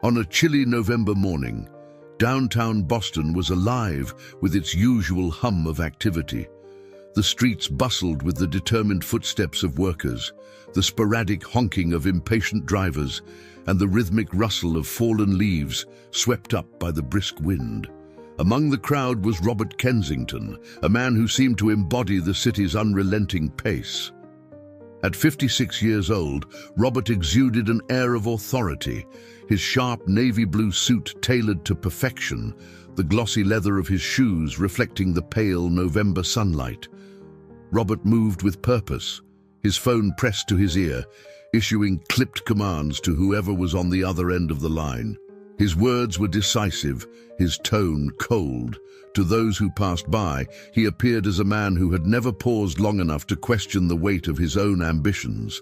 On a chilly November morning, downtown Boston was alive with its usual hum of activity. The streets bustled with the determined footsteps of workers, the sporadic honking of impatient drivers, and the rhythmic rustle of fallen leaves swept up by the brisk wind. Among the crowd was Robert Kensington, a man who seemed to embody the city's unrelenting pace. At 56 years old, Robert exuded an air of authority, his sharp navy blue suit tailored to perfection, the glossy leather of his shoes reflecting the pale November sunlight. Robert moved with purpose, his phone pressed to his ear, issuing clipped commands to whoever was on the other end of the line. His words were decisive, his tone cold. To those who passed by, he appeared as a man who had never paused long enough to question the weight of his own ambitions.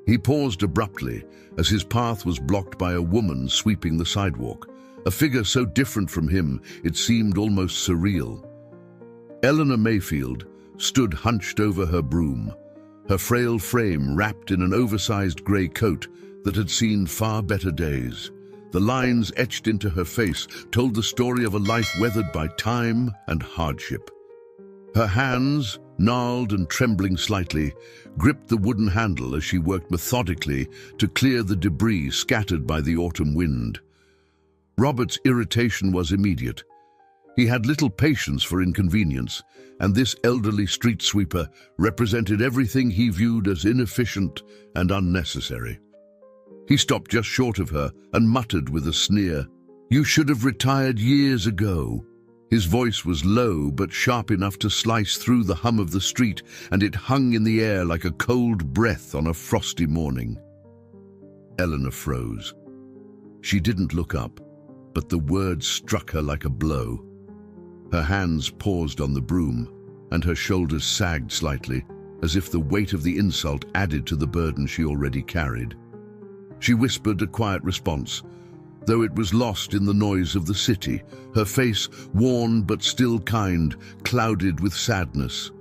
He paused abruptly as his path was blocked by a woman sweeping the sidewalk, a figure so different from him it seemed almost surreal. Eleanor Mayfield stood hunched over her broom, her frail frame wrapped in an oversized grey coat that had seen far better days. The lines etched into her face told the story of a life weathered by time and hardship. Her hands, gnarled and trembling slightly, gripped the wooden handle as she worked methodically to clear the debris scattered by the autumn wind. Robert's irritation was immediate. He had little patience for inconvenience, and this elderly street sweeper represented everything he viewed as inefficient and unnecessary. He stopped just short of her and muttered with a sneer, "You should have retired years ago." His voice was low but sharp enough to slice through the hum of the street, and it hung in the air like a cold breath on a frosty morning. Eleanor froze. She didn't look up, but the words struck her like a blow. Her hands paused on the broom, and her shoulders sagged slightly, as if the weight of the insult added to the burden she already carried. She whispered a quiet response, though it was lost in the noise of the city, her face, worn but still kind, clouded with sadness.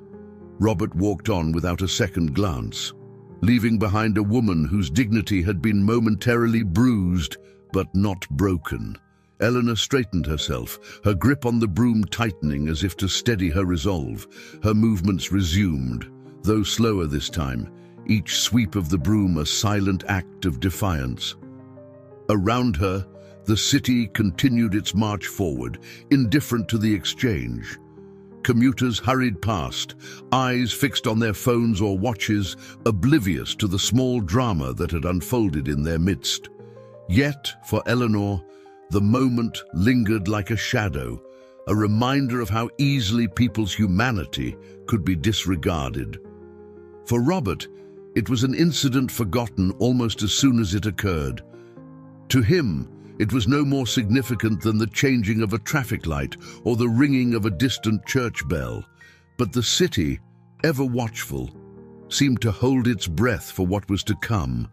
Robert walked on without a second glance, leaving behind a woman whose dignity had been momentarily bruised but not broken. Eleanor straightened herself, her grip on the broom tightening as if to steady her resolve. Her movements resumed, though slower this time, each sweep of the broom a silent act of defiance. Around her, the city continued its march forward, indifferent to the exchange. Commuters hurried past, eyes fixed on their phones or watches, oblivious to the small drama that had unfolded in their midst. Yet, for Eleanor, the moment lingered like a shadow, a reminder of how easily people's humanity could be disregarded. For Robert, it was an incident forgotten almost as soon as it occurred. To him, it was no more significant than the changing of a traffic light or the ringing of a distant church bell. But the city, ever watchful, seemed to hold its breath for what was to come.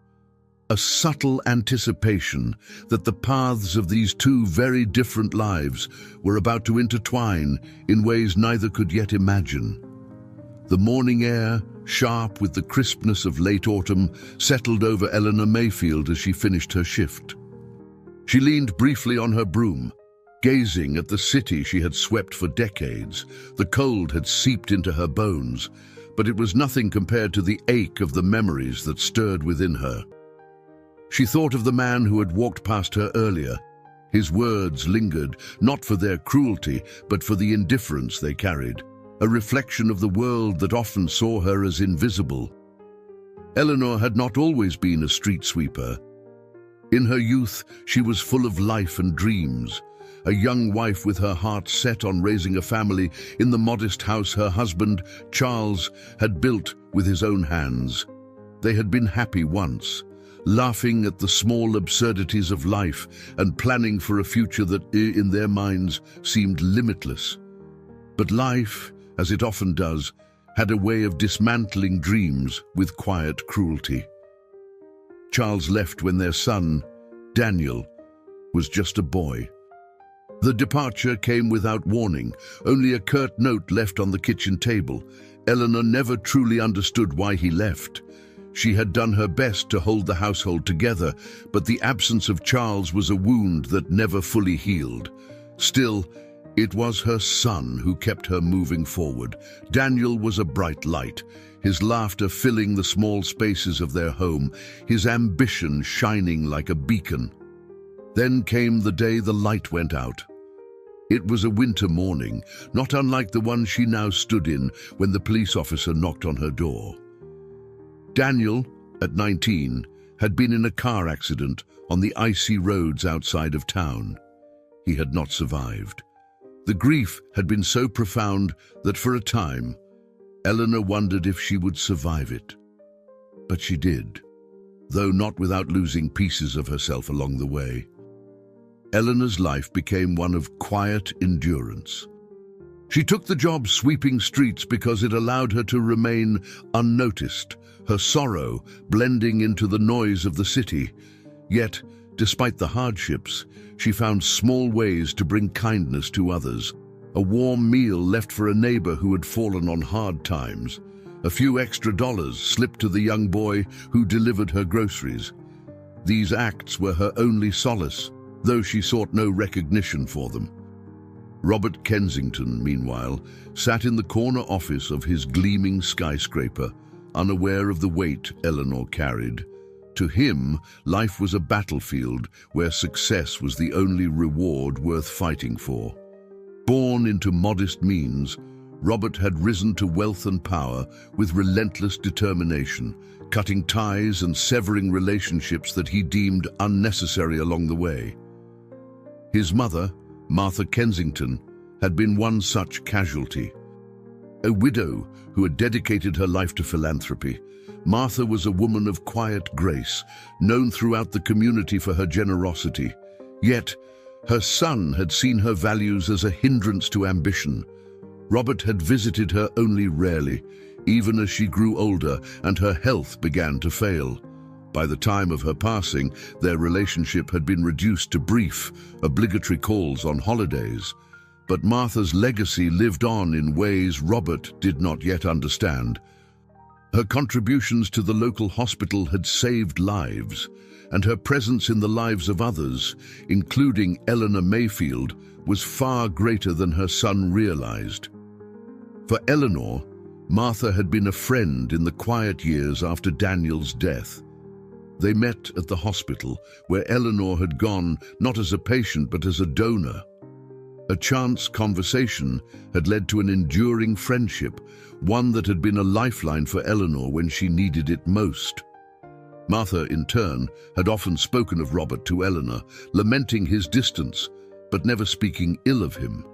A subtle anticipation that the paths of these two very different lives were about to intertwine in ways neither could yet imagine. The morning air, sharp with the crispness of late autumn, settled over Eleanor Mayfield as she finished her shift. She leaned briefly on her broom, gazing at the city she had swept for decades. The cold had seeped into her bones, but it was nothing compared to the ache of the memories that stirred within her. She thought of the man who had walked past her earlier. His words lingered, not for their cruelty, but for the indifference they carried, a reflection of the world that often saw her as invisible. Eleanor had not always been a street sweeper. In her youth, she was full of life and dreams, a young wife with her heart set on raising a family in the modest house her husband, Charles, had built with his own hands. They had been happy once, laughing at the small absurdities of life and planning for a future that, in their minds, seemed limitless. But life, as it often does, had a way of dismantling dreams with quiet cruelty. Charles left when their son, Daniel, was just a boy. The departure came without warning, only a curt note left on the kitchen table. Eleanor never truly understood why he left. She had done her best to hold the household together, but the absence of Charles was a wound that never fully healed. Still, it was her son who kept her moving forward. Daniel was a bright light, his laughter filling the small spaces of their home, his ambition shining like a beacon. Then came the day the light went out. It was a winter morning, not unlike the one she now stood in when the police officer knocked on her door. Daniel, at 19, had been in a car accident on the icy roads outside of town. He had not survived. The grief had been so profound that for a time, Eleanor wondered if she would survive it. But she did, though not without losing pieces of herself along the way. Eleanor's life became one of quiet endurance. She took the job sweeping streets because it allowed her to remain unnoticed, her sorrow blending into the noise of the city. Yet, despite the hardships, she found small ways to bring kindness to others. A warm meal left for a neighbor who had fallen on hard times. A few extra dollars slipped to the young boy who delivered her groceries. These acts were her only solace, though she sought no recognition for them. Robert Kensington, meanwhile, sat in the corner office of his gleaming skyscraper, unaware of the weight Eleanor carried. To him, life was a battlefield where success was the only reward worth fighting for. Born into modest means, Robert had risen to wealth and power with relentless determination, cutting ties and severing relationships that he deemed unnecessary along the way. His mother, Martha Kensington, had been one such casualty. A widow who had dedicated her life to philanthropy, Martha was a woman of quiet grace, known throughout the community for her generosity. Yet, her son had seen her values as a hindrance to ambition. Robert had visited her only rarely, even as she grew older and her health began to fail. By the time of her passing, their relationship had been reduced to brief, obligatory calls on holidays. But Martha's legacy lived on in ways Robert did not yet understand. Her contributions to the local hospital had saved lives, and her presence in the lives of others, including Eleanor Mayfield, was far greater than her son realized. For Eleanor, Martha had been a friend in the quiet years after Daniel's death. They met at the hospital, where Eleanor had gone not as a patient but as a donor. A chance conversation had led to an enduring friendship, one that had been a lifeline for Eleanor when she needed it most. Martha, in turn, had often spoken of Robert to Eleanor, lamenting his distance, but never speaking ill of him.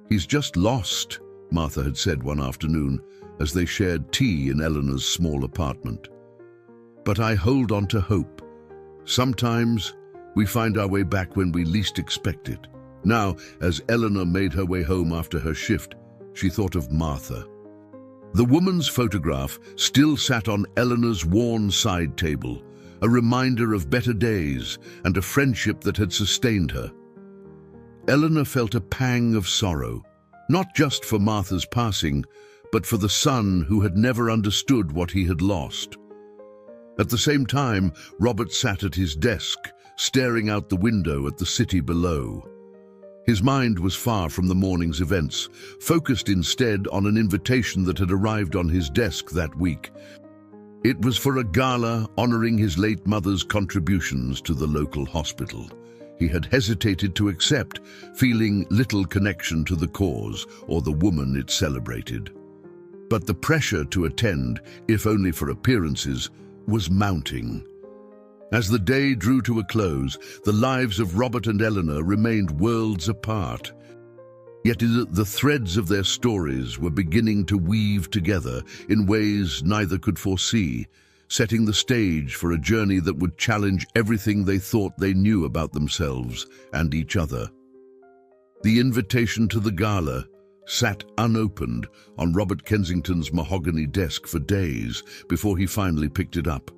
"He's just lost," Martha had said one afternoon, as they shared tea in Eleanor's small apartment. "But I hold on to hope. Sometimes we find our way back when we least expect it." Now, as Eleanor made her way home after her shift, she thought of Martha. The woman's photograph still sat on Eleanor's worn side table, a reminder of better days and a friendship that had sustained her. Eleanor felt a pang of sorrow, not just for Martha's passing, but for the son who had never understood what he had lost. At the same time, Robert sat at his desk, staring out the window at the city below. His mind was far from the morning's events, focused instead on an invitation that had arrived on his desk that week. It was for a gala honoring his late mother's contributions to the local hospital. He had hesitated to accept, feeling little connection to the cause or the woman it celebrated. But the pressure to attend, if only for appearances, was mounting. As the day drew to a close, the lives of Robert and Eleanor remained worlds apart. Yet the threads of their stories were beginning to weave together in ways neither could foresee, setting the stage for a journey that would challenge everything they thought they knew about themselves and each other. The invitation to the gala sat unopened on Robert Kensington's mahogany desk for days before he finally picked it up.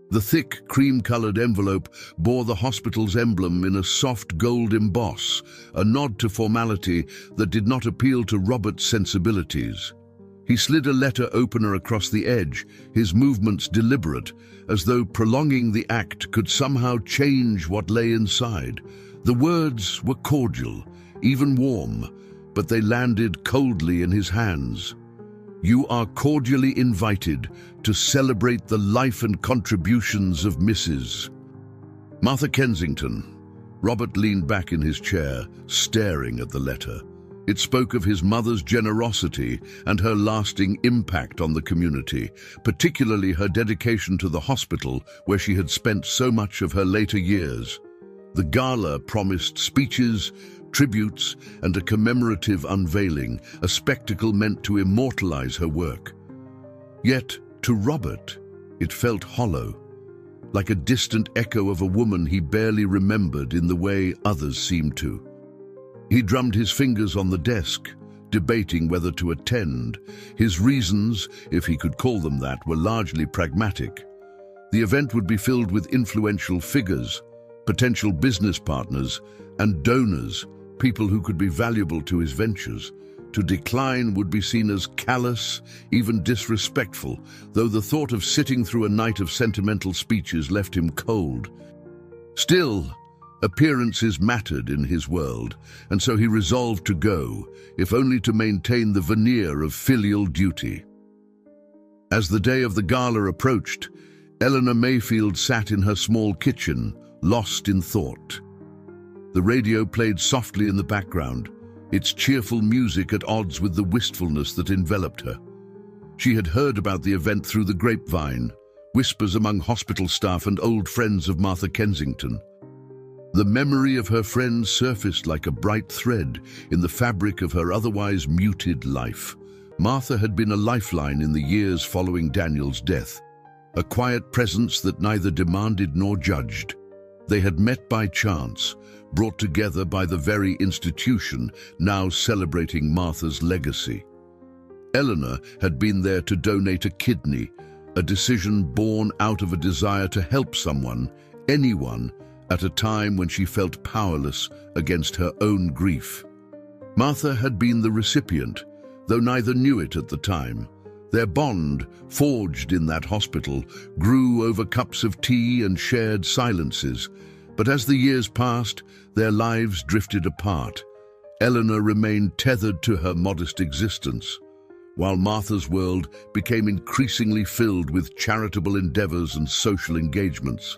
The thick, cream-colored envelope bore the hospital's emblem in a soft gold emboss, a nod to formality that did not appeal to Robert's sensibilities. He slid a letter opener across the edge, his movements deliberate, as though prolonging the act could somehow change what lay inside. The words were cordial, even warm, but they landed coldly in his hands. "You are cordially invited to celebrate the life and contributions of Mrs. Martha Kensington." Robert leaned back in his chair, staring at the letter. It spoke of his mother's generosity and her lasting impact on the community, particularly her dedication to the hospital where she had spent so much of her later years. The gala promised speeches, tributes, and a commemorative unveiling, a spectacle meant to immortalize her work. Yet, to Robert, it felt hollow, like a distant echo of a woman he barely remembered in the way others seemed to. He drummed his fingers on the desk, debating whether to attend. His reasons, if he could call them that, were largely pragmatic. The event would be filled with influential figures, potential business partners, and donors, people who could be valuable to his ventures. To decline would be seen as callous, even disrespectful, though the thought of sitting through a night of sentimental speeches left him cold. Still, appearances mattered in his world, and so he resolved to go, if only to maintain the veneer of filial duty. As the day of the gala approached, Eleanor Mayfield sat in her small kitchen, lost in thought. The radio played softly in the background, its cheerful music at odds with the wistfulness that enveloped her. She had heard about the event through the grapevine, whispers among hospital staff and old friends of Martha Kensington. The memory of her friends surfaced like a bright thread in the fabric of her otherwise muted life. Martha had been a lifeline in the years following Daniel's death, a quiet presence that neither demanded nor judged. They had met by chance, brought together by the very institution now celebrating Martha's legacy. Eleanor had been there to donate a kidney, a decision born out of a desire to help someone, anyone, at a time when she felt powerless against her own grief. Martha had been the recipient, though neither knew it at the time. Their bond, forged in that hospital, grew over cups of tea and shared silences. But as the years passed, their lives drifted apart. Eleanor remained tethered to her modest existence, while Martha's world became increasingly filled with charitable endeavors and social engagements.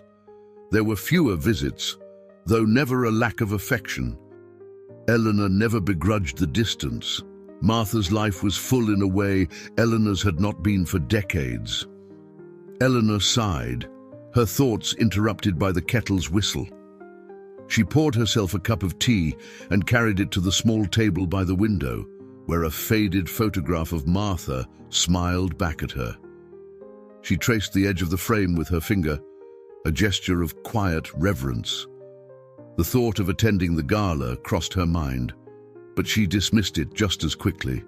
There were fewer visits, though never a lack of affection. Eleanor never begrudged the distance. Martha's life was full in a way Eleanor's had not been for decades. Eleanor sighed, her thoughts interrupted by the kettle's whistle. She poured herself a cup of tea and carried it to the small table by the window, where a faded photograph of Martha smiled back at her. She traced the edge of the frame with her finger, a gesture of quiet reverence. The thought of attending the gala crossed her mind, but she dismissed it just as quickly.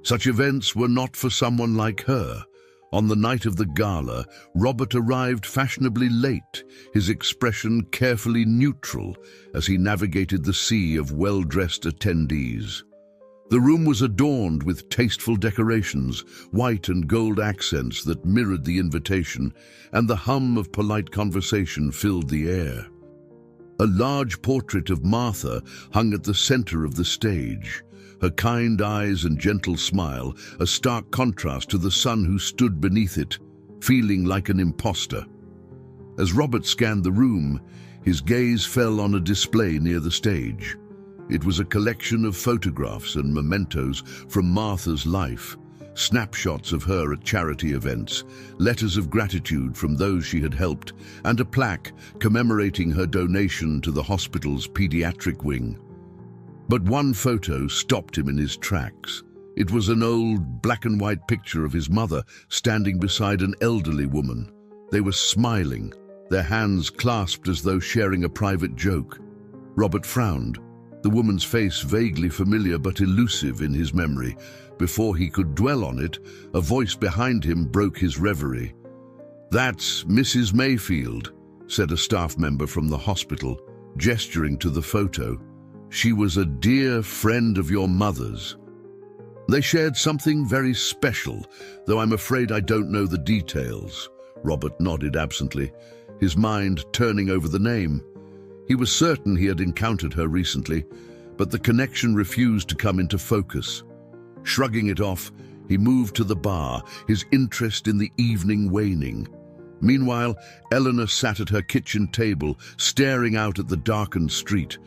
Such events were not for someone like her. On the night of the gala, Robert arrived fashionably late, his expression carefully neutral as he navigated the sea of well-dressed attendees. The room was adorned with tasteful decorations, white and gold accents that mirrored the invitation, and the hum of polite conversation filled the air. A large portrait of Martha hung at the center of the stage, her kind eyes and gentle smile a stark contrast to the son who stood beneath it, feeling like an imposter. As Robert scanned the room, his gaze fell on a display near the stage. It was a collection of photographs and mementos from Martha's life, snapshots of her at charity events, letters of gratitude from those she had helped, and a plaque commemorating her donation to the hospital's pediatric wing. But one photo stopped him in his tracks. It was an old black-and-white picture of his mother standing beside an elderly woman. They were smiling, their hands clasped as though sharing a private joke. Robert frowned, the woman's face vaguely familiar but elusive in his memory. Before he could dwell on it, a voice behind him broke his reverie. "That's Mrs. Mayfield," said a staff member from the hospital, gesturing to the photo. "She was a dear friend of your mother's." They shared something very special, though I'm afraid I don't know the details. Robert nodded absently, his mind turning over the name. He was certain he had encountered her recently, but the connection refused to come into focus. Shrugging it off, he moved to the bar, his interest in the evening waning. Meanwhile, Eleanor sat at her kitchen table, staring out at the darkened street.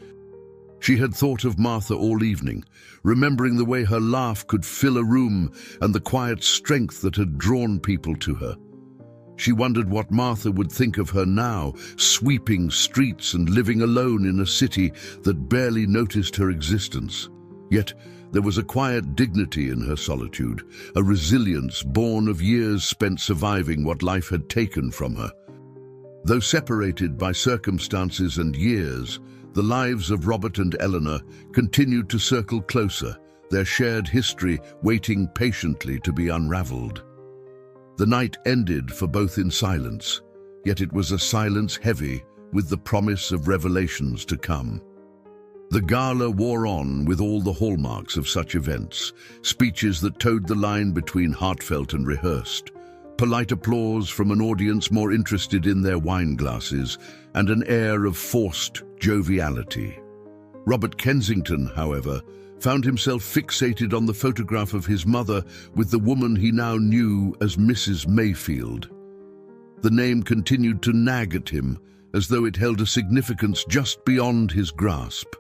She had thought of Martha all evening, remembering the way her laugh could fill a room and the quiet strength that had drawn people to her. She wondered what Martha would think of her now, sweeping streets and living alone in a city that barely noticed her existence. Yet there was a quiet dignity in her solitude, a resilience born of years spent surviving what life had taken from her. Though separated by circumstances and years, the lives of Robert and Eleanor continued to circle closer, their shared history waiting patiently to be unraveled. The night ended for both in silence, yet it was a silence heavy with the promise of revelations to come. The gala wore on with all the hallmarks of such events, speeches that towed the line between heartfelt and rehearsed, polite applause from an audience more interested in their wine glasses, and an air of forced joviality. Robert Kensington, however, found himself fixated on the photograph of his mother with the woman he now knew as Mrs. Mayfield. The name continued to nag at him, as though it held a significance just beyond his grasp.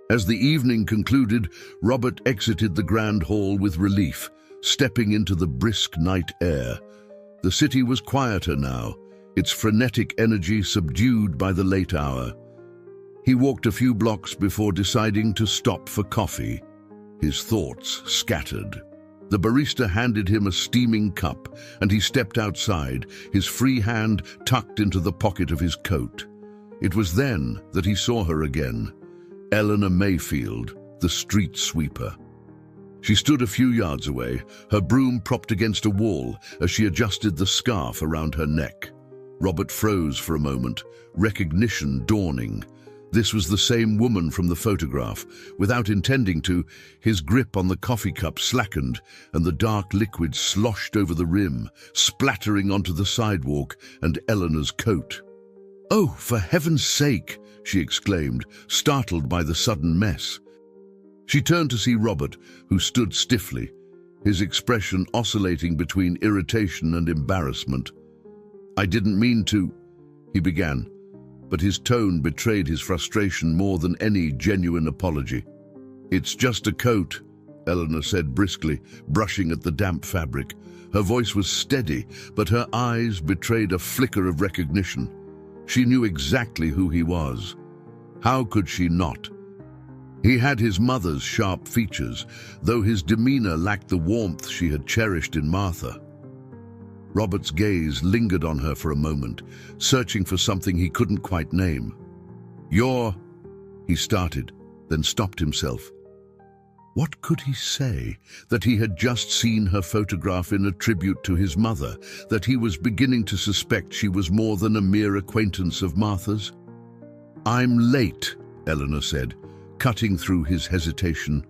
As the evening concluded, Robert exited the grand hall with relief, stepping into the brisk night air. The city was quieter now, its frenetic energy subdued by the late hour. He walked a few blocks before deciding to stop for coffee, his thoughts scattered. The barista handed him a steaming cup, and he stepped outside, his free hand tucked into the pocket of his coat. It was then that he saw her again, Eleanor Mayfield, the street sweeper. She stood a few yards away, her broom propped against a wall as she adjusted the scarf around her neck. Robert froze for a moment, recognition dawning. This was the same woman from the photograph. Without intending to, his grip on the coffee cup slackened and the dark liquid sloshed over the rim, splattering onto the sidewalk and Eleanor's coat. "Oh, for heaven's sake!" she exclaimed, startled by the sudden mess. She turned to see Robert, who stood stiffly, his expression oscillating between irritation and embarrassment. "I didn't mean to," he began, but his tone betrayed his frustration more than any genuine apology. "It's just a coat," Eleanor said briskly, brushing at the damp fabric. Her voice was steady, but her eyes betrayed a flicker of recognition. She knew exactly who he was. How could she not? He had his mother's sharp features, though his demeanor lacked the warmth she had cherished in Martha. Robert's gaze lingered on her for a moment, searching for something he couldn't quite name. "You're—" he started, then stopped himself. What could he say? That he had just seen her photograph in a tribute to his mother, that he was beginning to suspect she was more than a mere acquaintance of Martha's? "I'm late," Eleanor said, cutting through his hesitation.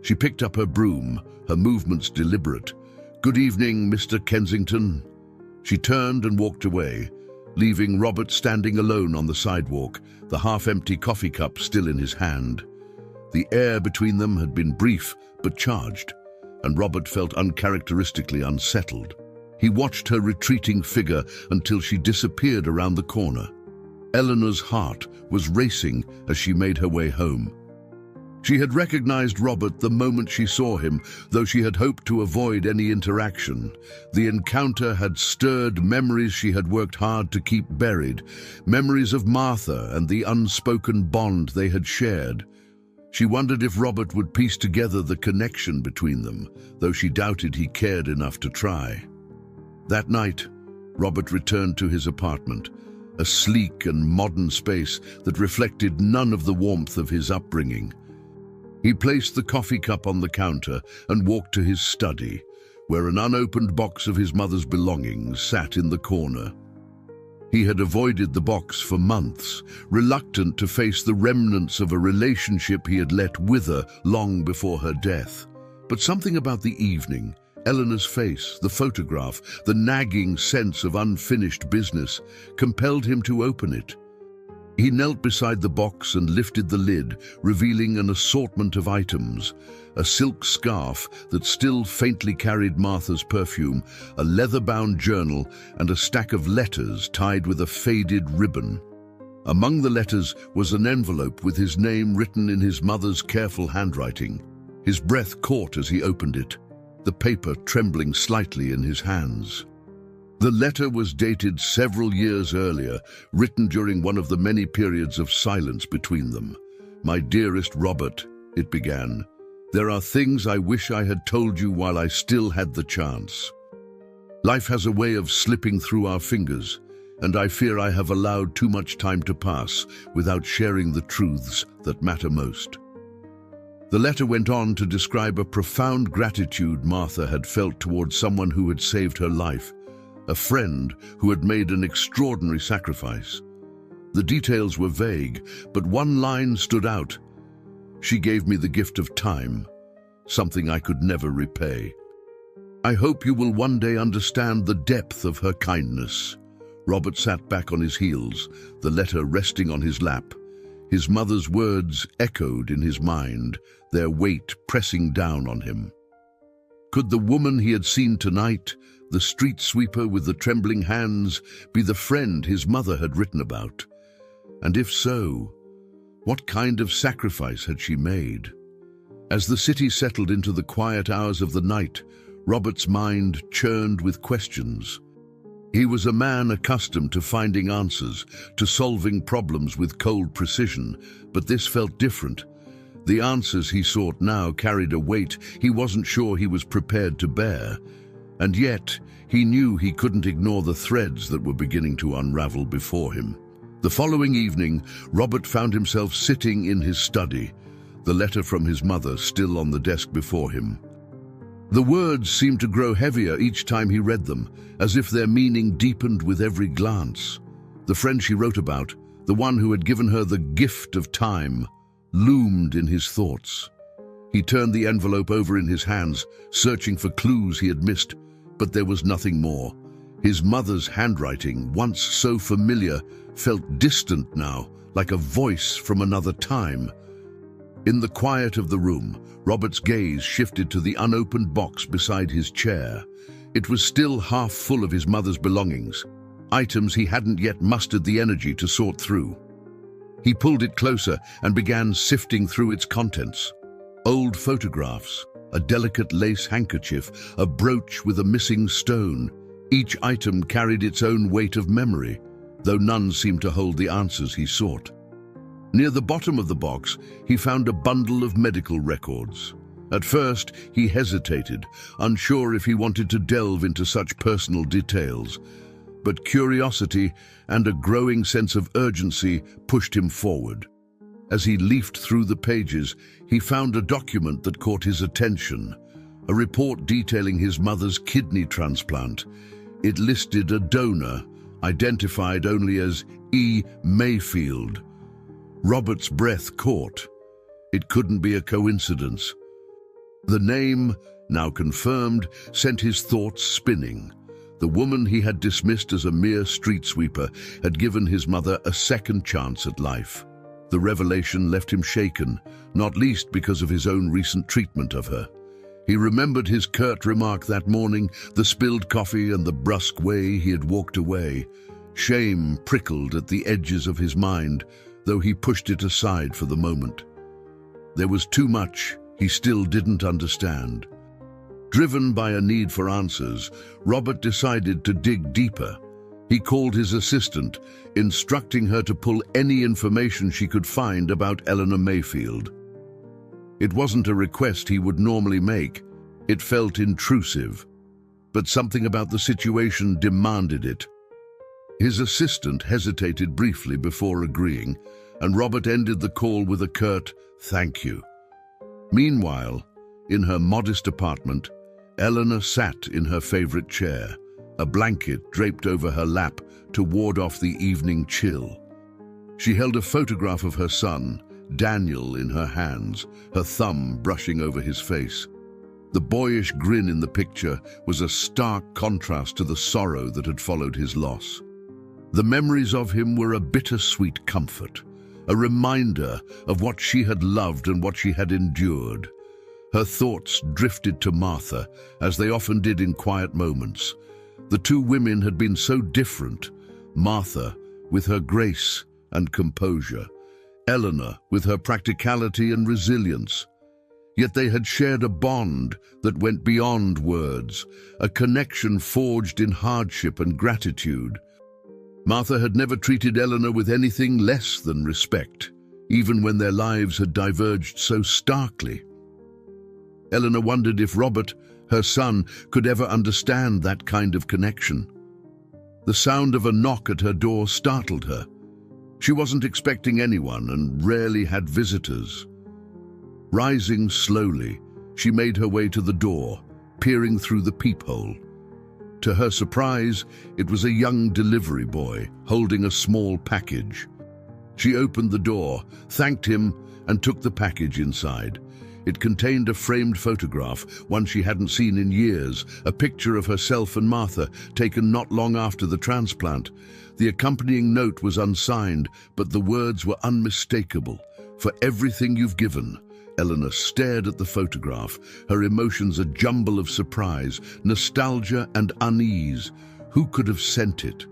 She picked up her broom, her movements deliberate. "Good evening, Mr. Kensington." She turned and walked away, leaving Robert standing alone on the sidewalk, the half-empty coffee cup still in his hand. The air between them had been brief but charged, and Robert felt uncharacteristically unsettled. He watched her retreating figure until she disappeared around the corner. Eleanor's heart was racing as she made her way home. She had recognized Robert the moment she saw him, though she had hoped to avoid any interaction. The encounter had stirred memories she had worked hard to keep buried, memories of Martha and the unspoken bond they had shared. She wondered if Robert would piece together the connection between them, though she doubted he cared enough to try. That night, Robert returned to his apartment, a sleek and modern space that reflected none of the warmth of his upbringing. He placed the coffee cup on the counter and walked to his study, where an unopened box of his mother's belongings sat in the corner. He had avoided the box for months, reluctant to face the remnants of a relationship he had let wither long before her death. But something about the evening, Eleanor's face, the photograph, the nagging sense of unfinished business, compelled him to open it. He knelt beside the box and lifted the lid, revealing an assortment of items: a silk scarf that still faintly carried Martha's perfume, a leather-bound journal, and a stack of letters tied with a faded ribbon. Among the letters was an envelope with his name written in his mother's careful handwriting. His breath caught as he opened it, the paper trembling slightly in his hands. The letter was dated several years earlier, written during one of the many periods of silence between them. "My dearest Robert," it began, "there are things I wish I had told you while I still had the chance. Life has a way of slipping through our fingers, and I fear I have allowed too much time to pass without sharing the truths that matter most." The letter went on to describe a profound gratitude Martha had felt towards someone who had saved her life, a friend who had made an extraordinary sacrifice. The details were vague, but one line stood out: "She gave me the gift of time, something I could never repay. I hope you will one day understand the depth of her kindness." Robert sat back on his heels, the letter resting on his lap. His mother's words echoed in his mind, their weight pressing down on him. Could the woman he had seen tonight, the street sweeper with the trembling hands, be the friend his mother had written about? And if so, what kind of sacrifice had she made? As the city settled into the quiet hours of the night, Robert's mind churned with questions. He was a man accustomed to finding answers, to solving problems with cold precision, but this felt different. The answers he sought now carried a weight he wasn't sure he was prepared to bear. And yet, he knew he couldn't ignore the threads that were beginning to unravel before him. The following evening, Robert found himself sitting in his study, the letter from his mother still on the desk before him. The words seemed to grow heavier each time he read them, as if their meaning deepened with every glance. The friend she wrote about, the one who had given her the gift of time, loomed in his thoughts. He turned the envelope over in his hands, searching for clues he had missed, but there was nothing more. His mother's handwriting, once so familiar, felt distant now, like a voice from another time. In the quiet of the room, Robert's gaze shifted to the unopened box beside his chair. It was still half full of his mother's belongings, items he hadn't yet mustered the energy to sort through. He pulled it closer and began sifting through its contents. Old photographs, a delicate lace handkerchief, a brooch with a missing stone. Each item carried its own weight of memory, though none seemed to hold the answers he sought. Near the bottom of the box, he found a bundle of medical records. At first, he hesitated, unsure if he wanted to delve into such personal details. But curiosity and a growing sense of urgency pushed him forward. As he leafed through the pages, he found a document that caught his attention, a report detailing his mother's kidney transplant. It listed a donor, identified only as E. Mayfield. Robert's breath caught. It couldn't be a coincidence. The name, now confirmed, sent his thoughts spinning. The woman he had dismissed as a mere street sweeper had given his mother a second chance at life. The revelation left him shaken, not least because of his own recent treatment of her. He remembered his curt remark that morning, the spilled coffee and the brusque way he had walked away. Shame prickled at the edges of his mind, though he pushed it aside for the moment. There was too much he still didn't understand. Driven by a need for answers, Robert decided to dig deeper. He called his assistant, instructing her to pull any information she could find about Eleanor Mayfield. It wasn't a request he would normally make. It felt intrusive, but something about the situation demanded it. His assistant hesitated briefly before agreeing, and Robert ended the call with a curt "thank you." Meanwhile, in her modest apartment, Eleanor sat in her favorite chair, a blanket draped over her lap to ward off the evening chill. She held a photograph of her son, Daniel, in her hands, her thumb brushing over his face. The boyish grin in the picture was a stark contrast to the sorrow that had followed his loss. The memories of him were a bittersweet comfort, a reminder of what she had loved and what she had endured. Her thoughts drifted to Martha, as they often did in quiet moments. The two women had been so different. Martha, with her grace and composure, Eleanor, with her practicality and resilience. Yet they had shared a bond that went beyond words, a connection forged in hardship and gratitude. Martha had never treated Eleanor with anything less than respect, even when their lives had diverged so starkly. Eleanor wondered if Robert, her son, could ever understand that kind of connection. The sound of a knock at her door startled her. She wasn't expecting anyone and rarely had visitors. Rising slowly, she made her way to the door, peering through the peephole. To her surprise, it was a young delivery boy holding a small package. She opened the door, thanked him, and took the package inside. It contained a framed photograph, one she hadn't seen in years, a picture of herself and Martha, taken not long after the transplant. The accompanying note was unsigned, but the words were unmistakable. "For everything you've given." Eleanor stared at the photograph, her emotions a jumble of surprise, nostalgia, and unease. Who could have sent it?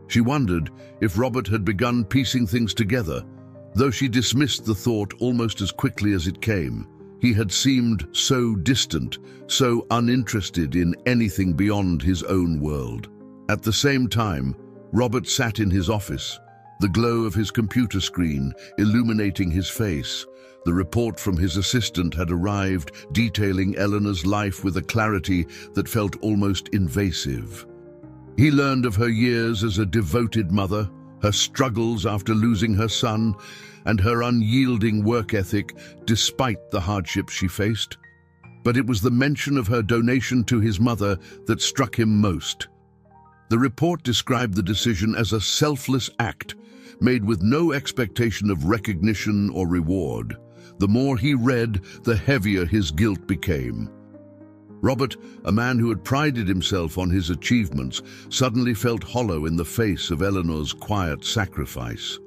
She wondered if Robert had begun piecing things together, though she dismissed the thought almost as quickly as it came. He had seemed so distant, so uninterested in anything beyond his own world. At the same time, Robert sat in his office, the glow of his computer screen illuminating his face. The report from his assistant had arrived, detailing Eleanor's life with a clarity that felt almost invasive. He learned of her years as a devoted mother, her struggles after losing her son, and her unyielding work ethic despite the hardships she faced. But it was the mention of her donation to his mother that struck him most. The report described the decision as a selfless act, made with no expectation of recognition or reward. The more he read, the heavier his guilt became. Robert, a man who had prided himself on his achievements, suddenly felt hollow in the face of Eleanor's quiet sacrifice.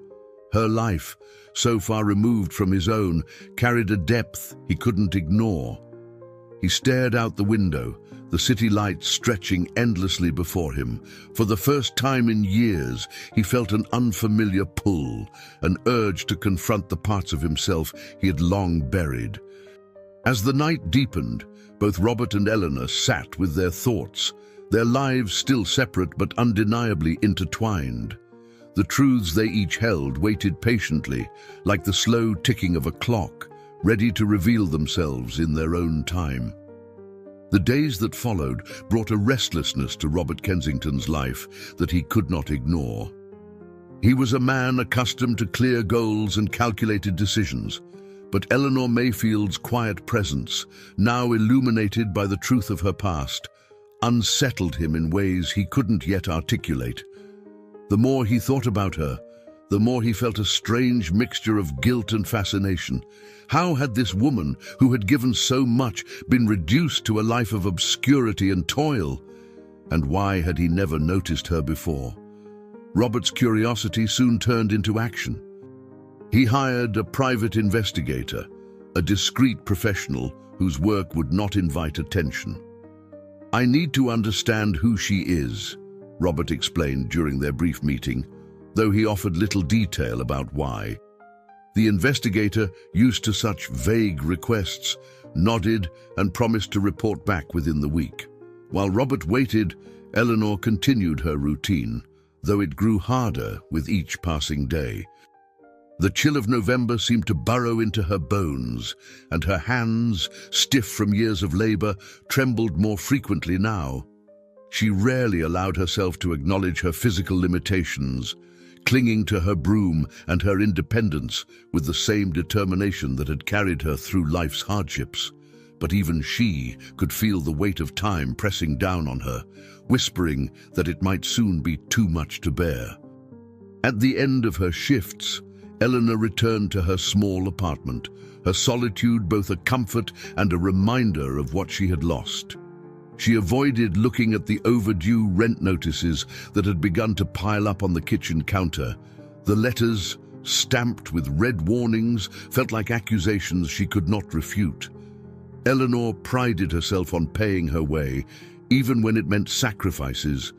Her life, so far removed from his own, carried a depth he couldn't ignore. He stared out the window, the city lights stretching endlessly before him. For the first time in years, he felt an unfamiliar pull, an urge to confront the parts of himself he had long buried. As the night deepened, both Robert and Eleanor sat with their thoughts, their lives still separate but undeniably intertwined. The truths they each held waited patiently, like the slow ticking of a clock, ready to reveal themselves in their own time. The days that followed brought a restlessness to Robert Kensington's life that he could not ignore. He was a man accustomed to clear goals and calculated decisions, but Eleanor Mayfield's quiet presence, now illuminated by the truth of her past, unsettled him in ways he couldn't yet articulate. The more he thought about her, the more he felt a strange mixture of guilt and fascination. How had this woman, who had given so much, been reduced to a life of obscurity and toil? And why had he never noticed her before? Robert's curiosity soon turned into action. He hired a private investigator, a discreet professional whose work would not invite attention. "I need to understand who she is," Robert explained during their brief meeting, though he offered little detail about why. The investigator, used to such vague requests, nodded and promised to report back within the week. While Robert waited, Eleanor continued her routine, though it grew harder with each passing day. The chill of November seemed to burrow into her bones, and her hands, stiff from years of labor, trembled more frequently now. She rarely allowed herself to acknowledge her physical limitations, clinging to her broom and her independence with the same determination that had carried her through life's hardships. But even she could feel the weight of time pressing down on her, whispering that it might soon be too much to bear. At the end of her shifts, Eleanor returned to her small apartment, her solitude both a comfort and a reminder of what she had lost. She avoided looking at the overdue rent notices that had begun to pile up on the kitchen counter. The letters, stamped with red warnings, felt like accusations she could not refute. Eleanor prided herself on paying her way, even when it meant sacrifices,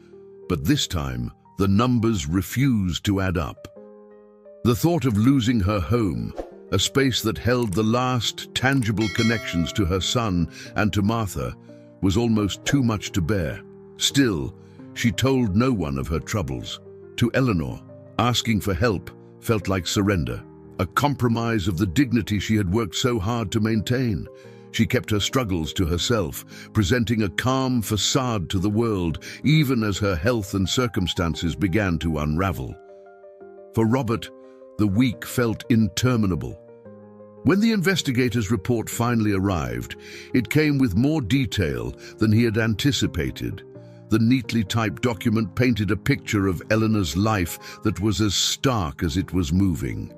but this time the numbers refused to add up. The thought of losing her home, a space that held the last tangible connections to her son and to Martha, was almost too much to bear. Still, she told no one of her troubles. To Eleanor, asking for help felt like surrender, a compromise of the dignity she had worked so hard to maintain. She kept her struggles to herself, presenting a calm facade to the world, even as her health and circumstances began to unravel. For Robert, the week felt interminable. When the investigators' report finally arrived, it came with more detail than he had anticipated. The neatly typed document painted a picture of Eleanor's life that was as stark as it was moving.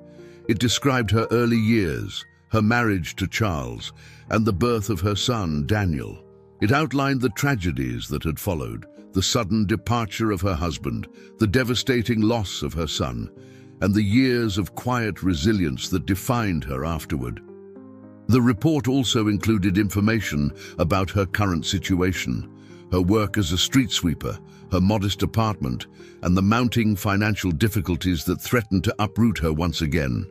It described her early years, her marriage to Charles, and the birth of her son, Daniel. It outlined the tragedies that had followed, the sudden departure of her husband, the devastating loss of her son, and the years of quiet resilience that defined her afterward. The report also included information about her current situation, her work as a street sweeper, her modest apartment, and the mounting financial difficulties that threatened to uproot her once again.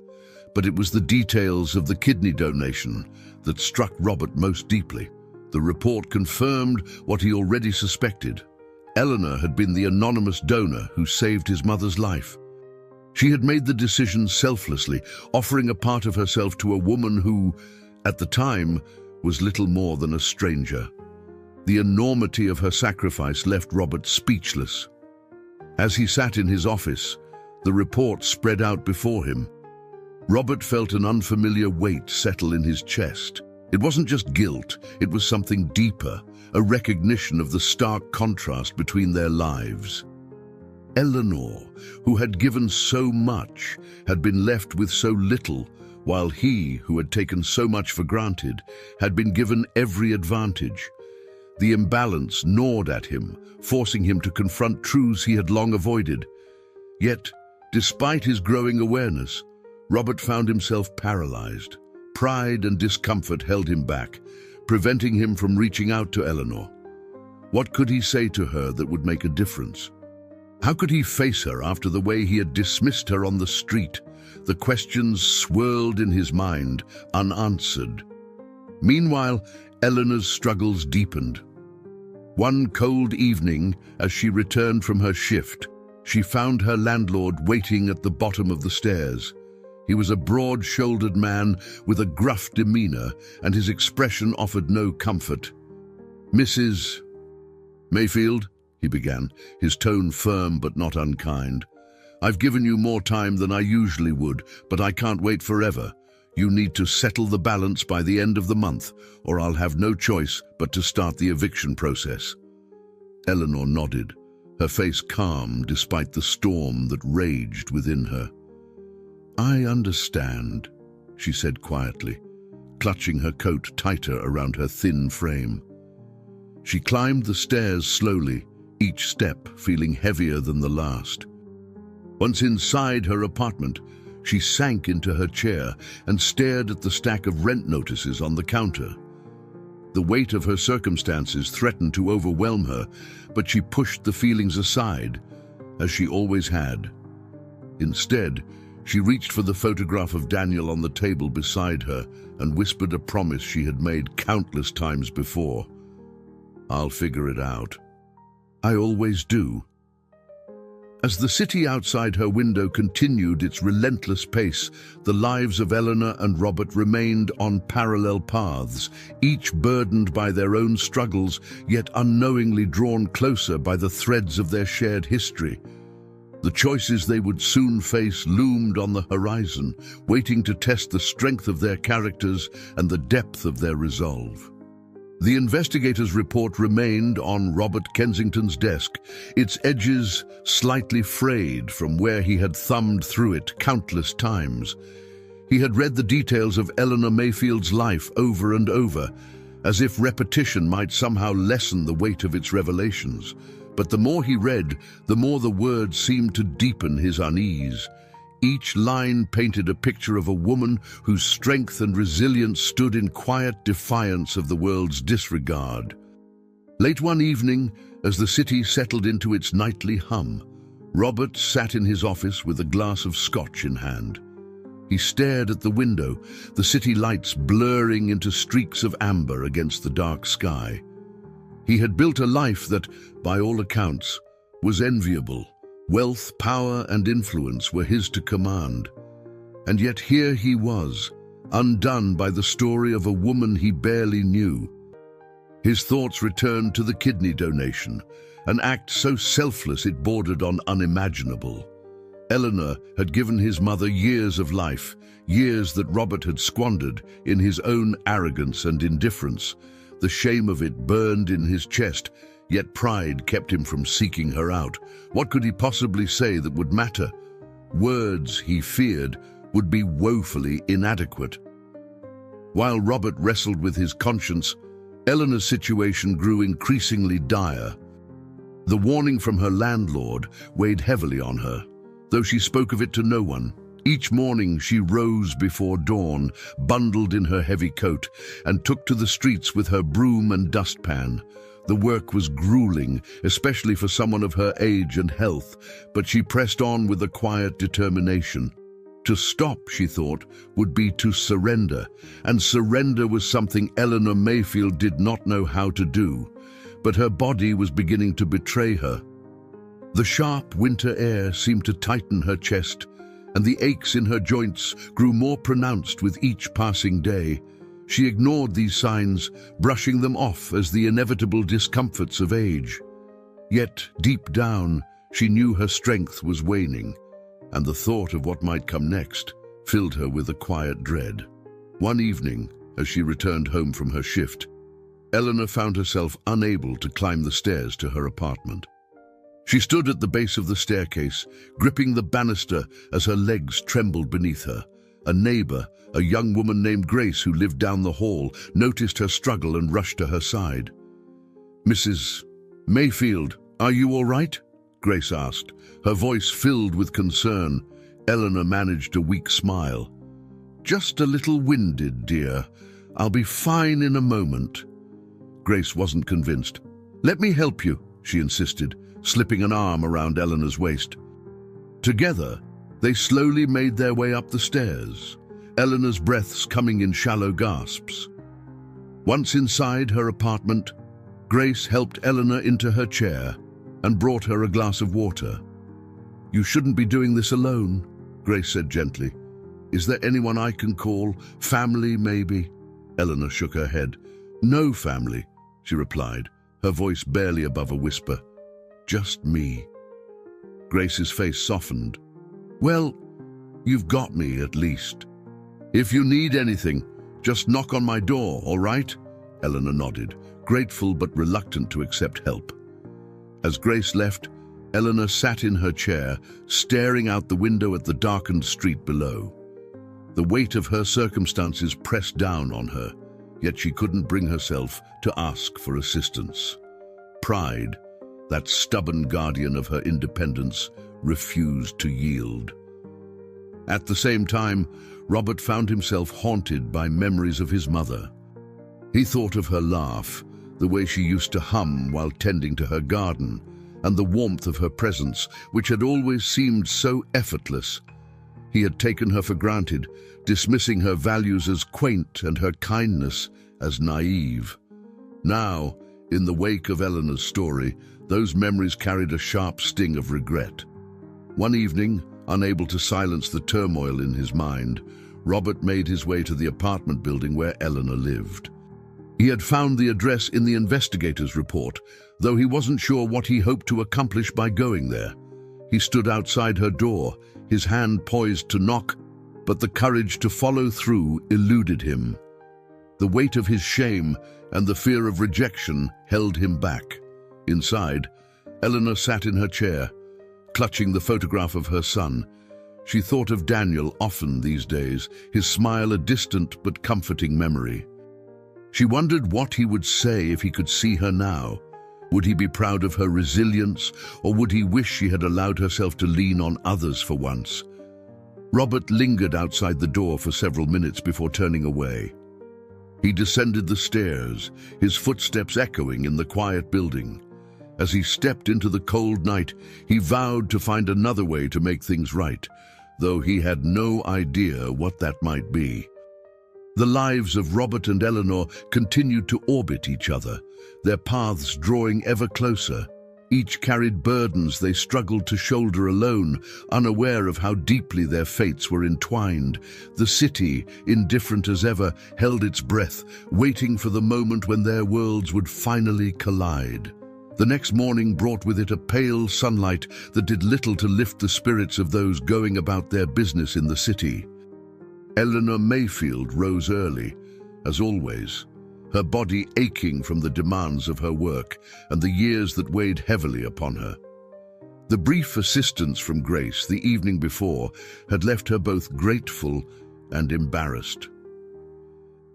But it was the details of the kidney donation that struck Robert most deeply. The report confirmed what he already suspected. Eleanor had been the anonymous donor who saved his mother's life. She had made the decision selflessly, offering a part of herself to a woman who, at the time, was little more than a stranger. The enormity of her sacrifice left Robert speechless. As he sat in his office, the report spread out before him. Robert felt an unfamiliar weight settle in his chest. It wasn't just guilt, it was something deeper, a recognition of the stark contrast between their lives. Eleanor, who had given so much, had been left with so little, while he, who had taken so much for granted, had been given every advantage. The imbalance gnawed at him, forcing him to confront truths he had long avoided. Yet, despite his growing awareness, Robert found himself paralyzed. Pride and discomfort held him back, preventing him from reaching out to Eleanor. What could he say to her that would make a difference? How could he face her after the way he had dismissed her on the street? The questions swirled in his mind, unanswered. Meanwhile, Eleanor's struggles deepened. One cold evening, as she returned from her shift, she found her landlord waiting at the bottom of the stairs. He was a broad-shouldered man with a gruff demeanor, and his expression offered no comfort. "Mrs. Mayfield," he began, his tone firm but not unkind. "I've given you more time than I usually would, but I can't wait forever. You need to settle the balance by the end of the month, or I'll have no choice but to start the eviction process." Eleanor nodded, her face calm despite the storm that raged within her. "I understand," she said quietly, clutching her coat tighter around her thin frame. She climbed the stairs slowly, each step feeling heavier than the last. Once inside her apartment, she sank into her chair and stared at the stack of rent notices on the counter. The weight of her circumstances threatened to overwhelm her, but she pushed the feelings aside, as she always had. Instead, she reached for the photograph of Daniel on the table beside her and whispered a promise she had made countless times before. "I'll figure it out. I always do." As the city outside her window continued its relentless pace, the lives of Eleanor and Robert remained on parallel paths, each burdened by their own struggles, yet unknowingly drawn closer by the threads of their shared history. The choices they would soon face loomed on the horizon, waiting to test the strength of their characters and the depth of their resolve. The investigator's report remained on Robert Kensington's desk, its edges slightly frayed from where he had thumbed through it countless times. He had read the details of Eleanor Mayfield's life over and over, as if repetition might somehow lessen the weight of its revelations. But the more he read, the more the words seemed to deepen his unease. Each line painted a picture of a woman whose strength and resilience stood in quiet defiance of the world's disregard. Late one evening, as the city settled into its nightly hum, Robert sat in his office with a glass of scotch in hand. He stared at the window, the city lights blurring into streaks of amber against the dark sky. He had built a life that, by all accounts, was enviable. Wealth, power, and influence were his to command. And yet here he was, undone by the story of a woman he barely knew. His thoughts returned to the kidney donation, an act so selfless it bordered on unimaginable. Eleanor had given his mother years of life, years that Robert had squandered in his own arrogance and indifference. The shame of it burned in his chest, yet pride kept him from seeking her out. What could he possibly say that would matter? Words, he feared, would be woefully inadequate. While Robert wrestled with his conscience, Eleanor's situation grew increasingly dire. The warning from her landlord weighed heavily on her, though she spoke of it to no one. Each morning she rose before dawn, bundled in her heavy coat, and took to the streets with her broom and dustpan. The work was grueling, especially for someone of her age and health, but she pressed on with a quiet determination. To stop, she thought, would be to surrender, and surrender was something Eleanor Mayfield did not know how to do. But her body was beginning to betray her. The sharp winter air seemed to tighten her chest, and the aches in her joints grew more pronounced with each passing day. She ignored these signs, brushing them off as the inevitable discomforts of age. Yet, deep down, she knew her strength was waning, and the thought of what might come next filled her with a quiet dread. One evening, as she returned home from her shift, Eleanor found herself unable to climb the stairs to her apartment. She stood at the base of the staircase, gripping the banister as her legs trembled beneath her. A neighbor, a young woman named Grace who lived down the hall, noticed her struggle and rushed to her side. "Mrs. Mayfield, are you all right?" Grace asked, her voice filled with concern. Eleanor managed a weak smile. "Just a little winded, dear. I'll be fine in a moment." Grace wasn't convinced. "Let me help you," she insisted, slipping an arm around Eleanor's waist. Together, they slowly made their way up the stairs, Eleanor's breaths coming in shallow gasps. Once inside her apartment, Grace helped Eleanor into her chair and brought her a glass of water. "You shouldn't be doing this alone," Grace said gently. "Is there anyone I can call? Family, maybe?" Eleanor shook her head. "No family," she replied, her voice barely above a whisper. "Just me." Grace's face softened. "Well, you've got me at least. If you need anything, just knock on my door, all right?" Eleanor nodded, grateful but reluctant to accept help. As Grace left, Eleanor sat in her chair, staring out the window at the darkened street below. The weight of her circumstances pressed down on her, yet she couldn't bring herself to ask for assistance. Pride, that stubborn guardian of her independence, refused to yield. At the same time, Robert found himself haunted by memories of his mother. He thought of her laugh, the way she used to hum while tending to her garden, and the warmth of her presence, which had always seemed so effortless. He had taken her for granted, dismissing her values as quaint and her kindness as naive. Now, in the wake of Eleanor's story, those memories carried a sharp sting of regret. One evening, unable to silence the turmoil in his mind, Robert made his way to the apartment building where Eleanor lived. He had found the address in the investigator's report, though he wasn't sure what he hoped to accomplish by going there. He stood outside her door, his hand poised to knock, but the courage to follow through eluded him. The weight of his shame and the fear of rejection held him back. Inside, Eleanor sat in her chair, clutching the photograph of her son. She thought of Daniel often these days, his smile a distant but comforting memory. She wondered what he would say if he could see her now. Would he be proud of her resilience, or would he wish she had allowed herself to lean on others for once? Robert lingered outside the door for several minutes before turning away. He descended the stairs, his footsteps echoing in the quiet building. As he stepped into the cold night, he vowed to find another way to make things right, though he had no idea what that might be. The lives of Robert and Eleanor continued to orbit each other, their paths drawing ever closer. Each carried burdens they struggled to shoulder alone, unaware of how deeply their fates were entwined. The city, indifferent as ever, held its breath, waiting for the moment when their worlds would finally collide. The next morning brought with it a pale sunlight that did little to lift the spirits of those going about their business in the city. Eleanor Mayfield rose early, as always, her body aching from the demands of her work and the years that weighed heavily upon her. The brief assistance from Grace the evening before had left her both grateful and embarrassed.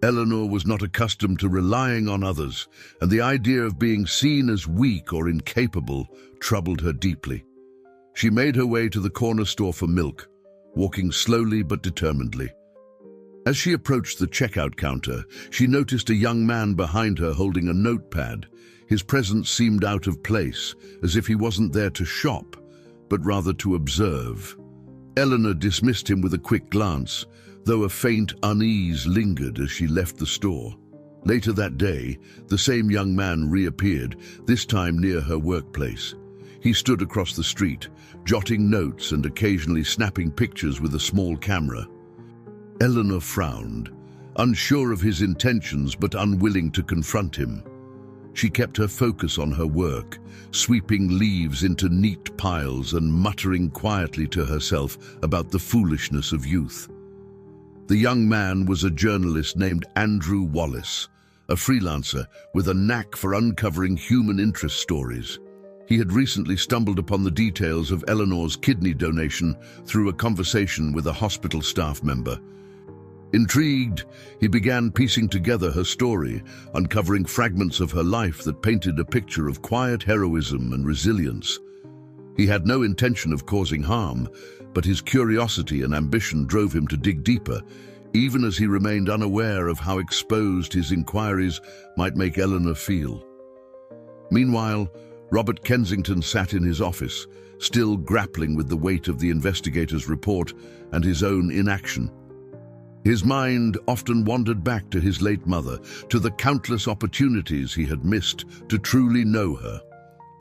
Eleanor was not accustomed to relying on others, and the idea of being seen as weak or incapable troubled her deeply. She made her way to the corner store for milk, walking slowly but determinedly. As she approached the checkout counter, she noticed a young man behind her holding a notepad. His presence seemed out of place, as if he wasn't there to shop, but rather to observe. Eleanor dismissed him with a quick glance, though a faint unease lingered as she left the store. Later that day, the same young man reappeared, this time near her workplace. He stood across the street, jotting notes and occasionally snapping pictures with a small camera. Eleanor frowned, unsure of his intentions but unwilling to confront him. She kept her focus on her work, sweeping leaves into neat piles and muttering quietly to herself about the foolishness of youth. The young man was a journalist named Andrew Wallace, a freelancer with a knack for uncovering human interest stories. He had recently stumbled upon the details of Eleanor's kidney donation through a conversation with a hospital staff member. Intrigued, he began piecing together her story, uncovering fragments of her life that painted a picture of quiet heroism and resilience. He had no intention of causing harm, but his curiosity and ambition drove him to dig deeper, even as he remained unaware of how exposed his inquiries might make Eleanor feel. Meanwhile, Robert Kensington sat in his office, still grappling with the weight of the investigator's report and his own inaction. His mind often wandered back to his late mother, to the countless opportunities he had missed to truly know her.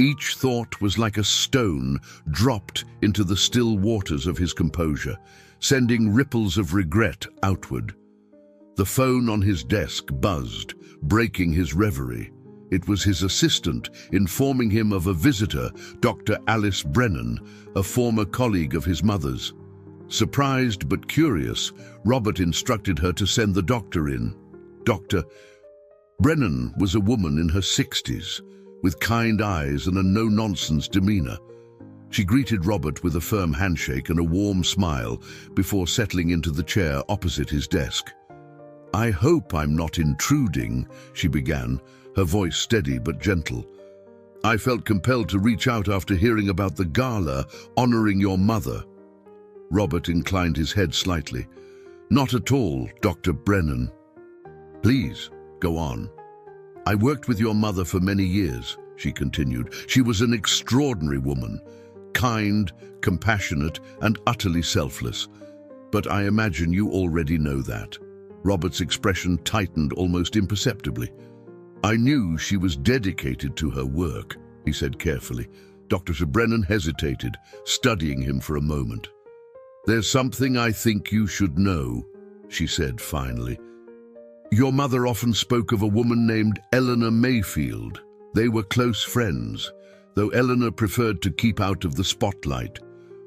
Each thought was like a stone dropped into the still waters of his composure, sending ripples of regret outward. The phone on his desk buzzed, breaking his reverie. It was his assistant informing him of a visitor, Dr. Alice Brennan, a former colleague of his mother's. Surprised but curious, Robert instructed her to send the doctor in. Dr. Brennan was a woman in her 60s, with kind eyes and a no-nonsense demeanor. She greeted Robert with a firm handshake and a warm smile before settling into the chair opposite his desk. "I hope I'm not intruding," she began, her voice steady but gentle. "I felt compelled to reach out after hearing about the gala honoring your mother." Robert inclined his head slightly. "Not at all, Dr. Brennan." "Please, go on." "I worked with your mother for many years," she continued. "She was an extraordinary woman, kind, compassionate, and utterly selfless. But I imagine you already know that." Robert's expression tightened almost imperceptibly. "I knew she was dedicated to her work," he said carefully. Dr. Brennan hesitated, studying him for a moment. "There's something I think you should know," she said finally. "Your mother often spoke of a woman named Eleanor Mayfield. They were close friends, though Eleanor preferred to keep out of the spotlight.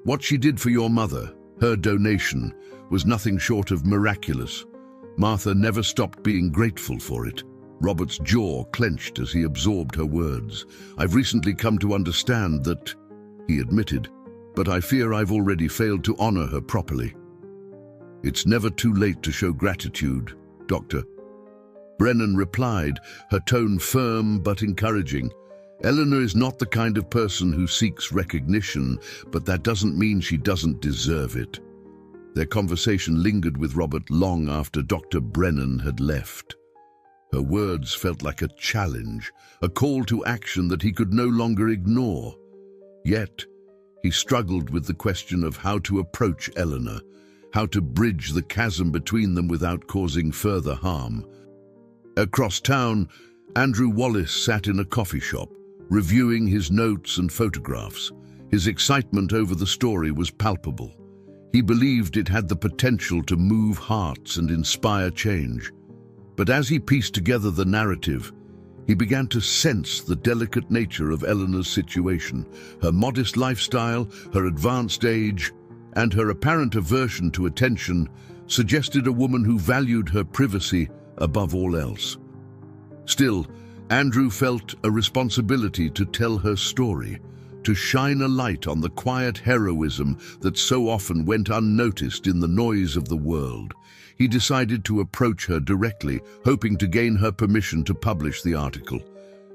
What she did for your mother, her donation, was nothing short of miraculous. Martha never stopped being grateful for it. Robert's jaw clenched as he absorbed her words. "I've recently come to understand that," he admitted, "but I fear I've already failed to honor her properly." "It's never too late to show gratitude, Doctor." Brennan replied, her tone firm but encouraging. "Eleanor is not the kind of person who seeks recognition, but that doesn't mean she doesn't deserve it." Their conversation lingered with Robert long after Dr. Brennan had left. Her words felt like a challenge, a call to action that he could no longer ignore. Yet, he struggled with the question of how to approach Eleanor, how to bridge the chasm between them without causing further harm. Across town, Andrew Wallace sat in a coffee shop, reviewing his notes and photographs. His excitement over the story was palpable. He believed it had the potential to move hearts and inspire change. But as he pieced together the narrative, he began to sense the delicate nature of Eleanor's situation, her modest lifestyle, her advanced age, and her apparent aversion to attention suggested a woman who valued her privacy above all else. Still, Andrew felt a responsibility to tell her story, to shine a light on the quiet heroism that so often went unnoticed in the noise of the world. He decided to approach her directly, hoping to gain her permission to publish the article.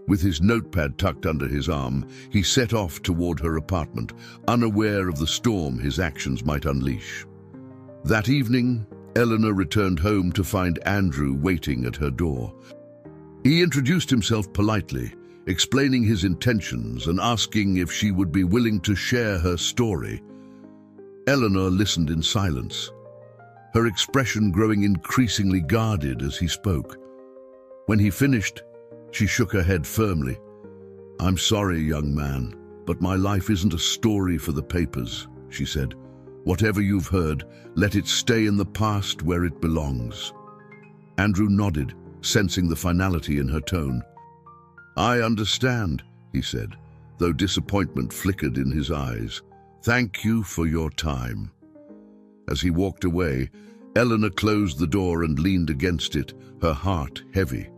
With his notepad tucked under his arm, he set off toward her apartment, unaware of the storm his actions might unleash. That evening, Eleanor returned home to find Andrew waiting at her door. He introduced himself politely, explaining his intentions and asking if she would be willing to share her story. Eleanor listened in silence, her expression growing increasingly guarded as he spoke. When he finished, she shook her head firmly. "I'm sorry, young man, but my life isn't a story for the papers," she said. "Whatever you've heard, let it stay in the past where it belongs." Andrew nodded, sensing the finality in her tone. "I understand," he said, though disappointment flickered in his eyes. "Thank you for your time." As he walked away, Eleanor closed the door and leaned against it, her heart heavy.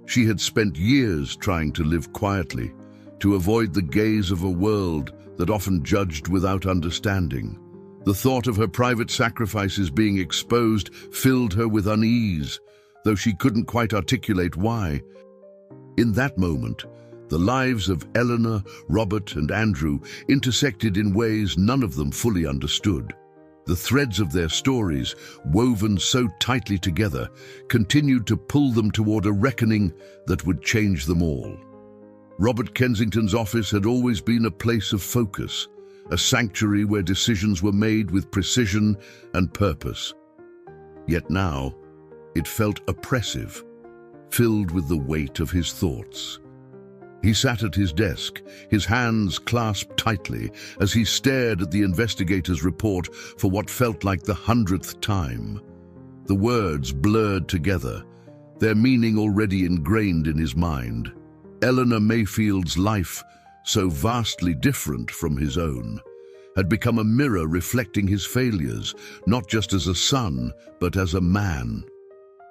She had spent years trying to live quietly, to avoid the gaze of a world that often judged without understanding. The thought of her private sacrifices being exposed filled her with unease, though she couldn't quite articulate why. In that moment, the lives of Eleanor, Robert, and Andrew intersected in ways none of them fully understood. The threads of their stories, woven so tightly together, continued to pull them toward a reckoning that would change them all. Robert Kensington's office had always been a place of focus, a sanctuary where decisions were made with precision and purpose. Yet now, it felt oppressive, filled with the weight of his thoughts. He sat at his desk, his hands clasped tightly, as he stared at the investigator's report for what felt like the 100th time. The words blurred together, their meaning already ingrained in his mind. Eleanor Mayfield's life, so vastly different from his own, had become a mirror reflecting his failures, not just as a son, but as a man.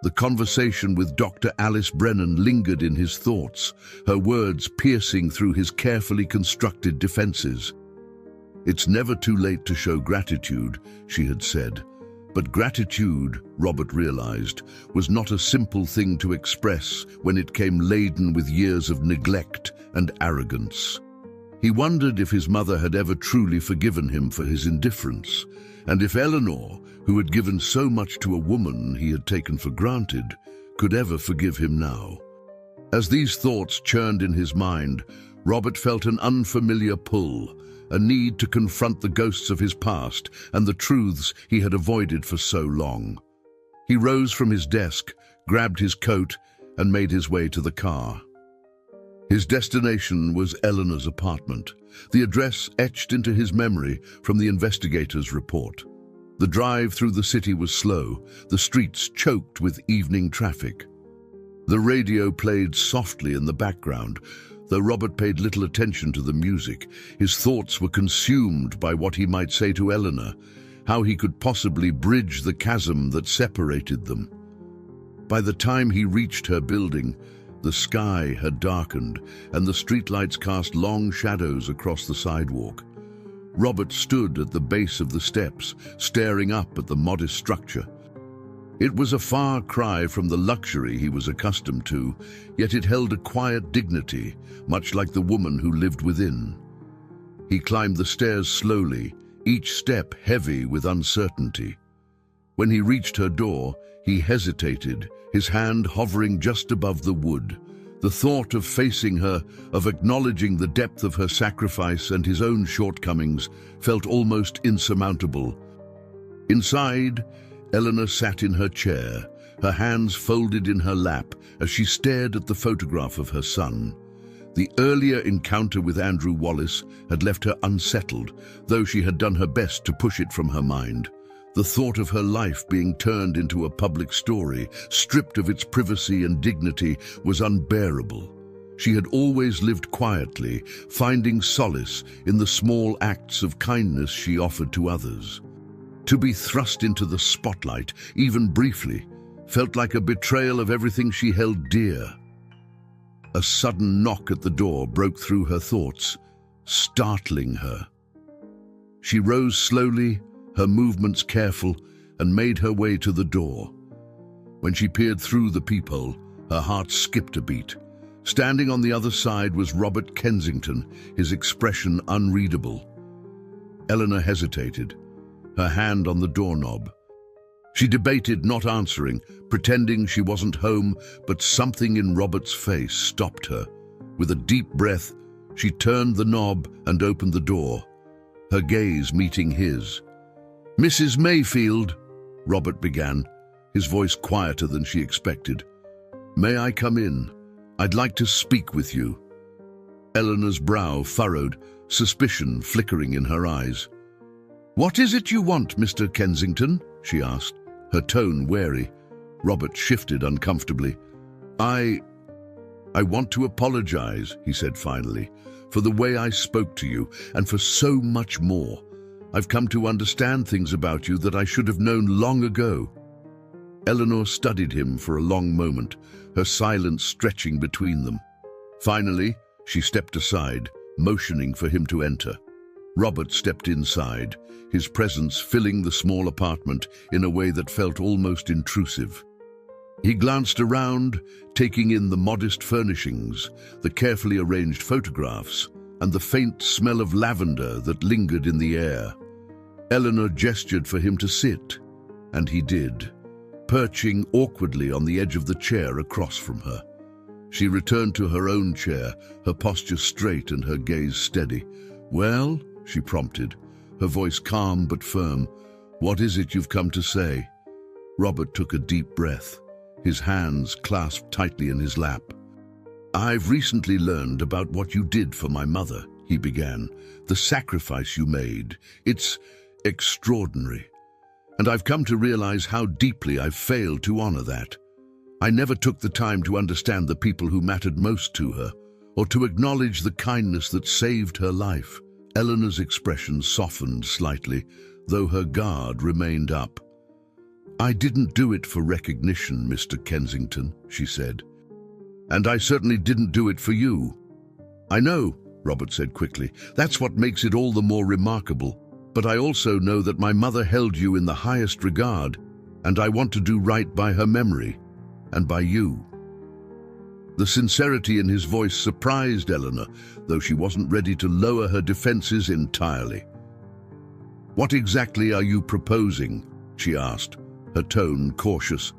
The conversation with Dr. Alice Brennan lingered in his thoughts, her words piercing through his carefully constructed defenses. "It's never too late to show gratitude," she had said. But gratitude, Robert realized, was not a simple thing to express when it came laden with years of neglect and arrogance. He wondered if his mother had ever truly forgiven him for his indifference, and if Eleanor, who had given so much to a woman he had taken for granted, could ever forgive him now. As these thoughts churned in his mind, Robert felt an unfamiliar pull, a need to confront the ghosts of his past and the truths he had avoided for so long. He rose from his desk, grabbed his coat, and made his way to the car. His destination was Eleanor's apartment, the address etched into his memory from the investigator's report. The drive through the city was slow, the streets choked with evening traffic. The radio played softly in the background. Though Robert paid little attention to the music, his thoughts were consumed by what he might say to Eleanor, how he could possibly bridge the chasm that separated them. By the time he reached her building, the sky had darkened and the streetlights cast long shadows across the sidewalk. Robert stood at the base of the steps, staring up at the modest structure. It was a far cry from the luxury he was accustomed to, yet it held a quiet dignity, much like the woman who lived within. He climbed the stairs slowly, each step heavy with uncertainty. When he reached her door, he hesitated, his hand hovering just above the wood. The thought of facing her, of acknowledging the depth of her sacrifice and his own shortcomings, felt almost insurmountable. Inside, Eleanor sat in her chair, her hands folded in her lap as she stared at the photograph of her son. The earlier encounter with Andrew Wallace had left her unsettled, though she had done her best to push it from her mind. The thought of her life being turned into a public story, stripped of its privacy and dignity, was unbearable. She had always lived quietly, finding solace in the small acts of kindness she offered to others. To be thrust into the spotlight, even briefly, felt like a betrayal of everything she held dear. A sudden knock at the door broke through her thoughts, startling her. She rose slowly, her movements careful, and made her way to the door. When she peered through the peephole, her heart skipped a beat. Standing on the other side was Robert Kensington, his expression unreadable. Eleanor hesitated, her hand on the doorknob. She debated not answering, pretending she wasn't home, but something in Robert's face stopped her. With a deep breath, she turned the knob and opened the door, her gaze meeting his. "Mrs. Mayfield," Robert began, his voice quieter than she expected. "May I come in? I'd like to speak with you." Eleanor's brow furrowed, suspicion flickering in her eyes. "What is it you want, Mr. Kensington?" she asked, her tone wary. Robert shifted uncomfortably. I want to apologize," he said finally, "for the way I spoke to you, and for so much more. I've come to understand things about you that I should have known long ago." Eleanor studied him for a long moment, her silence stretching between them. Finally, she stepped aside, motioning for him to enter. Robert stepped inside, his presence filling the small apartment in a way that felt almost intrusive. He glanced around, taking in the modest furnishings, the carefully arranged photographs, and the faint smell of lavender that lingered in the air. Eleanor gestured for him to sit, and he did, perching awkwardly on the edge of the chair across from her. She returned to her own chair, her posture straight and her gaze steady. "Well," she prompted, her voice calm but firm, "what is it you've come to say?" Robert took a deep breath, his hands clasped tightly in his lap. "I've recently learned about what you did for my mother," he began. "The sacrifice you made. It's extraordinary. And I've come to realize how deeply I've failed to honor that. I never took the time to understand the people who mattered most to her, or to acknowledge the kindness that saved her life." Eleanor's expression softened slightly, though her guard remained up. "I didn't do it for recognition, Mr. Kensington," she said. "And I certainly didn't do it for you." "I know," Robert said quickly. "That's what makes it all the more remarkable. But I also know that my mother held you in the highest regard, and I want to do right by her memory, and by you." The sincerity in his voice surprised Eleanor, though she wasn't ready to lower her defenses entirely. "What exactly are you proposing?" she asked, her tone cautious.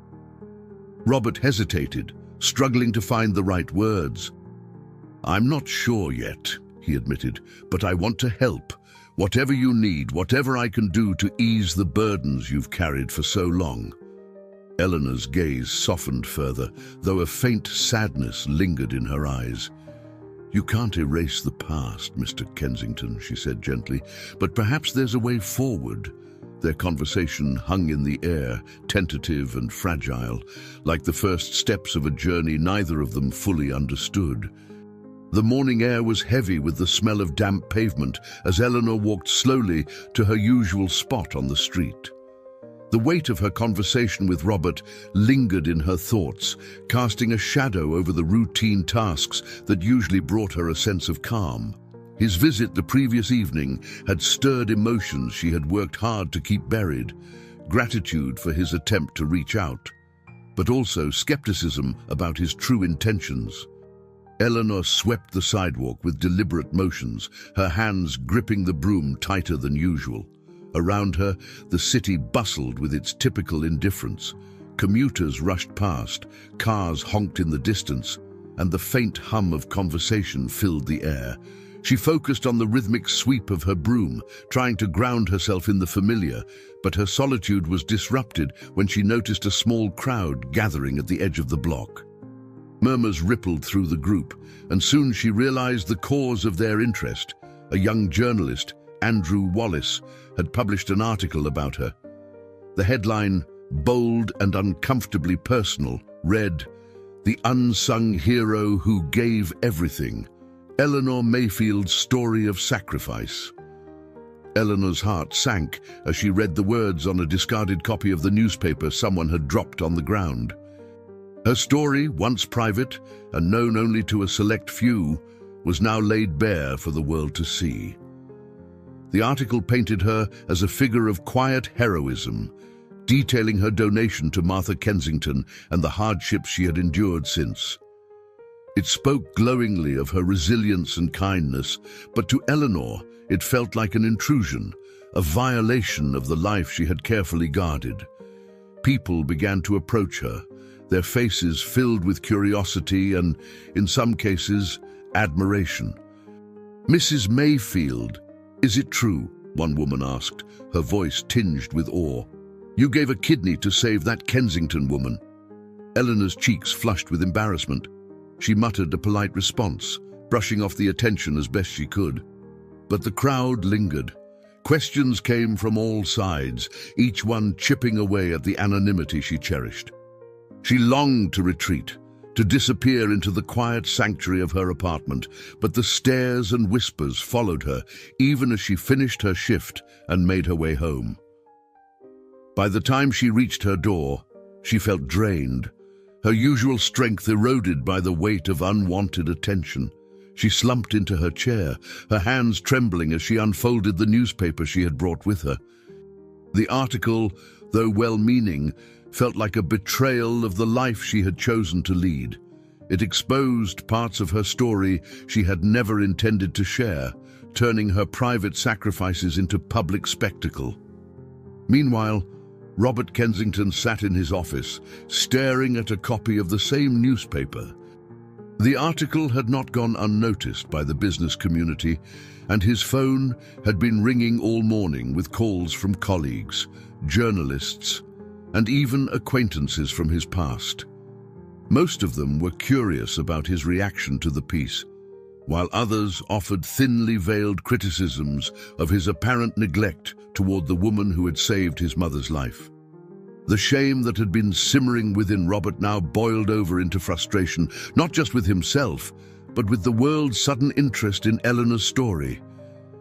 Robert hesitated, struggling to find the right words. "I'm not sure yet," he admitted, "but I want to help. Whatever you need, whatever I can do to ease the burdens you've carried for so long." Eleanor's gaze softened further, though a faint sadness lingered in her eyes. "You can't erase the past, Mr. Kensington," she said gently, "but perhaps there's a way forward." Their conversation hung in the air, tentative and fragile, like the first steps of a journey neither of them fully understood. The morning air was heavy with the smell of damp pavement as Eleanor walked slowly to her usual spot on the street. The weight of her conversation with Robert lingered in her thoughts, casting a shadow over the routine tasks that usually brought her a sense of calm. His visit the previous evening had stirred emotions she had worked hard to keep buried: gratitude for his attempt to reach out, but also skepticism about his true intentions. Eleanor swept the sidewalk with deliberate motions, her hands gripping the broom tighter than usual. Around her, the city bustled with its typical indifference. Commuters rushed past, cars honked in the distance, and the faint hum of conversation filled the air. She focused on the rhythmic sweep of her broom, trying to ground herself in the familiar, but her solitude was disrupted when she noticed a small crowd gathering at the edge of the block. Murmurs rippled through the group, and soon she realized the cause of their interest. A young journalist, Andrew Wallace, had published an article about her. The headline, bold and uncomfortably personal, read, "The Unsung Hero Who Gave Everything, Eleanor Mayfield's Story of Sacrifice." Eleanor's heart sank as she read the words on a discarded copy of the newspaper someone had dropped on the ground. Her story, once private and known only to a select few, was now laid bare for the world to see. The article painted her as a figure of quiet heroism, detailing her donation to Martha Kensington and the hardships she had endured since. It spoke glowingly of her resilience and kindness, but to Eleanor it felt like an intrusion, a violation of the life she had carefully guarded. People began to approach her, their faces filled with curiosity and, in some cases, admiration. "Mrs. Mayfield, is it true?" one woman asked, her voice tinged with awe. "You gave a kidney to save that Kensington woman." Eleanor's cheeks flushed with embarrassment. She muttered a polite response, brushing off the attention as best she could. But the crowd lingered. Questions came from all sides, each one chipping away at the anonymity she cherished. She longed to retreat, to disappear into the quiet sanctuary of her apartment, but the stares and whispers followed her, even as she finished her shift and made her way home. By the time she reached her door, she felt drained, her usual strength eroded by the weight of unwanted attention. She slumped into her chair, her hands trembling as she unfolded the newspaper she had brought with her. The article, though well-meaning, felt like a betrayal of the life she had chosen to lead. It exposed parts of her story she had never intended to share, turning her private sacrifices into public spectacle. Meanwhile, Robert Kensington sat in his office, staring at a copy of the same newspaper. The article had not gone unnoticed by the business community, and his phone had been ringing all morning with calls from colleagues, journalists, and even acquaintances from his past. Most of them were curious about his reaction to the piece, while others offered thinly veiled criticisms of his apparent neglect toward the woman who had saved his mother's life. The shame that had been simmering within Robert now boiled over into frustration, not just with himself, but with the world's sudden interest in Eleanor's story.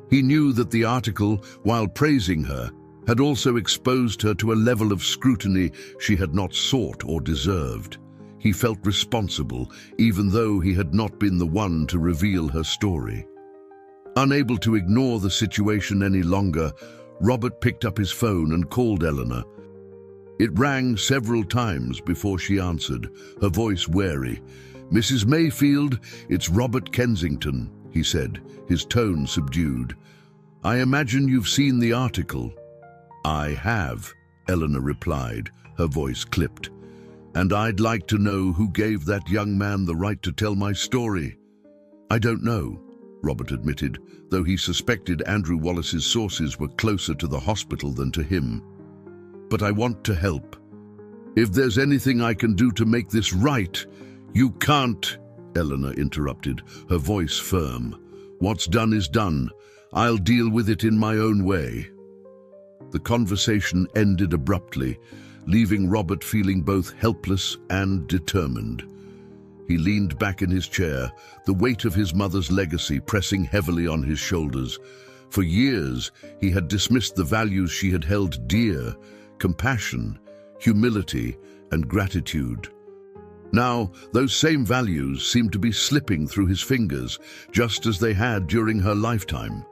He knew that the article, while praising her, had also exposed her to a level of scrutiny she had not sought or deserved. He felt responsible, even though he had not been the one to reveal her story. Unable to ignore the situation any longer, Robert picked up his phone and called Eleanor. It rang several times before she answered, her voice wary. "Mrs. Mayfield, it's Robert Kensington," he said, his tone subdued. "I imagine you've seen the article." "I have," Eleanor replied, her voice clipped. "And I'd like to know who gave that young man the right to tell my story." "I don't know," Robert admitted, though he suspected Andrew Wallace's sources were closer to the hospital than to him. "But I want to help. If there's anything I can do to make this right—" "You can't," Eleanor interrupted, her voice firm. "What's done is done. I'll deal with it in my own way." The conversation ended abruptly, leaving Robert feeling both helpless and determined. He leaned back in his chair, the weight of his mother's legacy pressing heavily on his shoulders. For years, he had dismissed the values she had held dear, compassion, humility, and gratitude. Now, those same values seemed to be slipping through his fingers, just as they had during her lifetime.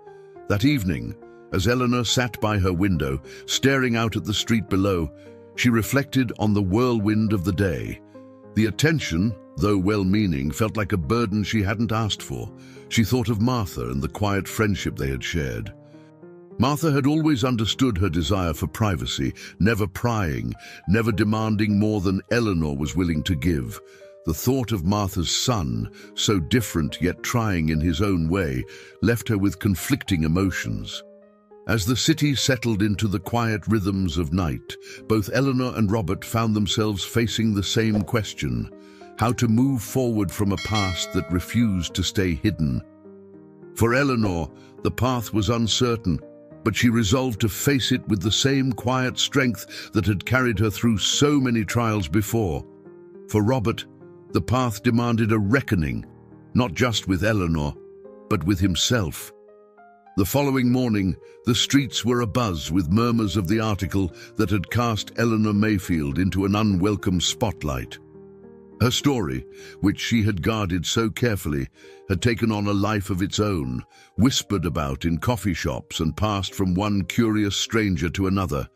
That evening, as Eleanor sat by her window, staring out at the street below, she reflected on the whirlwind of the day. The attention, though well-meaning, felt like a burden she hadn't asked for. She thought of Martha and the quiet friendship they had shared. Martha had always understood her desire for privacy, never prying, never demanding more than Eleanor was willing to give. The thought of Martha's son, so different yet trying in his own way, left her with conflicting emotions. As the city settled into the quiet rhythms of night, both Eleanor and Robert found themselves facing the same question: how to move forward from a past that refused to stay hidden. For Eleanor, the path was uncertain, but she resolved to face it with the same quiet strength that had carried her through so many trials before. For Robert, the path demanded a reckoning, not just with Eleanor, but with himself. The following morning, the streets were abuzz with murmurs of the article that had cast Eleanor Mayfield into an unwelcome spotlight. Her story, which she had guarded so carefully, had taken on a life of its own, whispered about in coffee shops and passed from one curious stranger to another.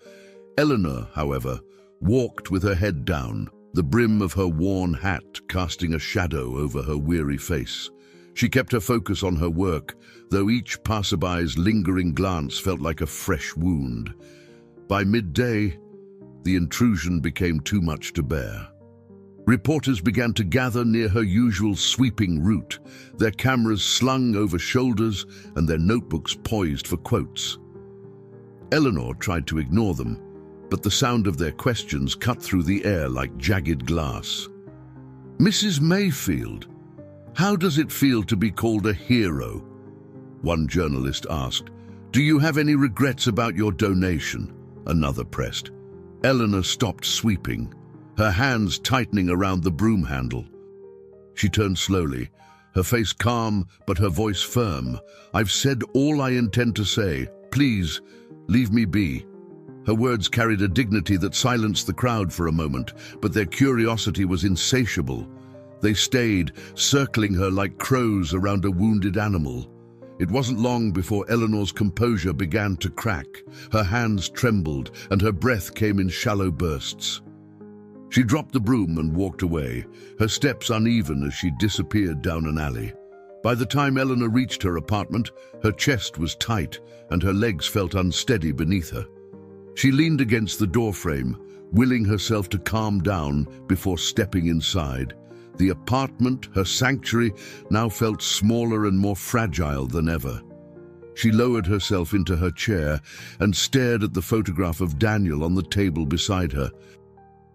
Eleanor, however, walked with her head down, the brim of her worn hat casting a shadow over her weary face. She kept her focus on her work, though each passerby's lingering glance felt like a fresh wound. By midday, the intrusion became too much to bear. Reporters began to gather near her usual sweeping route, their cameras slung over shoulders and their notebooks poised for quotes. Eleanor tried to ignore them, but the sound of their questions cut through the air like jagged glass. "Mrs. Mayfield, how does it feel to be called a hero?" one journalist asked. "Do you have any regrets about your donation?" another pressed. Eleanor stopped sweeping, her hands tightening around the broom handle. She turned slowly, her face calm but her voice firm. "I've said all I intend to say. Please, leave me be." Her words carried a dignity that silenced the crowd for a moment, but their curiosity was insatiable. They stayed, circling her like crows around a wounded animal. It wasn't long before Eleanor's composure began to crack. Her hands trembled, and her breath came in shallow bursts. She dropped the broom and walked away, her steps uneven as she disappeared down an alley. By the time Eleanor reached her apartment, her chest was tight and her legs felt unsteady beneath her. She leaned against the doorframe, willing herself to calm down before stepping inside. The apartment, her sanctuary, now felt smaller and more fragile than ever. She lowered herself into her chair and stared at the photograph of Daniel on the table beside her.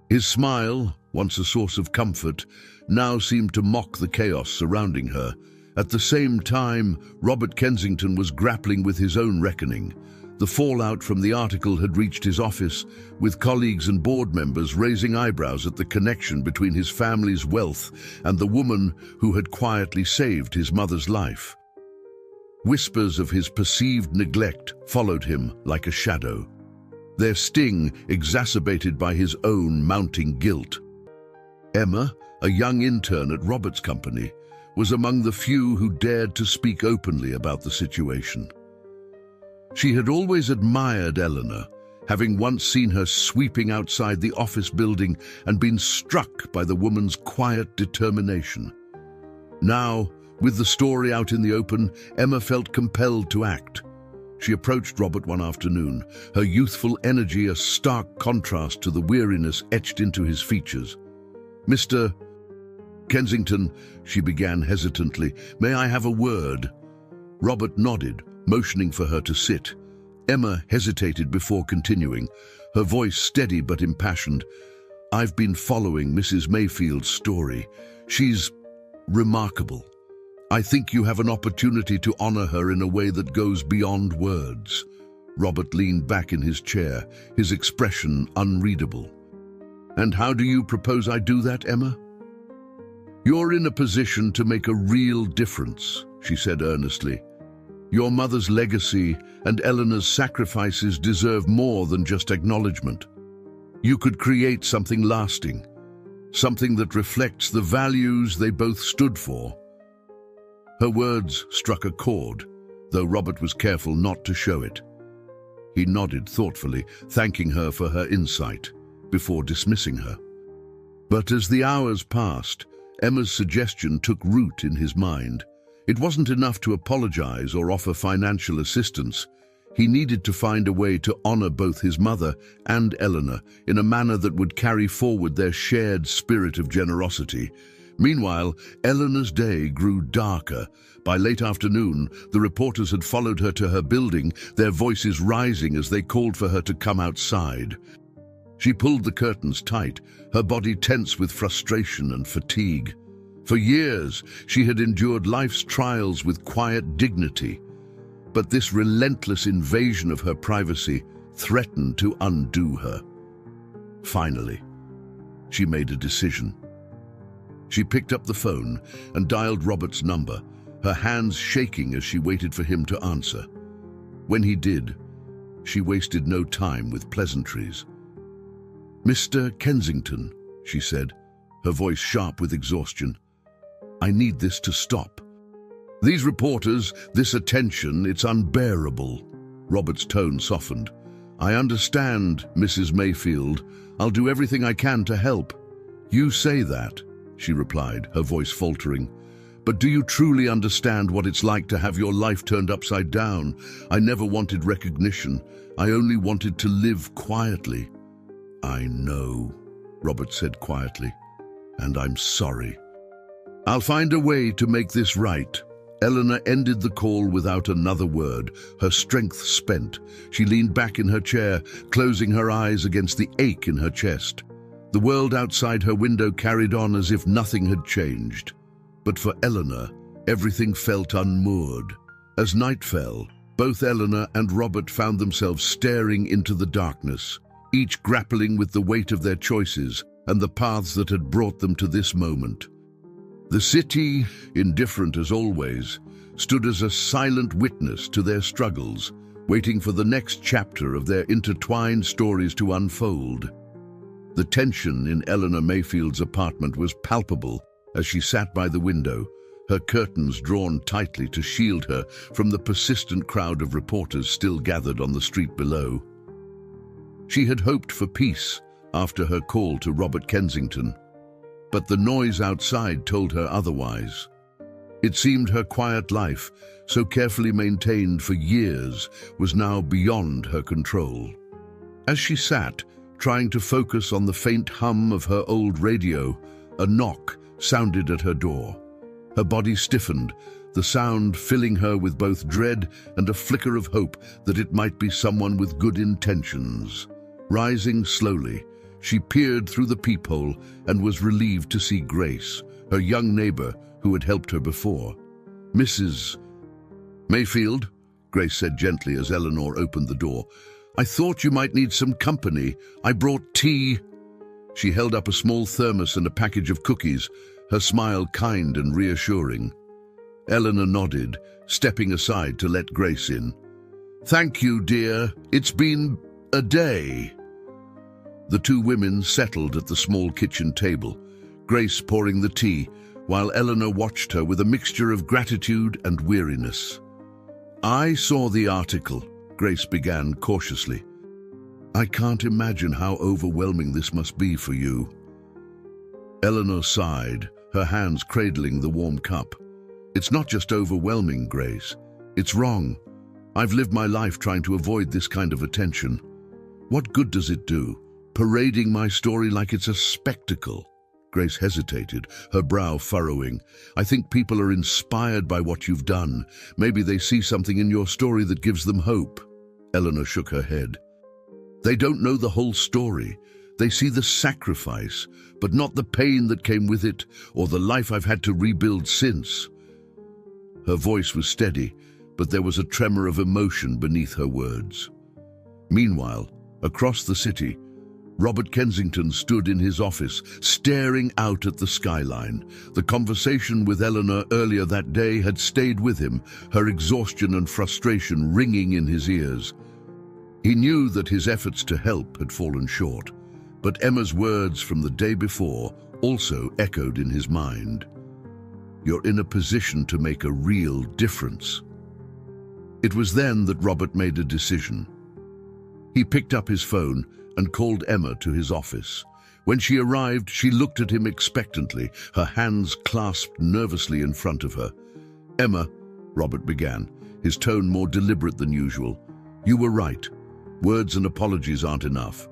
His smile, once a source of comfort, now seemed to mock the chaos surrounding her. At the same time, Robert Kensington was grappling with his own reckoning. The fallout from the article had reached his office, with colleagues and board members raising eyebrows at the connection between his family's wealth and the woman who had quietly saved his mother's life. Whispers of his perceived neglect followed him like a shadow, their sting exacerbated by his own mounting guilt. Emma, a young intern at Robert's company, was among the few who dared to speak openly about the situation. She had always admired Eleanor, having once seen her sweeping outside the office building and been struck by the woman's quiet determination. Now, with the story out in the open, Emma felt compelled to act. She approached Robert one afternoon, her youthful energy a stark contrast to the weariness etched into his features. "Mr. Kensington," she began hesitantly, "may I have a word?" Robert nodded, motioning for her to sit. Emma hesitated before continuing, her voice steady but impassioned. "I've been following Mrs. Mayfield's story. She's remarkable. I think you have an opportunity to honor her in a way that goes beyond words." Robert leaned back in his chair, his expression unreadable. "And how do you propose I do that, Emma?" "You're in a position to make a real difference," she said earnestly. "Your mother's legacy and Eleanor's sacrifices deserve more than just acknowledgement." You could create something lasting, something that reflects the values they both stood for. Her words struck a chord, though Robert was careful not to show it. He nodded thoughtfully, thanking her for her insight, before dismissing her. But as the hours passed, Emma's suggestion took root in his mind. It wasn't enough to apologize or offer financial assistance. He needed to find a way to honor both his mother and Eleanor in a manner that would carry forward their shared spirit of generosity. Meanwhile, Eleanor's day grew darker. By late afternoon, the reporters had followed her to her building, their voices rising as they called for her to come outside. She pulled the curtains tight, her body tense with frustration and fatigue. For years, she had endured life's trials with quiet dignity. But this relentless invasion of her privacy threatened to undo her. Finally, she made a decision. She picked up the phone and dialed Robert's number, her hands shaking as she waited for him to answer. When he did, she wasted no time with pleasantries. "Mr. Kensington," she said, her voice sharp with exhaustion. "I need this to stop. These reporters, this attention, it's unbearable." Robert's tone softened. "I understand, Mrs. Mayfield. I'll do everything I can to help." "You say that," she replied, her voice faltering. "But do you truly understand what it's like to have your life turned upside down? I never wanted recognition. I only wanted to live quietly." "I know," Robert said quietly, "and I'm sorry. I'll find a way to make this right." Eleanor ended the call without another word, her strength spent. She leaned back in her chair, closing her eyes against the ache in her chest. The world outside her window carried on as if nothing had changed. But for Eleanor, everything felt unmoored. As night fell, both Eleanor and Robert found themselves staring into the darkness, each grappling with the weight of their choices and the paths that had brought them to this moment. The city, indifferent as always, stood as a silent witness to their struggles, waiting for the next chapter of their intertwined stories to unfold. The tension in Eleanor Mayfield's apartment was palpable as she sat by the window, her curtains drawn tightly to shield her from the persistent crowd of reporters still gathered on the street below. She had hoped for peace after her call to Robert Kensington, but the noise outside told her otherwise. It seemed her quiet life, so carefully maintained for years, was now beyond her control. As she sat, trying to focus on the faint hum of her old radio, a knock sounded at her door. Her body stiffened, the sound filling her with both dread and a flicker of hope that it might be someone with good intentions. Rising slowly, she peered through the peephole and was relieved to see Grace, her young neighbor who had helped her before. "Mrs. Mayfield," Grace said gently as Eleanor opened the door, "I thought you might need some company. I brought tea." She held up a small thermos and a package of cookies, her smile kind and reassuring. Eleanor nodded, stepping aside to let Grace in. "Thank you, dear. It's been a day." The two women settled at the small kitchen table, Grace pouring the tea, while Eleanor watched her with a mixture of gratitude and weariness. "I saw the article," Grace began cautiously. "I can't imagine how overwhelming this must be for you." Eleanor sighed, her hands cradling the warm cup. "It's not just overwhelming, Grace. It's wrong. I've lived my life trying to avoid this kind of attention. What good does it do? Parading my story like it's a spectacle." Grace hesitated, her brow furrowing. "I think people are inspired by what you've done. Maybe they see something in your story that gives them hope." Eleanor shook her head. "They don't know the whole story. They see the sacrifice, but not the pain that came with it, or the life I've had to rebuild since." Her voice was steady, but there was a tremor of emotion beneath her words. Meanwhile, across the city, Robert Kensington stood in his office, staring out at the skyline. The conversation with Eleanor earlier that day had stayed with him, her exhaustion and frustration ringing in his ears. He knew that his efforts to help had fallen short, But Emma's words from the day before also echoed in his mind. "You're in a position to make a real difference." It was then that Robert made a decision. He picked up his phone and called Emma to his office. When she arrived, she looked at him expectantly, her hands clasped nervously in front of her. "Emma," Robert began, his tone more deliberate than usual, "you were right. Words and apologies aren't enough.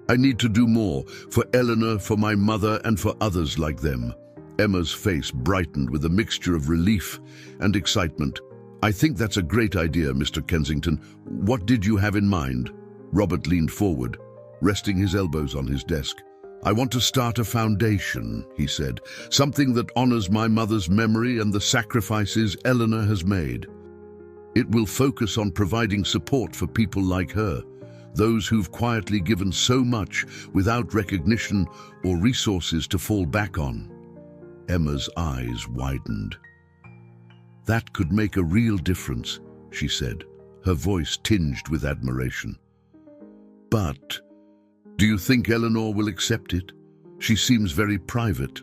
I need to do more, for Eleanor, for my mother, and for others like them." Emma's face brightened with a mixture of relief and excitement. "I think that's a great idea, Mr. Kensington. What did you have in mind?" Robert leaned forward, resting his elbows on his desk. "I want to start a foundation," he said, "something that honors my mother's memory and the sacrifices Eleanor has made. It will focus on providing support for people like her, those who've quietly given so much without recognition or resources to fall back on." Emma's eyes widened. "That could make a real difference," she said, her voice tinged with admiration. "But do you think Eleanor will accept it? She seems very private."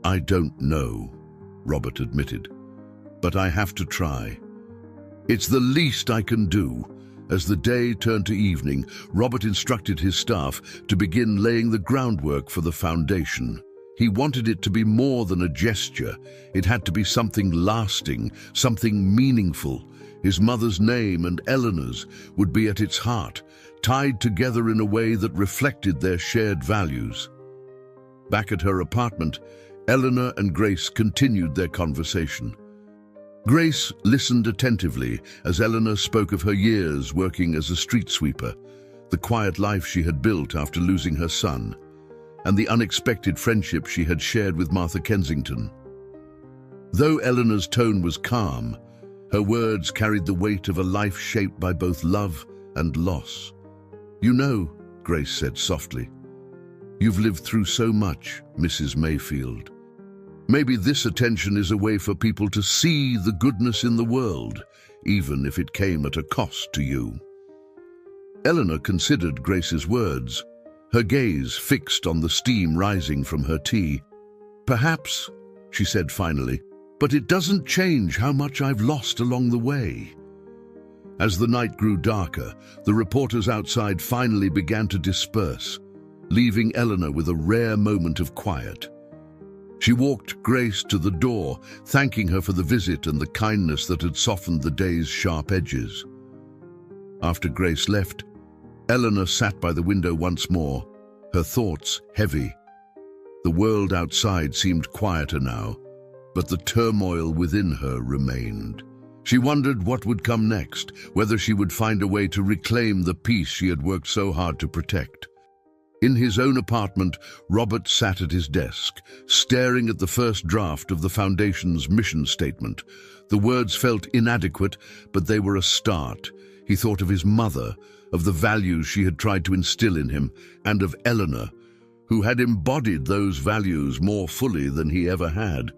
"I don't know," Robert admitted, "but I have to try. It's the least I can do." As the day turned to evening, Robert instructed his staff to begin laying the groundwork for the foundation. He wanted it to be more than a gesture. It had to be something lasting, something meaningful. His mother's name and Eleanor's would be at its heart, tied together in a way that reflected their shared values. Back at her apartment, Eleanor and Grace continued their conversation. Grace listened attentively as Eleanor spoke of her years working as a street sweeper, the quiet life she had built after losing her son, and the unexpected friendship she had shared with Martha Kensington. Though Eleanor's tone was calm, her words carried the weight of a life shaped by both love and loss. "You know," Grace said softly, "you've lived through so much, Mrs. Mayfield. Maybe this attention is a way for people to see the goodness in the world, even if it came at a cost to you." Eleanor considered Grace's words, her gaze fixed on the steam rising from her tea. "Perhaps," she said finally, "but it doesn't change how much I've lost along the way." As the night grew darker, the reporters outside finally began to disperse, leaving Eleanor with a rare moment of quiet. She walked Grace to the door, thanking her for the visit and the kindness that had softened the day's sharp edges. After Grace left, Eleanor sat by the window once more, her thoughts heavy. The world outside seemed quieter now, but the turmoil within her remained. She wondered what would come next, whether she would find a way to reclaim the peace she had worked so hard to protect. In his own apartment, Robert sat at his desk, staring at the first draft of the Foundation's mission statement. The words felt inadequate, but they were a start. He thought of his mother, of the values she had tried to instill in him, and of Eleanor, who had embodied those values more fully than he ever had.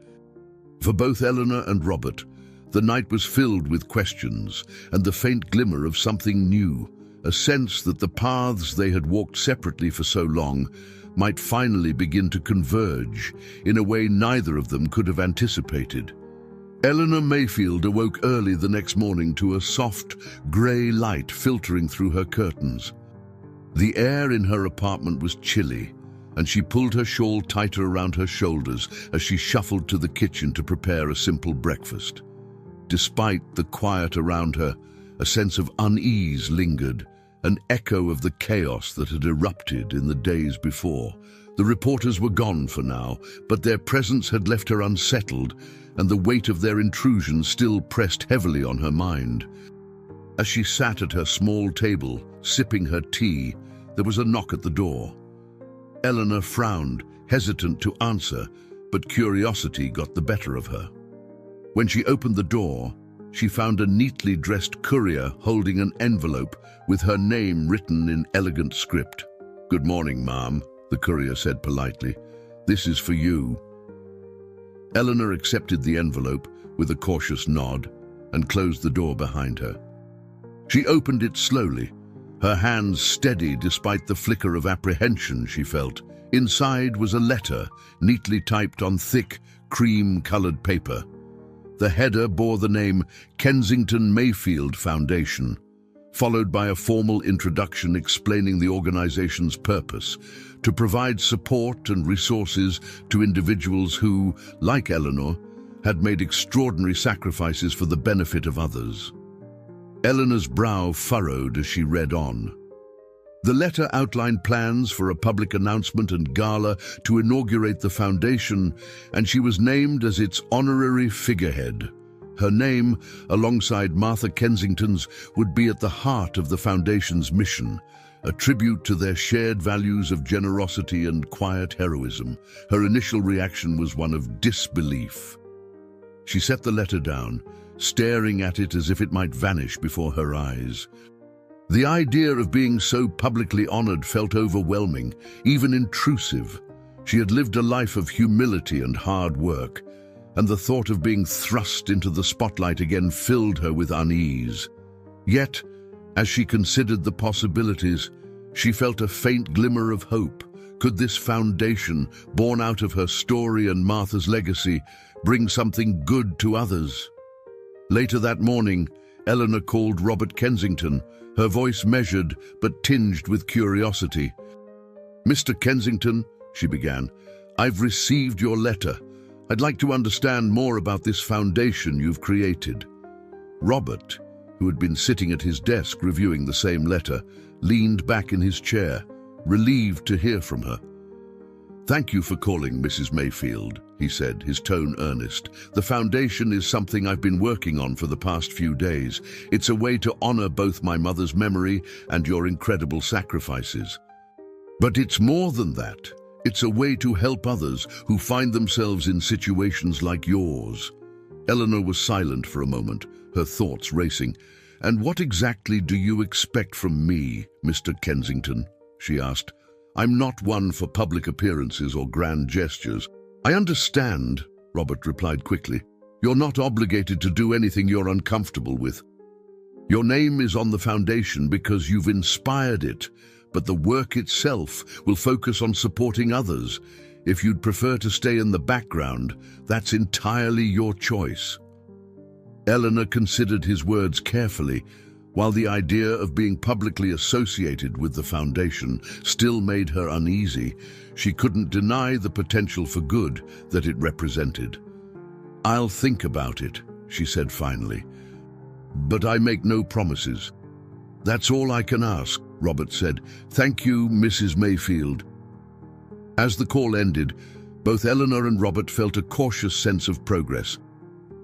For both Eleanor and Robert, the night was filled with questions and the faint glimmer of something new, a sense that the paths they had walked separately for so long might finally begin to converge in a way neither of them could have anticipated. Eleanor Mayfield awoke early the next morning to a soft, grey light filtering through her curtains. The air in her apartment was chilly, and she pulled her shawl tighter around her shoulders as she shuffled to the kitchen to prepare a simple breakfast. Despite the quiet around her, a sense of unease lingered, an echo of the chaos that had erupted in the days before. The reporters were gone for now, but their presence had left her unsettled, and the weight of their intrusion still pressed heavily on her mind. As she sat at her small table, sipping her tea, there was a knock at the door. Eleanor frowned, hesitant to answer, but curiosity got the better of her. When she opened the door, she found a neatly dressed courier holding an envelope with her name written in elegant script. "Good morning, ma'am," the courier said politely. "This is for you." Eleanor accepted the envelope with a cautious nod and closed the door behind her. She opened it slowly, Her hands steady despite the flicker of apprehension she felt. Inside was a letter, neatly typed on thick, cream-colored paper. The header bore the name Kensington Mayfield Foundation, followed by a formal introduction explaining the organization's purpose: to provide support and resources to individuals who, like Eleanor, had made extraordinary sacrifices for the benefit of others. Eleanor's brow furrowed as she read on. The letter outlined plans for a public announcement and gala to inaugurate the foundation, and she was named as its honorary figurehead. Her name, alongside Martha Kensington's, would be at the heart of the foundation's mission, a tribute to their shared values of generosity and quiet heroism. Her initial reaction was one of disbelief. She set the letter down, staring at it as if it might vanish before her eyes. The idea of being so publicly honored felt overwhelming, even intrusive. She had lived a life of humility and hard work, and the thought of being thrust into the spotlight again filled her with unease. Yet, as she considered the possibilities, she felt a faint glimmer of hope. Could this foundation, born out of her story and Martha's legacy, bring something good to others? Later that morning, Eleanor called Robert Kensington, her voice measured but tinged with curiosity. "Mr. Kensington," she began, "I've received your letter. I'd like to understand more about this foundation you've created." Robert, who had been sitting at his desk reviewing the same letter, leaned back in his chair, relieved to hear from her. "Thank you for calling, Mrs. Mayfield," he said, his tone earnest. "The foundation is something I've been working on for the past few days. It's a way to honor both my mother's memory and your incredible sacrifices. But it's more than that. It's a way to help others who find themselves in situations like yours." Eleanor was silent for a moment, her thoughts racing. "And what exactly do you expect from me, Mr. Kensington?" she asked. "I'm not one for public appearances or grand gestures." "I understand," Robert replied quickly. "You're not obligated to do anything you're uncomfortable with. Your name is on the foundation because you've inspired it, but the work itself will focus on supporting others. If you'd prefer to stay in the background, that's entirely your choice." Eleanor considered his words carefully. While the idea of being publicly associated with the foundation still made her uneasy, she couldn't deny the potential for good that it represented. "I'll think about it," she said finally, "but I make no promises." "That's all I can ask," Robert said. "Thank you, Mrs. Mayfield." As the call ended, both Eleanor and Robert felt a cautious sense of progress.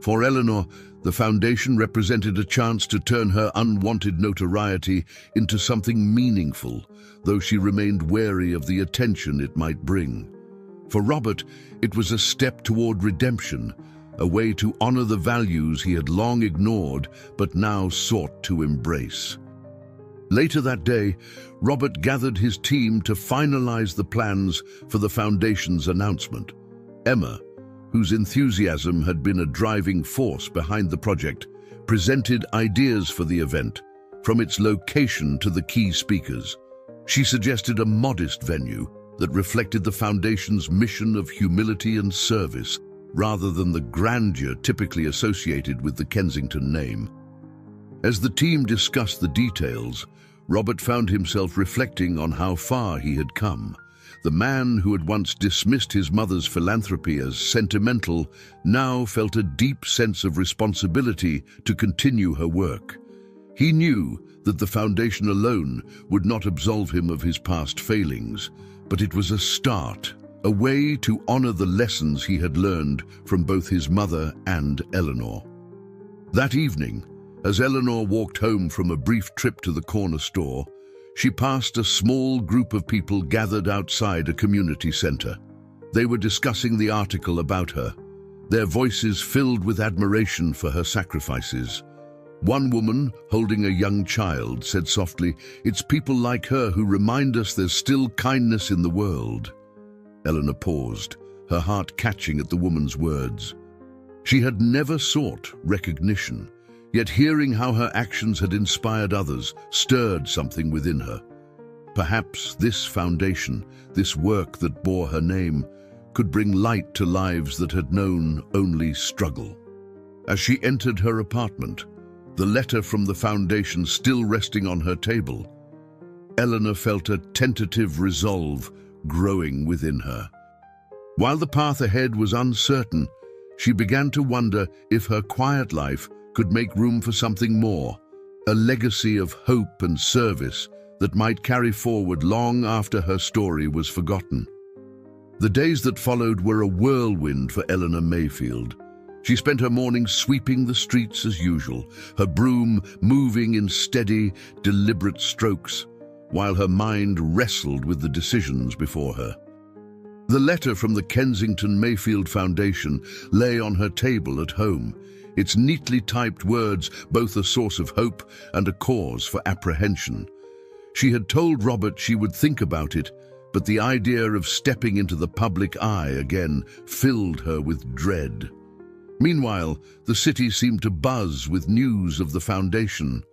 For Eleanor, the foundation represented a chance to turn her unwanted notoriety into something meaningful, though she remained wary of the attention it might bring. For Robert, it was a step toward redemption, a way to honor the values he had long ignored but now sought to embrace. Later that day, Robert gathered his team to finalize the plans for the foundation's announcement. Emma, whose enthusiasm had been a driving force behind the project, presented ideas for the event, from its location to the key speakers. She suggested a modest venue that reflected the foundation's mission of humility and service, rather than the grandeur typically associated with the Kensington name. As the team discussed the details, Robert found himself reflecting on how far he had come. The man who had once dismissed his mother's philanthropy as sentimental now felt a deep sense of responsibility to continue her work. He knew that the foundation alone would not absolve him of his past failings, but it was a start, a way to honor the lessons he had learned from both his mother and Eleanor. That evening, as Eleanor walked home from a brief trip to the corner store, she passed a small group of people gathered outside a community center. They were discussing the article about her, their voices filled with admiration for her sacrifices. One woman, holding a young child, said softly, "It's people like her who remind us there's still kindness in the world." Eleanor paused, her heart catching at the woman's words. She had never sought recognition, Yet hearing how her actions had inspired others stirred something within her. Perhaps this foundation, this work that bore her name, could bring light to lives that had known only struggle. As she entered her apartment, the letter from the foundation still resting on her table, Eleanor felt a tentative resolve growing within her. While the path ahead was uncertain, she began to wonder if her quiet life could make room for something more, a legacy of hope and service that might carry forward long after her story was forgotten. The days that followed were a whirlwind for Eleanor Mayfield. She spent her mornings sweeping the streets as usual, her broom moving in steady, deliberate strokes, while her mind wrestled with the decisions before her. The letter from the Kensington Mayfield Foundation lay on her table at home, its neatly typed words both a source of hope and a cause for apprehension. She had told Robert she would think about it, but the idea of stepping into the public eye again filled her with dread. Meanwhile, the city seemed to buzz with news of the foundation.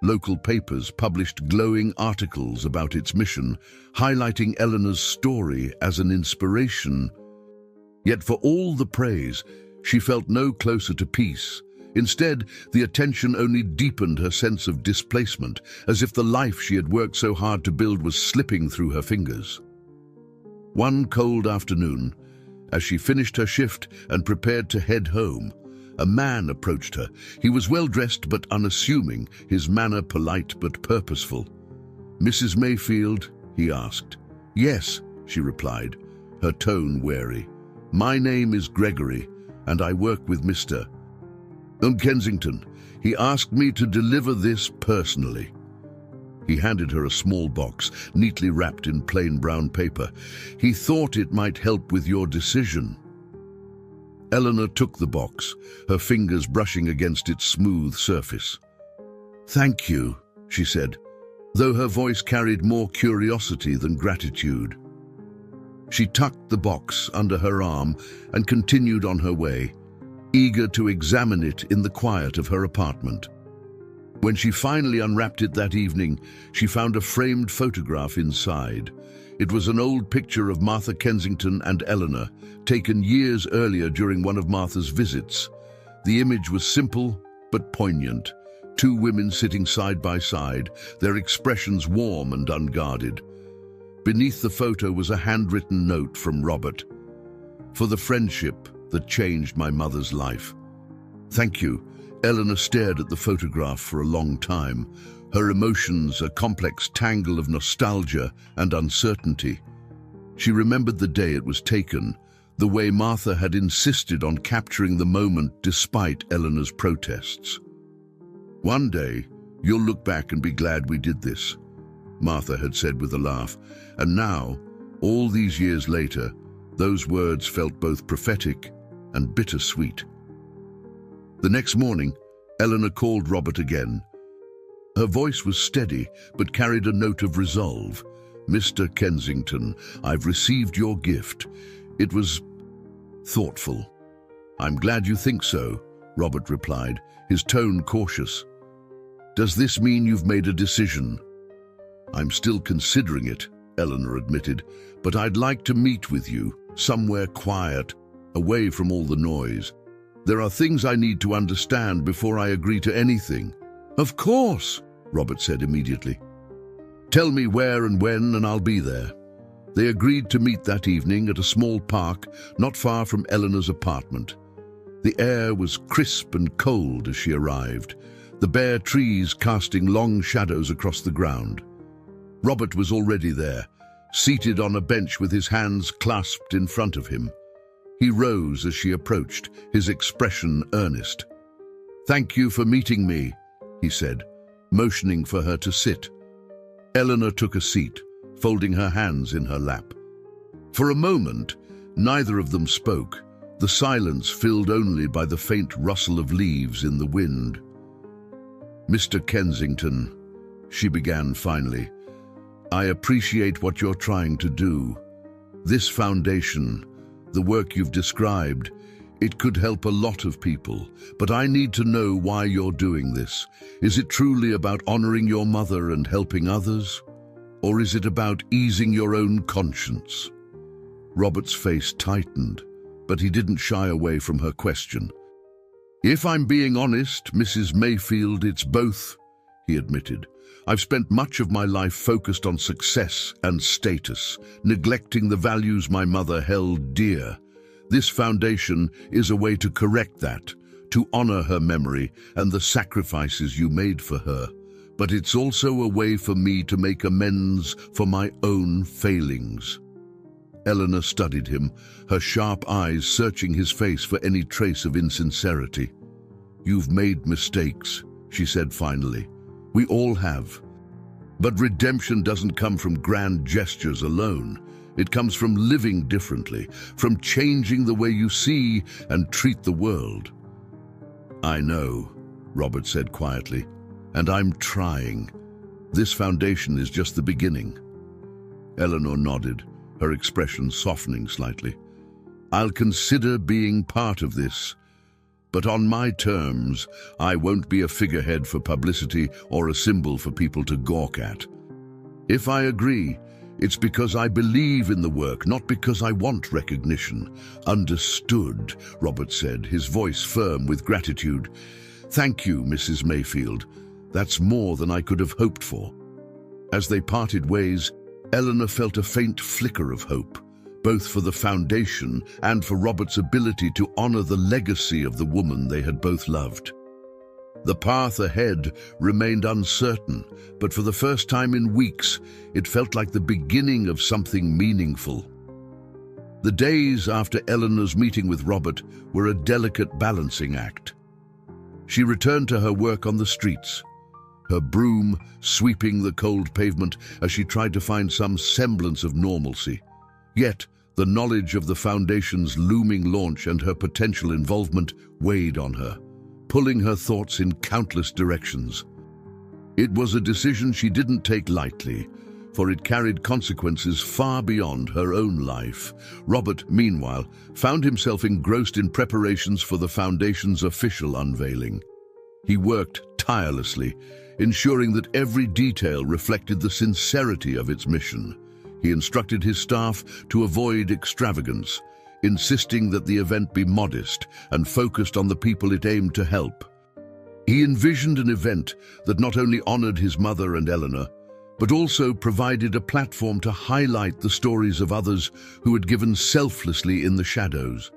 Local papers published glowing articles about its mission, highlighting Eleanor's story as an inspiration. Yet for all the praise, she felt no closer to peace. Instead, the attention only deepened her sense of displacement, as if the life she had worked so hard to build was slipping through her fingers. One cold afternoon, as she finished her shift and prepared to head home, a man approached her. He was well-dressed but unassuming, his manner polite but purposeful. "Mrs. Mayfield?" he asked. "Yes," she replied, her tone wary. "My name is Gregory, and I work with Mr. Kensington. He asked me to deliver this personally." He handed her a small box, neatly wrapped in plain brown paper. "He thought it might help with your decision." Eleanor took the box, her fingers brushing against its smooth surface. "Thank you," she said, though her voice carried more curiosity than gratitude. She tucked the box under her arm and continued on her way, eager to examine it in the quiet of her apartment. When she finally unwrapped it that evening, she found a framed photograph inside. It was an old picture of Martha Kensington and Eleanor, taken years earlier during one of Martha's visits. The image was simple but poignant. Two women sitting side by side, their expressions warm and unguarded. Beneath the photo was a handwritten note from Robert. "For the friendship that changed my mother's life. Thank you." Eleanor stared at the photograph for a long time, her emotions a complex tangle of nostalgia and uncertainty. She remembered the day it was taken, the way Martha had insisted on capturing the moment despite Eleanor's protests. "One day, you'll look back and be glad we did this," Martha had said with a laugh, and now, all these years later, those words felt both prophetic and bittersweet. The next morning, Eleanor called Robert again. Her voice was steady, but carried a note of resolve. "Mr. Kensington, I've received your gift. It was thoughtful." "I'm glad you think so," Robert replied, his tone cautious. "Does this mean you've made a decision?" "I'm still considering it," Eleanor admitted, "but I'd like to meet with you, somewhere quiet, away from all the noise. There are things I need to understand before I agree to anything." "Of course," Robert said immediately. "Tell me where and when, and I'll be there." They agreed to meet that evening at a small park not far from Eleanor's apartment. The air was crisp and cold as she arrived, the bare trees casting long shadows across the ground. Robert was already there, seated on a bench with his hands clasped in front of him. He rose as she approached, his expression earnest. "Thank you for meeting me," he said, motioning for her to sit. Eleanor took a seat, folding her hands in her lap. For a moment, neither of them spoke, the silence filled only by the faint rustle of leaves in the wind. "Mr. Kensington," she began finally, "I appreciate what you're trying to do. This foundation, the work you've described, It could help a lot of people, but I need to know why you're doing this. Is it truly about honoring your mother and helping others? Or is it about easing your own conscience? Robert's face tightened, but he didn't shy away from her question. If I'm being honest, Mrs. Mayfield, it's both, he admitted. I've spent much of my life focused on success and status, neglecting the values my mother held dear. This foundation is a way to correct that, to honor her memory and the sacrifices you made for her. But it's also a way for me to make amends for my own failings. Eleanor studied him, her sharp eyes searching his face for any trace of insincerity. You've made mistakes, she said finally. We all have. But redemption doesn't come from grand gestures alone. It comes from living differently, from changing the way you see and treat the world. I know, Robert said quietly, and I'm trying. This foundation is just the beginning. Eleanor nodded, her expression softening slightly. I'll consider being part of this, but on my terms. I won't be a figurehead for publicity or a symbol for people to gawk at. If I agree, it's because I believe in the work, not because I want recognition. Understood, Robert said, his voice firm with gratitude. Thank you, Mrs. Mayfield. That's more than I could have hoped for. As they parted ways, Eleanor felt a faint flicker of hope, both for the foundation and for Robert's ability to honor the legacy of the woman they had both loved. The path ahead remained uncertain, but for the first time in weeks, it felt like the beginning of something meaningful. The days after Eleanor's meeting with Robert were a delicate balancing act. She returned to her work on the streets, her broom sweeping the cold pavement as she tried to find some semblance of normalcy. Yet, the knowledge of the foundation's looming launch and her potential involvement weighed on her, pulling her thoughts in countless directions. It was a decision she didn't take lightly, for it carried consequences far beyond her own life. Robert, meanwhile, found himself engrossed in preparations for the foundation's official unveiling. He worked tirelessly, ensuring that every detail reflected the sincerity of its mission. He instructed his staff to avoid extravagance, insisting that the event be modest and focused on the people it aimed to help. He envisioned an event that not only honored his mother and Eleanor, but also provided a platform to highlight the stories of others who had given selflessly in the shadows.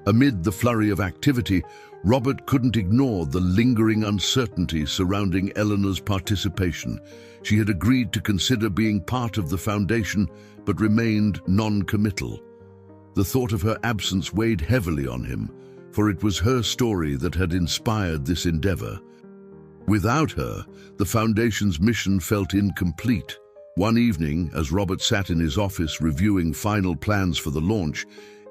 Amid the flurry of activity, Robert couldn't ignore the lingering uncertainty surrounding Eleanor's participation. She had agreed to consider being part of the foundation, but remained non-committal. The thought of her absence weighed heavily on him, for it was her story that had inspired this endeavor. Without her, the foundation's mission felt incomplete. One evening, as Robert sat in his office reviewing final plans for the launch,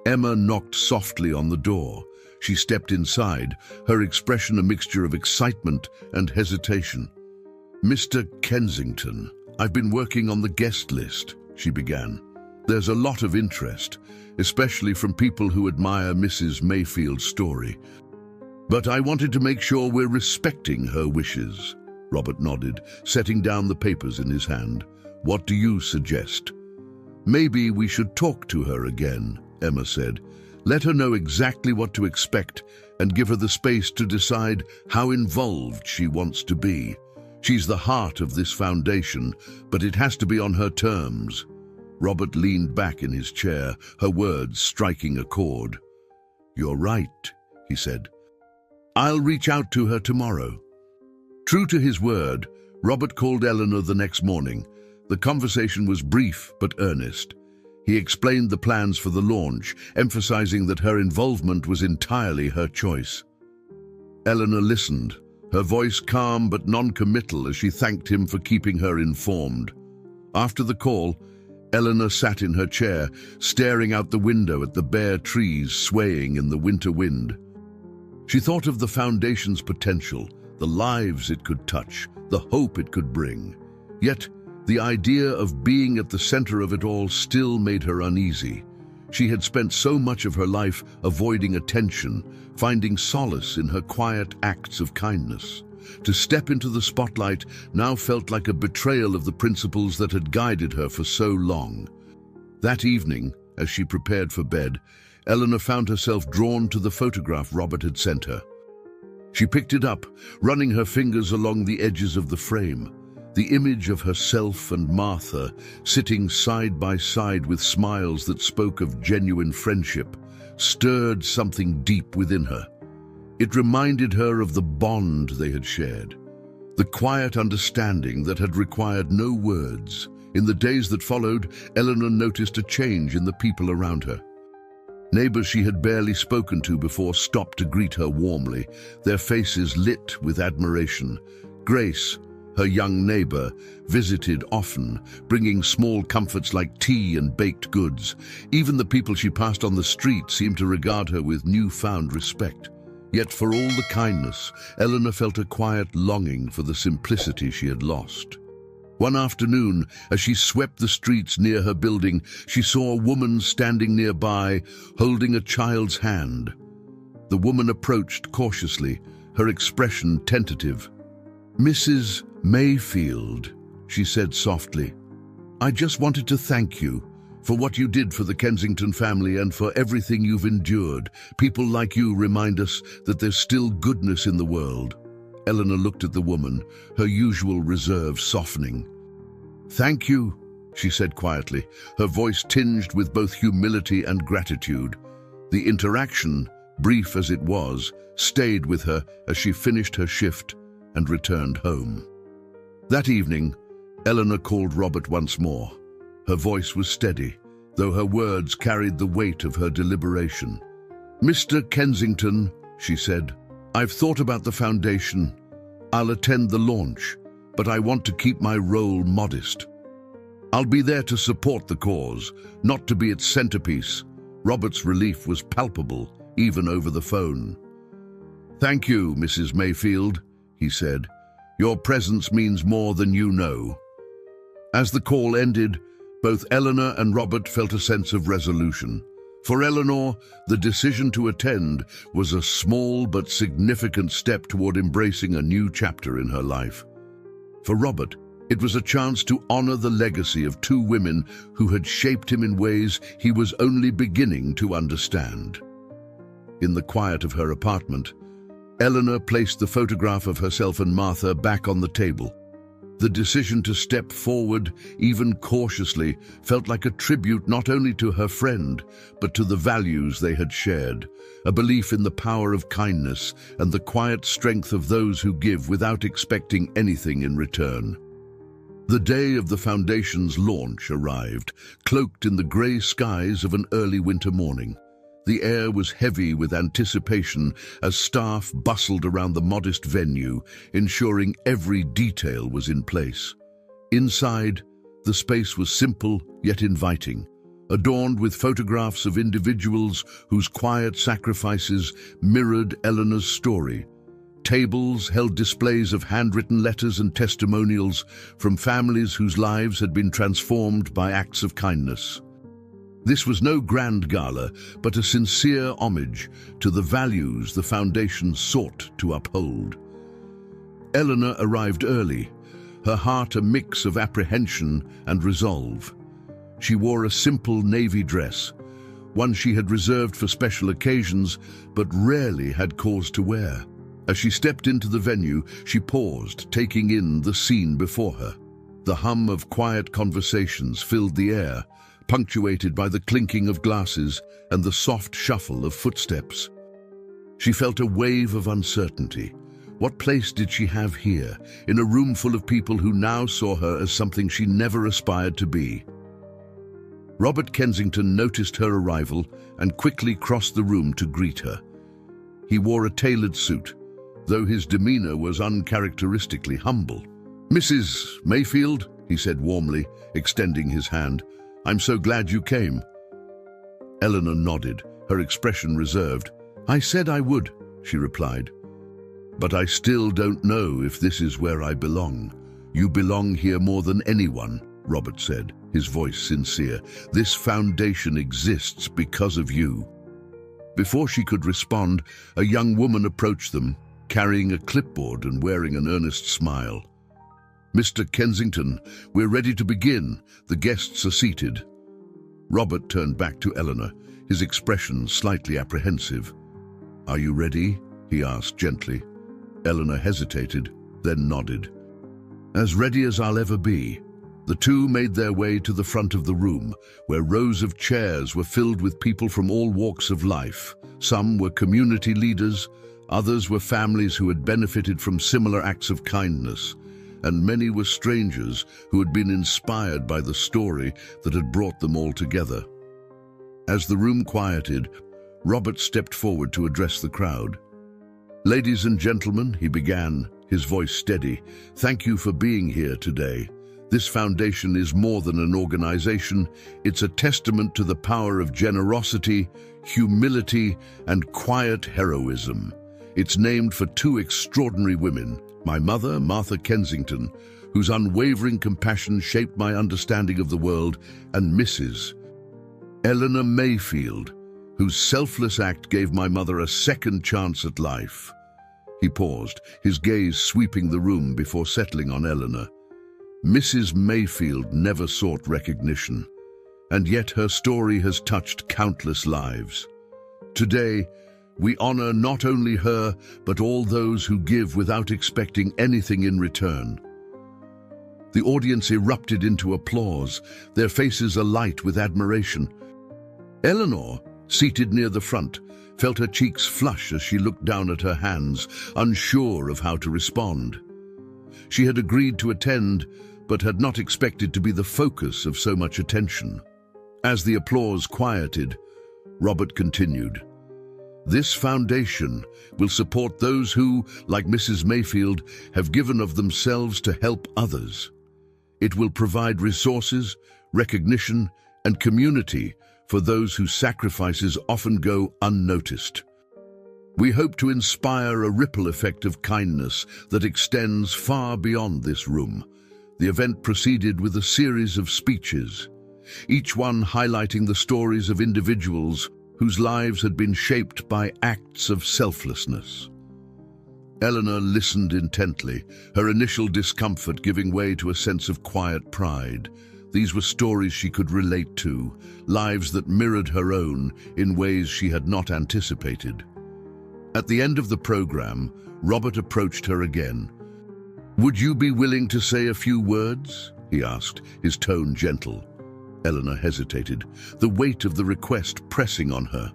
Emma knocked softly on the door. She stepped inside, her expression a mixture of excitement and hesitation. "Mr. Kensington, I've been working on the guest list," she began. "There's a lot of interest, especially from people who admire Mrs. Mayfield's story. But I wanted to make sure we're respecting her wishes." Robert nodded, setting down the papers in his hand. "What do you suggest?" "Maybe we should talk to her again," Emma said. "Let her know exactly what to expect and give her the space to decide how involved she wants to be. She's the heart of this foundation, but it has to be on her terms." Robert leaned back in his chair, her words striking a chord. "You're right," he said. "I'll reach out to her tomorrow." True to his word, Robert called Eleanor the next morning. The conversation was brief but earnest. He explained the plans for the launch, emphasizing that her involvement was entirely her choice. Eleanor listened, her voice calm but non-committal as she thanked him for keeping her informed. After the call, Eleanor sat in her chair, staring out the window at the bare trees swaying in the winter wind. She thought of the foundation's potential, the lives it could touch, the hope it could bring. Yet, the idea of being at the center of it all still made her uneasy. She had spent so much of her life avoiding attention, finding solace in her quiet acts of kindness. To step into the spotlight now felt like a betrayal of the principles that had guided her for so long. That evening, as she prepared for bed, Eleanor found herself drawn to the photograph Robert had sent her. She picked it up, running her fingers along the edges of the frame. The image of herself and Martha, sitting side by side with smiles that spoke of genuine friendship, stirred something deep within her. It reminded her of the bond they had shared, the quiet understanding that had required no words. In the days that followed, Eleanor noticed a change in the people around her. Neighbors she had barely spoken to before stopped to greet her warmly, their faces lit with admiration. Grace, her young neighbor, visited often, bringing small comforts like tea and baked goods. Even the people she passed on the street seemed to regard her with newfound respect. Yet for all the kindness, Eleanor felt a quiet longing for the simplicity she had lost. One afternoon, as she swept the streets near her building, she saw a woman standing nearby, holding a child's hand. The woman approached cautiously, her expression tentative. "Mrs. Mayfield," she said softly, "I just wanted to thank you for what you did for the Kensington family and for everything you've endured. People like you remind us that there's still goodness in the world." Eleanor looked at the woman, her usual reserve softening. "Thank you," she said quietly, her voice tinged with both humility and gratitude. The interaction, brief as it was, stayed with her as she finished her shift and returned home. That evening, Eleanor called Robert once more. Her voice was steady, though her words carried the weight of her deliberation. "Mr. Kensington," she said, "I've thought about the foundation. I'll attend the launch, but I want to keep my role modest. I'll be there to support the cause, not to be its centerpiece." Robert's relief was palpable, even over the phone. "Thank you, Mrs. Mayfield," he said. "Your presence means more than you know." As the call ended, both Eleanor and Robert felt a sense of resolution. For Eleanor, the decision to attend was a small but significant step toward embracing a new chapter in her life. For Robert, it was a chance to honor the legacy of two women who had shaped him in ways he was only beginning to understand. In the quiet of her apartment, Eleanor placed the photograph of herself and Martha back on the table. The decision to step forward, even cautiously, felt like a tribute not only to her friend, but to the values they had shared, a belief in the power of kindness and the quiet strength of those who give without expecting anything in return. The day of the foundation's launch arrived, cloaked in the grey skies of an early winter morning. The air was heavy with anticipation as staff bustled around the modest venue, ensuring every detail was in place. Inside, the space was simple yet inviting, adorned with photographs of individuals whose quiet sacrifices mirrored Eleanor's story. Tables held displays of handwritten letters and testimonials from families whose lives had been transformed by acts of kindness. This was no grand gala, but a sincere homage to the values the foundation sought to uphold. Eleanor arrived early, her heart a mix of apprehension and resolve. She wore a simple navy dress, one she had reserved for special occasions, but rarely had cause to wear. As she stepped into the venue, she paused, taking in the scene before her. The hum of quiet conversations filled the air, punctuated by the clinking of glasses and the soft shuffle of footsteps. She felt a wave of uncertainty. What place did she have here, in a room full of people who now saw her as something she never aspired to be? Robert Kensington noticed her arrival and quickly crossed the room to greet her. He wore a tailored suit, though his demeanor was uncharacteristically humble. "Mrs. Mayfield," he said warmly, extending his hand, "I'm so glad you came." Eleanor nodded, her expression reserved. "I said I would," she replied. "But I still don't know if this is where I belong." "You belong here more than anyone," Robert said. his voice sincere. "This foundation exists because of you." Before she could respond, a young woman approached them, carrying a clipboard and wearing an earnest smile. "Mr. Kensington, we're ready to begin. The guests are seated." Robert turned back to Eleanor, his expression slightly apprehensive. "Are you ready?" he asked gently. Eleanor hesitated, then nodded. "As ready as I'll ever be." The two made their way to the front of the room, where rows of chairs were filled with people from all walks of life. Some were community leaders, others were families who had benefited from similar acts of kindness, and many were strangers who had been inspired by the story that had brought them all together. As the room quieted, Robert stepped forward to address the crowd. "Ladies and gentlemen," he began, his voice steady, "thank you for being here today. This foundation is more than an organization. It's a testament to the power of generosity, humility, and quiet heroism. It's named for two extraordinary women, my mother, Martha Kensington, whose unwavering compassion shaped my understanding of the world, and Mrs. Eleanor Mayfield, whose selfless act gave my mother a second chance at life." He paused, his gaze sweeping the room before settling on Eleanor. Mrs. Mayfield never sought recognition, and yet her story has touched countless lives. Today, we honor not only her, but all those who give without expecting anything in return. The audience erupted into applause, their faces alight with admiration. Eleanor, seated near the front, felt her cheeks flush as she looked down at her hands, unsure of how to respond. She had agreed to attend, but had not expected to be the focus of so much attention. As the applause quieted, Robert continued, "This foundation will support those who, like Mrs. Mayfield, have given of themselves to help others. It will provide resources, recognition, and community for those whose sacrifices often go unnoticed. We hope to inspire a ripple effect of kindness that extends far beyond this room." The event proceeded with a series of speeches, each one highlighting the stories of individuals whose lives had been shaped by acts of selflessness. Eleanor listened intently, her initial discomfort giving way to a sense of quiet pride. These were stories she could relate to, lives that mirrored her own in ways she had not anticipated. At the end of the program, Robert approached her again. "Would you be willing to say a few words?" he asked, his tone gentle. Eleanor hesitated, the weight of the request pressing on her.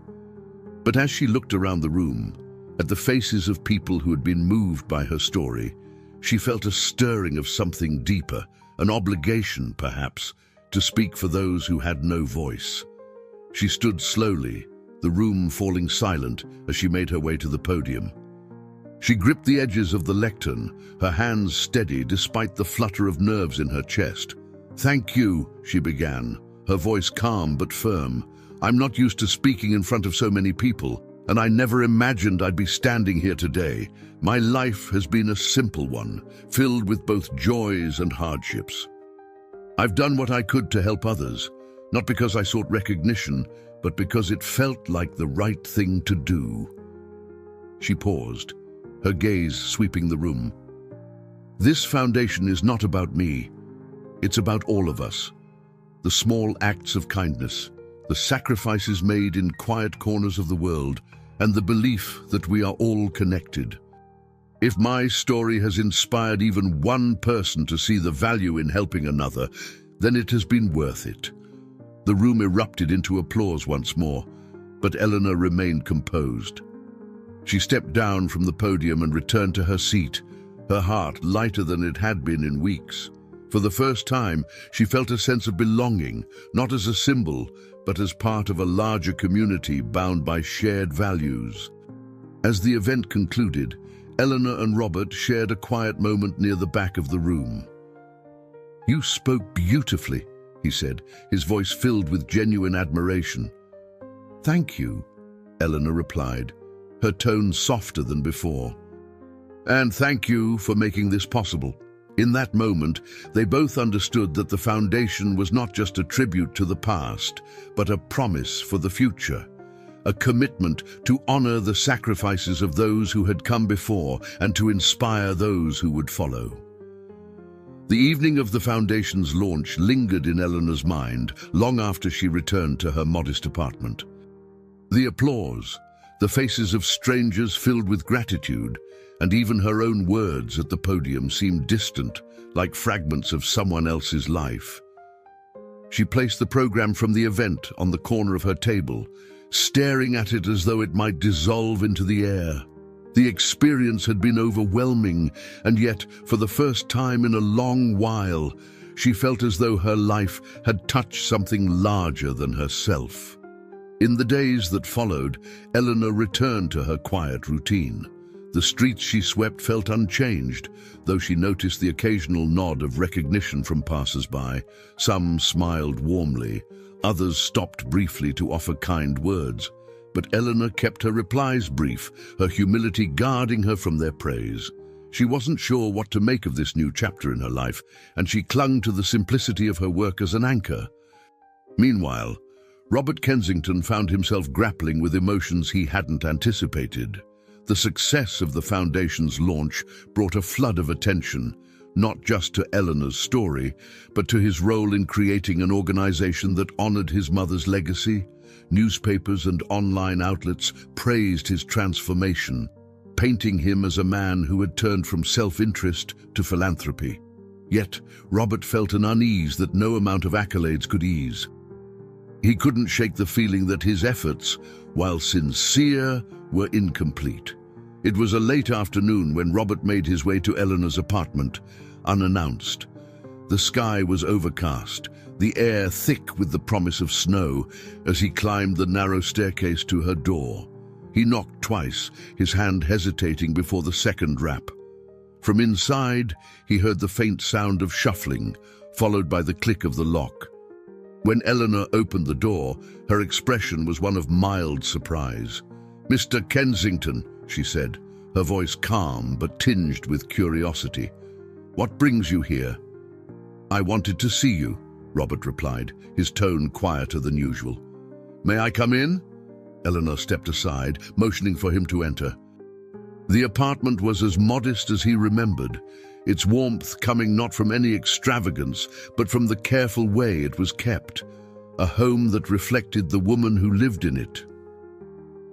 But as she looked around the room, at the faces of people who had been moved by her story, she felt a stirring of something deeper, an obligation, perhaps, to speak for those who had no voice. She stood slowly, the room falling silent as she made her way to the podium. She gripped the edges of the lectern, her hands steady despite the flutter of nerves in her chest. "Thank you," she began, her voice calm but firm. "I'm not used to speaking in front of so many people, and I never imagined I'd be standing here today. My life has been a simple one, filled with both joys and hardships. I've done what I could to help others, not because I sought recognition, but because it felt like the right thing to do." She paused, her gaze sweeping the room. "This foundation is not about me. It's about all of us. The small acts of kindness, the sacrifices made in quiet corners of the world, and the belief that we are all connected. If my story has inspired even one person to see the value in helping another, then it has been worth it." The room erupted into applause once more, but Eleanor remained composed. She stepped down from the podium and returned to her seat, her heart lighter than it had been in weeks. For the first time, she felt a sense of belonging, not as a symbol, but as part of a larger community bound by shared values. As the event concluded, Eleanor and Robert shared a quiet moment near the back of the room. "You spoke beautifully," he said, his voice filled with genuine admiration. "Thank you," Eleanor replied, her tone softer than before. "And thank you for making this possible." In that moment, they both understood that the foundation was not just a tribute to the past, but a promise for the future, a commitment to honor the sacrifices of those who had come before and to inspire those who would follow. The evening of the foundation's launch lingered in Eleanor's mind long after she returned to her modest apartment. The applause, the faces of strangers filled with gratitude, and even her own words at the podium seemed distant, like fragments of someone else's life. She placed the program from the event on the corner of her table, staring at it as though it might dissolve into the air. The experience had been overwhelming, and yet, for the first time in a long while, she felt as though her life had touched something larger than herself. In the days that followed, Eleanor returned to her quiet routine. The streets she swept felt unchanged, though she noticed the occasional nod of recognition from passers-by. Some smiled warmly, others stopped briefly to offer kind words. But Eleanor kept her replies brief, her humility guarding her from their praise. She wasn't sure what to make of this new chapter in her life, and she clung to the simplicity of her work as an anchor. Meanwhile, Robert Kensington found himself grappling with emotions he hadn't anticipated. The success of the foundation's launch brought a flood of attention, not just to Eleanor's story, but to his role in creating an organization that honored his mother's legacy. Newspapers and online outlets praised his transformation, painting him as a man who had turned from self-interest to philanthropy. Yet, Robert felt an unease that no amount of accolades could ease. He couldn't shake the feeling that his efforts, while sincere, were incomplete. It was a late afternoon when Robert made his way to Eleanor's apartment, unannounced. The sky was overcast, the air thick with the promise of snow, as he climbed the narrow staircase to her door. He knocked twice, his hand hesitating before the second rap. From inside, he heard the faint sound of shuffling, followed by the click of the lock. When Eleanor opened the door, her expression was one of mild surprise. "Mr. Kensington," she said, her voice calm but tinged with curiosity. "What brings you here?" "I wanted to see you," Robert replied, his tone quieter than usual. "May I come in?" Eleanor stepped aside, motioning for him to enter. The apartment was as modest as he remembered, its warmth coming not from any extravagance, but from the careful way it was kept, a home that reflected the woman who lived in it.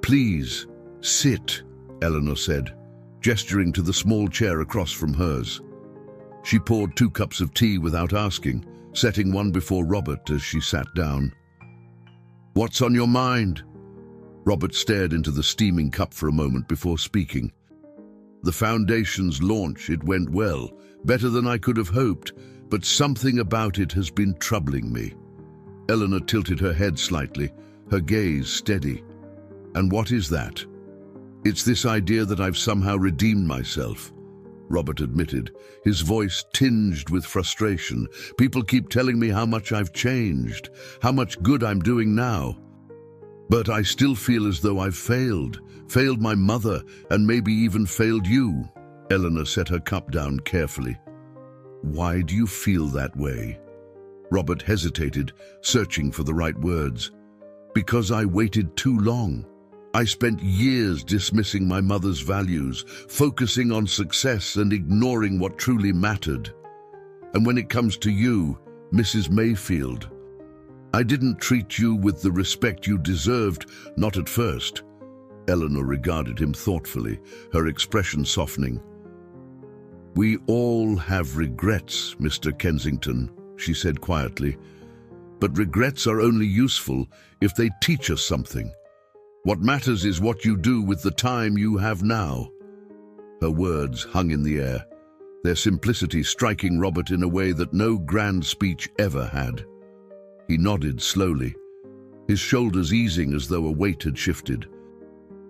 "Please, sit," Eleanor said, gesturing to the small chair across from hers. She poured 2 cups of tea without asking, setting one before Robert as she sat down. "What's on your mind?" Robert stared into the steaming cup for a moment before speaking. "The foundation's launch, it went well, better than I could have hoped, but something about it has been troubling me." Eleanor tilted her head slightly, her gaze steady. "And what is that?" "It's this idea that I've somehow redeemed myself," Robert admitted, his voice tinged with frustration. "People keep telling me how much I've changed, how much good I'm doing now. But I still feel as though I've failed my mother, and maybe even failed you." Eleanor set her cup down carefully. "Why do you feel that way?" Robert hesitated, searching for the right words. "Because I waited too long. I spent years dismissing my mother's values, focusing on success and ignoring what truly mattered. And when it comes to you, Mrs. Mayfield, I didn't treat you with the respect you deserved, not at first." Eleanor regarded him thoughtfully, her expression softening. "We all have regrets, Mr. Kensington," she said quietly. "But regrets are only useful if they teach us something. What matters is what you do with the time you have now." Her words hung in the air, their simplicity striking Robert in a way that no grand speech ever had. He nodded slowly, his shoulders easing as though a weight had shifted.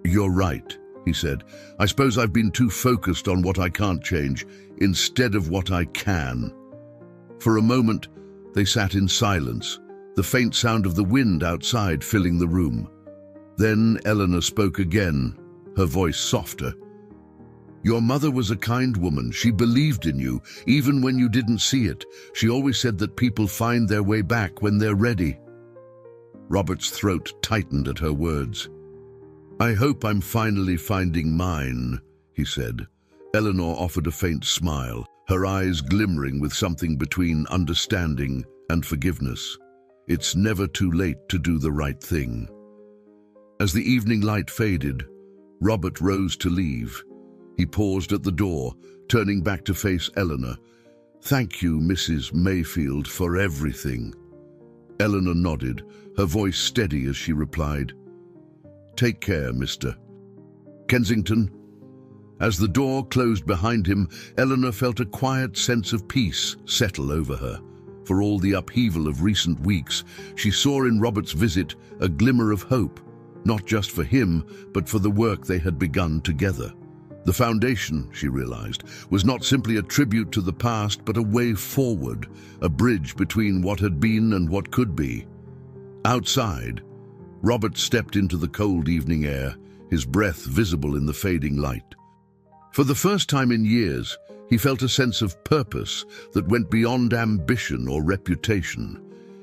"You're right," he said. "I suppose I've been too focused on what I can't change, instead of what I can." For a moment, they sat in silence, the faint sound of the wind outside filling the room. Then Eleanor spoke again, her voice softer. Your mother was a kind woman. She believed in you, even when you didn't see it. She always said that people find their way back when they're ready." Robert's throat tightened at her words. "I hope I'm finally finding mine," he said. Eleanor offered a faint smile, her eyes glimmering with something between understanding and forgiveness. It's never too late to do the right thing. As the evening light faded, Robert rose to leave. He paused at the door, turning back to face Eleanor. "Thank you, Mrs. Mayfield, for everything." Eleanor nodded, her voice steady as she replied, "Take care, Mr. Kensington." As the door closed behind him, Eleanor felt a quiet sense of peace settle over her. For all the upheaval of recent weeks, she saw in Robert's visit a glimmer of hope, not just for him, but for the work they had begun together. The foundation, she realized, was not simply a tribute to the past, but a way forward, a bridge between what had been and what could be. Outside, Robert stepped into the cold evening air, his breath visible in the fading light. For the first time in years, he felt a sense of purpose that went beyond ambition or reputation.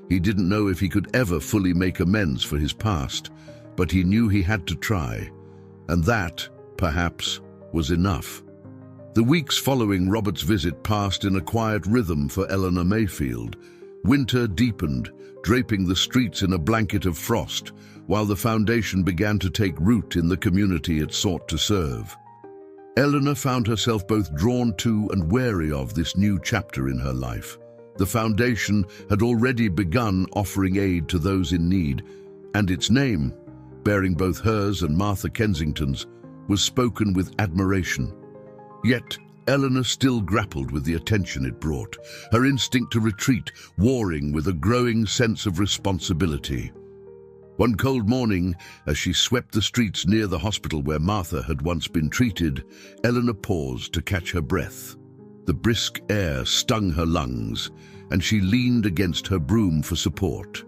He didn't know if he could ever fully make amends for his past, but he knew he had to try, and that, perhaps, was enough. The weeks following Robert's visit passed in a quiet rhythm for Eleanor Mayfield. Winter deepened, draping the streets in a blanket of frost, while the foundation began to take root in the community it sought to serve. Eleanor found herself both drawn to and wary of this new chapter in her life. The foundation had already begun offering aid to those in need, and its name, bearing both hers and Martha Kensington's, was spoken with admiration. Yet, Eleanor still grappled with the attention it brought, her instinct to retreat warring with a growing sense of responsibility. One cold morning, as she swept the streets near the hospital where Martha had once been treated, Eleanor paused to catch her breath. The brisk air stung her lungs, and she leaned against her broom for support.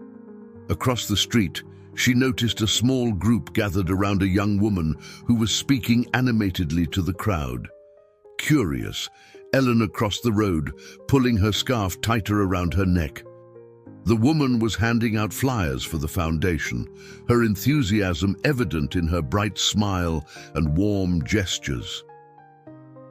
Across the street, she noticed a small group gathered around a young woman who was speaking animatedly to the crowd. Curious, Eleanor crossed the road, pulling her scarf tighter around her neck. The woman was handing out flyers for the foundation, her enthusiasm evident in her bright smile and warm gestures.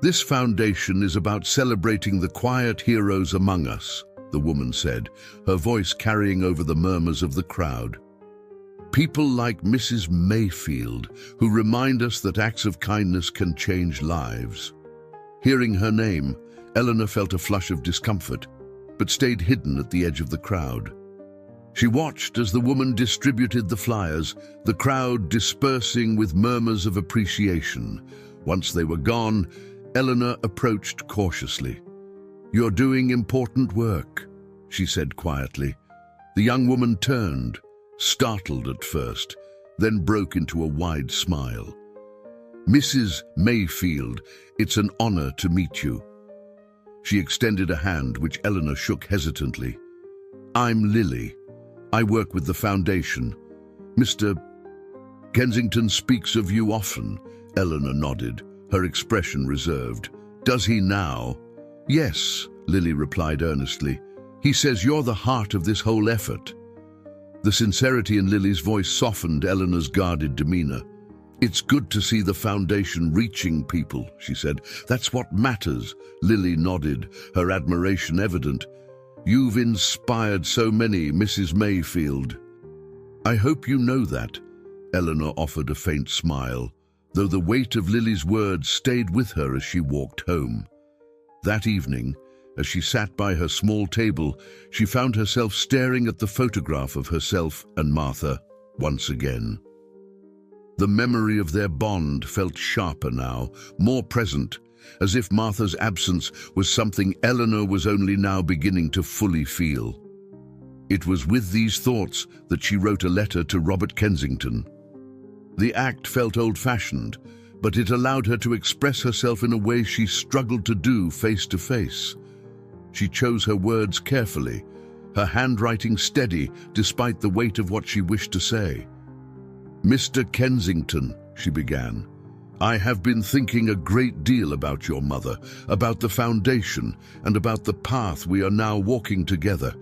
"This foundation is about celebrating the quiet heroes among us," the woman said, her voice carrying over the murmurs of the crowd. "People like Mrs. Mayfield, who remind us that acts of kindness can change lives." Hearing her name, Eleanor felt a flush of discomfort, but stayed hidden at the edge of the crowd. She watched as the woman distributed the flyers, the crowd dispersing with murmurs of appreciation. Once they were gone, Eleanor approached cautiously. "You're doing important work," she said quietly. The young woman turned, startled at first, then broke into a wide smile. "Mrs. Mayfield, it's an honor to meet you." She extended a hand which Eleanor shook hesitantly. "I'm Lily. I work with the foundation. Mr. Kensington speaks of you often." Eleanor nodded, her expression reserved. "Does he now?" "Yes," Lily replied earnestly. "He says you're the heart of this whole effort." The sincerity in Lily's voice softened Eleanor's guarded demeanor. "It's good to see the foundation reaching people," she said. "That's what matters." Lily nodded, her admiration evident. "You've inspired so many, Mrs. Mayfield." "I hope you know that," Eleanor offered a faint smile, though the weight of Lily's words stayed with her as she walked home. That evening, as she sat by her small table, she found herself staring at the photograph of herself and Martha once again. The memory of their bond felt sharper now, more present, as if Martha's absence was something Eleanor was only now beginning to fully feel. It was with these thoughts that she wrote a letter to Robert Kensington. The act felt old-fashioned, but it allowed her to express herself in a way she struggled to do face to face. She chose her words carefully, her handwriting steady despite the weight of what she wished to say. "Mr. Kensington," she began, I have been thinking a great deal about your mother, about the foundation, and about the path we are now walking together.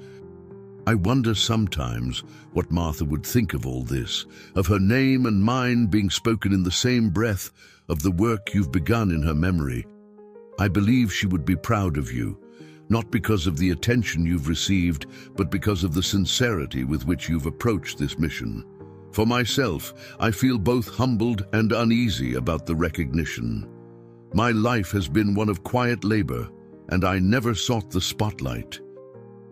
I wonder sometimes what Martha would think of all this, of her name and mine being spoken in the same breath, of the work you've begun in her memory. I believe she would be proud of you, not because of the attention you've received, but because of the sincerity with which you've approached this mission. For myself, I feel both humbled and uneasy about the recognition. My life has been one of quiet labor, and I never sought the spotlight.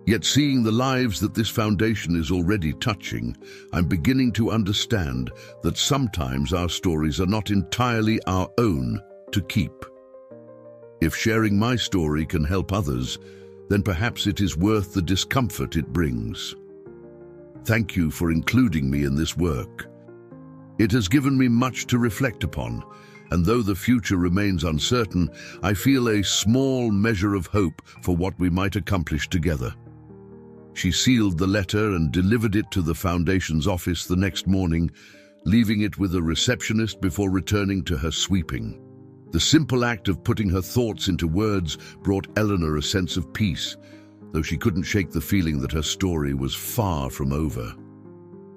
Yet seeing the lives that this foundation is already touching, I'm beginning to understand that sometimes our stories are not entirely our own to keep. If sharing my story can help others, then perhaps it is worth the discomfort it brings. Thank you for including me in this work. It has given me much to reflect upon, and though the future remains uncertain, I feel a small measure of hope for what we might accomplish together. She sealed the letter and delivered it to the foundation's office the next morning, leaving it with a receptionist before returning to her sweeping. The simple act of putting her thoughts into words brought Eleanor a sense of peace, though she couldn't shake the feeling that her story was far from over.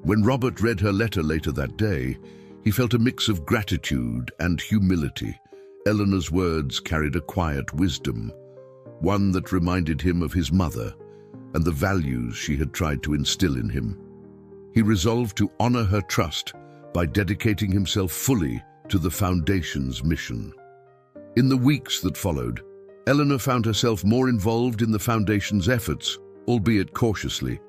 When Robert read her letter later that day, he felt a mix of gratitude and humility. Eleanor's words carried a quiet wisdom, one that reminded him of his mother and the values she had tried to instill in him. He resolved to honor her trust by dedicating himself fully to the Foundation's mission. In the weeks that followed, Eleanor found herself more involved in the Foundation's efforts, albeit cautiously.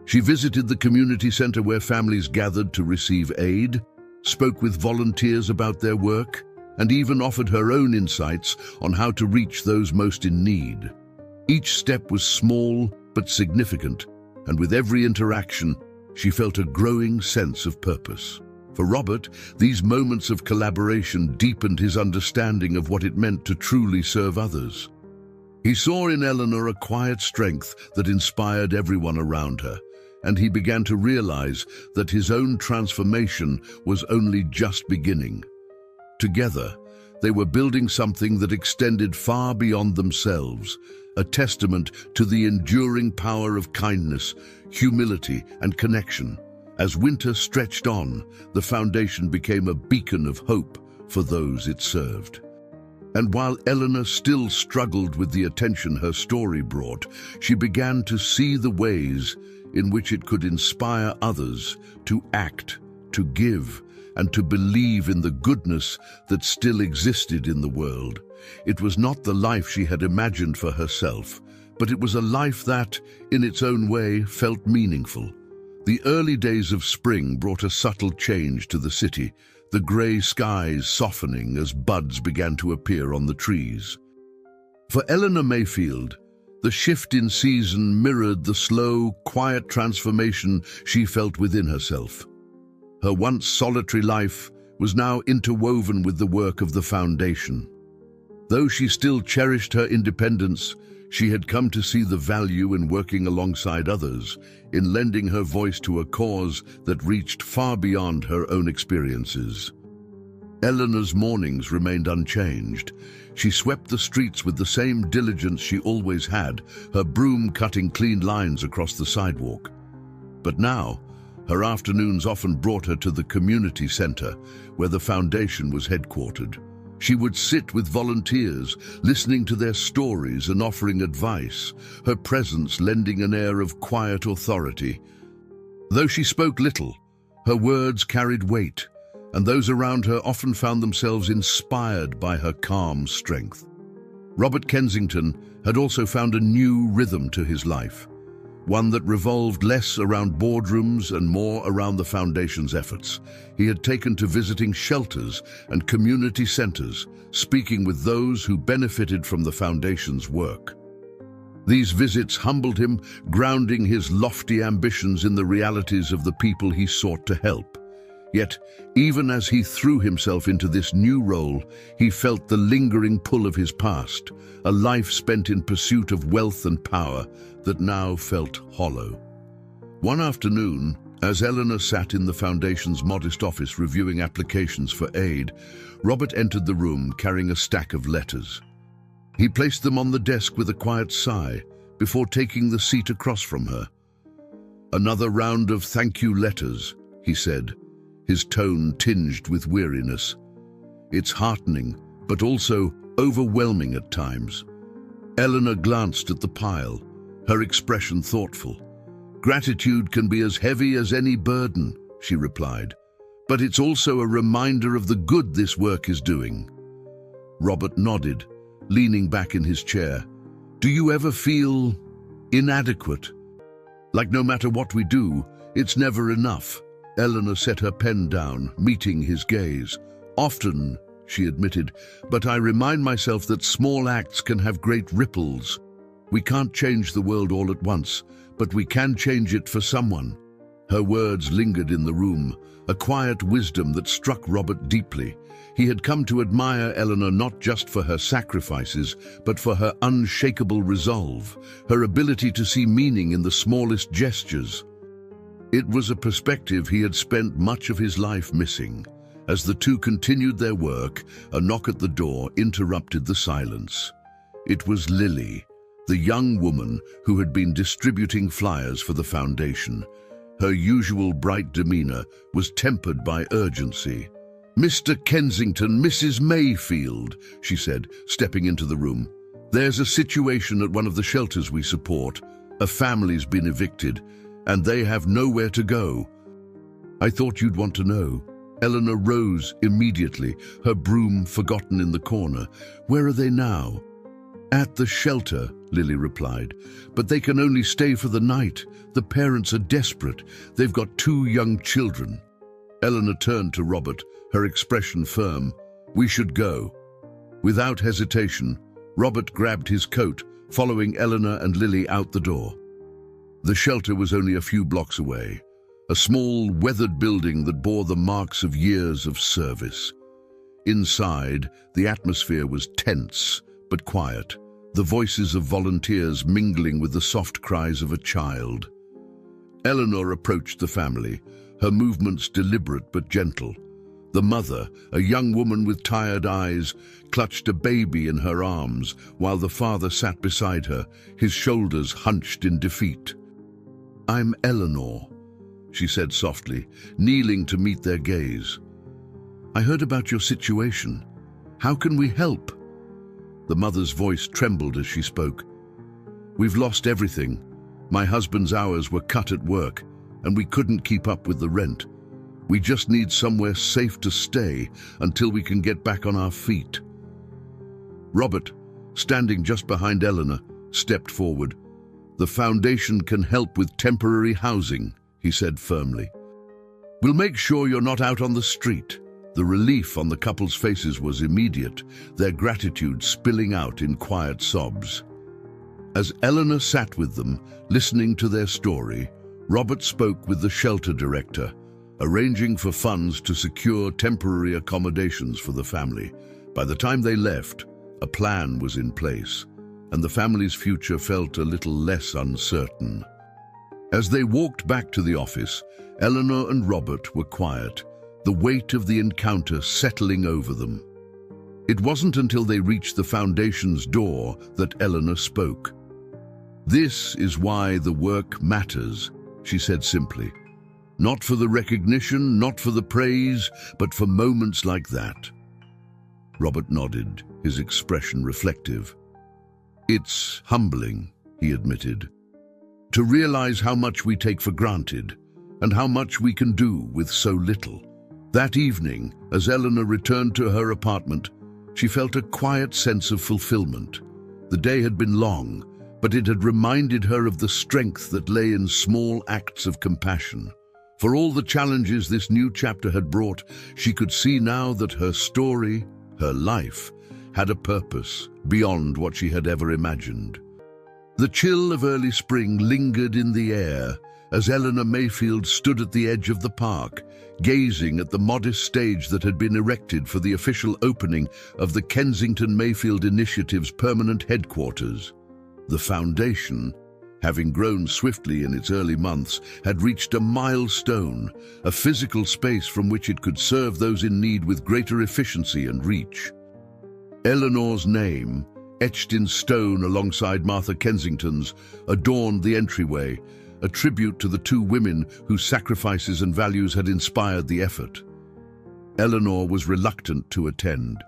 She visited the community center where families gathered to receive aid, spoke with volunteers about their work, and even offered her own insights on how to reach those most in need. Each step was small but significant, and with every interaction, she felt a growing sense of purpose. For Robert, these moments of collaboration deepened his understanding of what it meant to truly serve others. He saw in Eleanor a quiet strength that inspired everyone around her, and he began to realize that his own transformation was only just beginning. Together, they were building something that extended far beyond themselves, a testament to the enduring power of kindness, humility, and connection. As winter stretched on, the Foundation became a beacon of hope for those it served. And while Eleanor still struggled with the attention her story brought, she began to see the ways in which it could inspire others to act, to give, and to believe in the goodness that still existed in the world. It was not the life she had imagined for herself, but it was a life that, in its own way, felt meaningful. The early days of spring brought a subtle change to the city, the grey skies softening as buds began to appear on the trees. For Eleanor Mayfield, the shift in season mirrored the slow, quiet transformation she felt within herself. Her once solitary life was now interwoven with the work of the Foundation. Though she still cherished her independence, she had come to see the value in working alongside others, in lending her voice to a cause that reached far beyond her own experiences. Eleanor's mornings remained unchanged. She swept the streets with the same diligence she always had, her broom cutting clean lines across the sidewalk. But now, her afternoons often brought her to the community center, where the Foundation was headquartered. She would sit with volunteers, listening to their stories and offering advice, her presence lending an air of quiet authority. Though she spoke little, her words carried weight, and those around her often found themselves inspired by her calm strength. Robert Kensington had also found a new rhythm to his life, one that revolved less around boardrooms and more around the Foundation's efforts. He had taken to visiting shelters and community centers, speaking with those who benefited from the Foundation's work. These visits humbled him, grounding his lofty ambitions in the realities of the people he sought to help. Yet, even as he threw himself into this new role, he felt the lingering pull of his past, a life spent in pursuit of wealth and power that now felt hollow. One afternoon, As Eleanor sat in the Foundation's modest office reviewing applications for aid, Robert entered the room carrying a stack of letters. He placed them on the desk with a quiet sigh before taking the seat across from her. "Another round of thank you letters," he said, his tone tinged with weariness. "It's heartening, but also overwhelming at times." Eleanor glanced at the pile, her expression thoughtful. "Gratitude can be as heavy as any burden," she replied, "but it's also a reminder of the good this work is doing." Robert nodded, leaning back in his chair. "Do you ever feel inadequate? Like no matter what we do, it's never enough?" Eleanor set her pen down, meeting his gaze. "Often," she admitted, "but I remind myself that small acts can have great ripples. We can't change the world all at once, but we can change it for someone." Her words lingered in the room, a quiet wisdom that struck Robert deeply. He had come to admire Eleanor not just for her sacrifices, but for her unshakable resolve, her ability to see meaning in the smallest gestures. It was a perspective he had spent much of his life missing. As the two continued their work, a knock at the door interrupted the silence. It was Lily, the young woman who had been distributing flyers for the Foundation. Her usual bright demeanor was tempered by urgency. "Mr. Kensington, Mrs. Mayfield," she said, stepping into the room. "There's a situation at one of the shelters we support. A family's been evicted, and they have nowhere to go." "I thought you'd want to know." Eleanor rose immediately, her broom forgotten in the corner. "Where are they now?" "At the shelter," Lily replied, "but they can only stay for the night. The parents are desperate. They've got 2 young children." Eleanor turned to Robert, her expression firm. "We should go." Without hesitation, Robert grabbed his coat, following Eleanor and Lily out the door. The shelter was only a few blocks away, a small, weathered building that bore the marks of years of service. Inside, the atmosphere was tense but quiet, the voices of volunteers mingling with the soft cries of a child. Eleanor approached the family, her movements deliberate but gentle. The mother, a young woman with tired eyes, clutched a baby in her arms, while the father sat beside her, his shoulders hunched in defeat. "I'm Eleanor," she said softly, kneeling to meet their gaze. "I heard about your situation. How can we help?" The mother's voice trembled as she spoke. "We've lost everything. My husband's hours were cut at work, and we couldn't keep up with the rent. We just need somewhere safe to stay until we can get back on our feet." Robert, standing just behind Eleanor, stepped forward. "The Foundation can help with temporary housing," he said firmly. "We'll make sure you're not out on the street." The relief on the couple's faces was immediate, their gratitude spilling out in quiet sobs. As Eleanor sat with them, listening to their story, Robert spoke with the shelter director, arranging for funds to secure temporary accommodations for the family. By the time they left, a plan was in place, and the family's future felt a little less uncertain. As they walked back to the office, Eleanor and Robert were quiet, the weight of the encounter settling over them. It wasn't until they reached the Foundation's door that Eleanor spoke. "This is why the work matters," she said simply. "Not for the recognition, not for the praise, but for moments like that." Robert nodded, his expression reflective. "It's humbling," he admitted, "to realize how much we take for granted and how much we can do with so little." That evening, as Eleanor returned to her apartment, she felt a quiet sense of fulfillment. The day had been long, but it had reminded her of the strength that lay in small acts of compassion. For all the challenges this new chapter had brought, she could see now that her story, her life, had a purpose beyond what she had ever imagined. The chill of early spring lingered in the air as Eleanor Mayfield stood at the edge of the park, gazing at the modest stage that had been erected for the official opening of the Kensington Mayfield Initiative's permanent headquarters. The Foundation, having grown swiftly in its early months, had reached a milestone, a physical space from which it could serve those in need with greater efficiency and reach. Eleanor's name, etched in stone alongside Martha Kensington's, adorned the entryway, a tribute to the two women whose sacrifices and values had inspired the effort. Eleanor was reluctant to attend.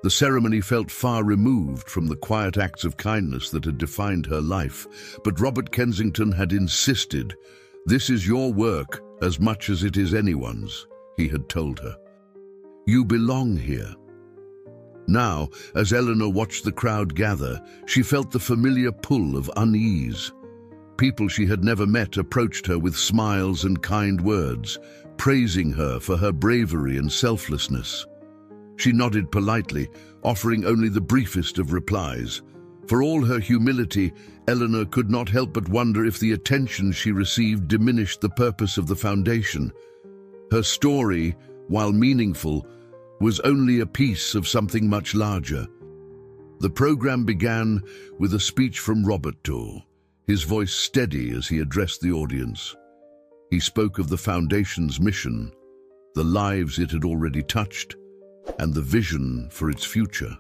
The ceremony felt far removed from the quiet acts of kindness that had defined her life, but Robert Kensington had insisted, "This is your work as much as it is anyone's," he had told her. "You belong here." Now, as Eleanor watched the crowd gather, she felt the familiar pull of unease. People she had never met approached her with smiles and kind words, praising her for her bravery and selflessness. She nodded politely, offering only the briefest of replies. For all her humility, Eleanor could not help but wonder if the attention she received diminished the purpose of the foundation. Her story, while meaningful, was only a piece of something much larger. The program began with a speech from Robert Toole, his voice steady as he addressed the audience. He spoke of the foundation's mission, the lives it had already touched, and the vision for its future.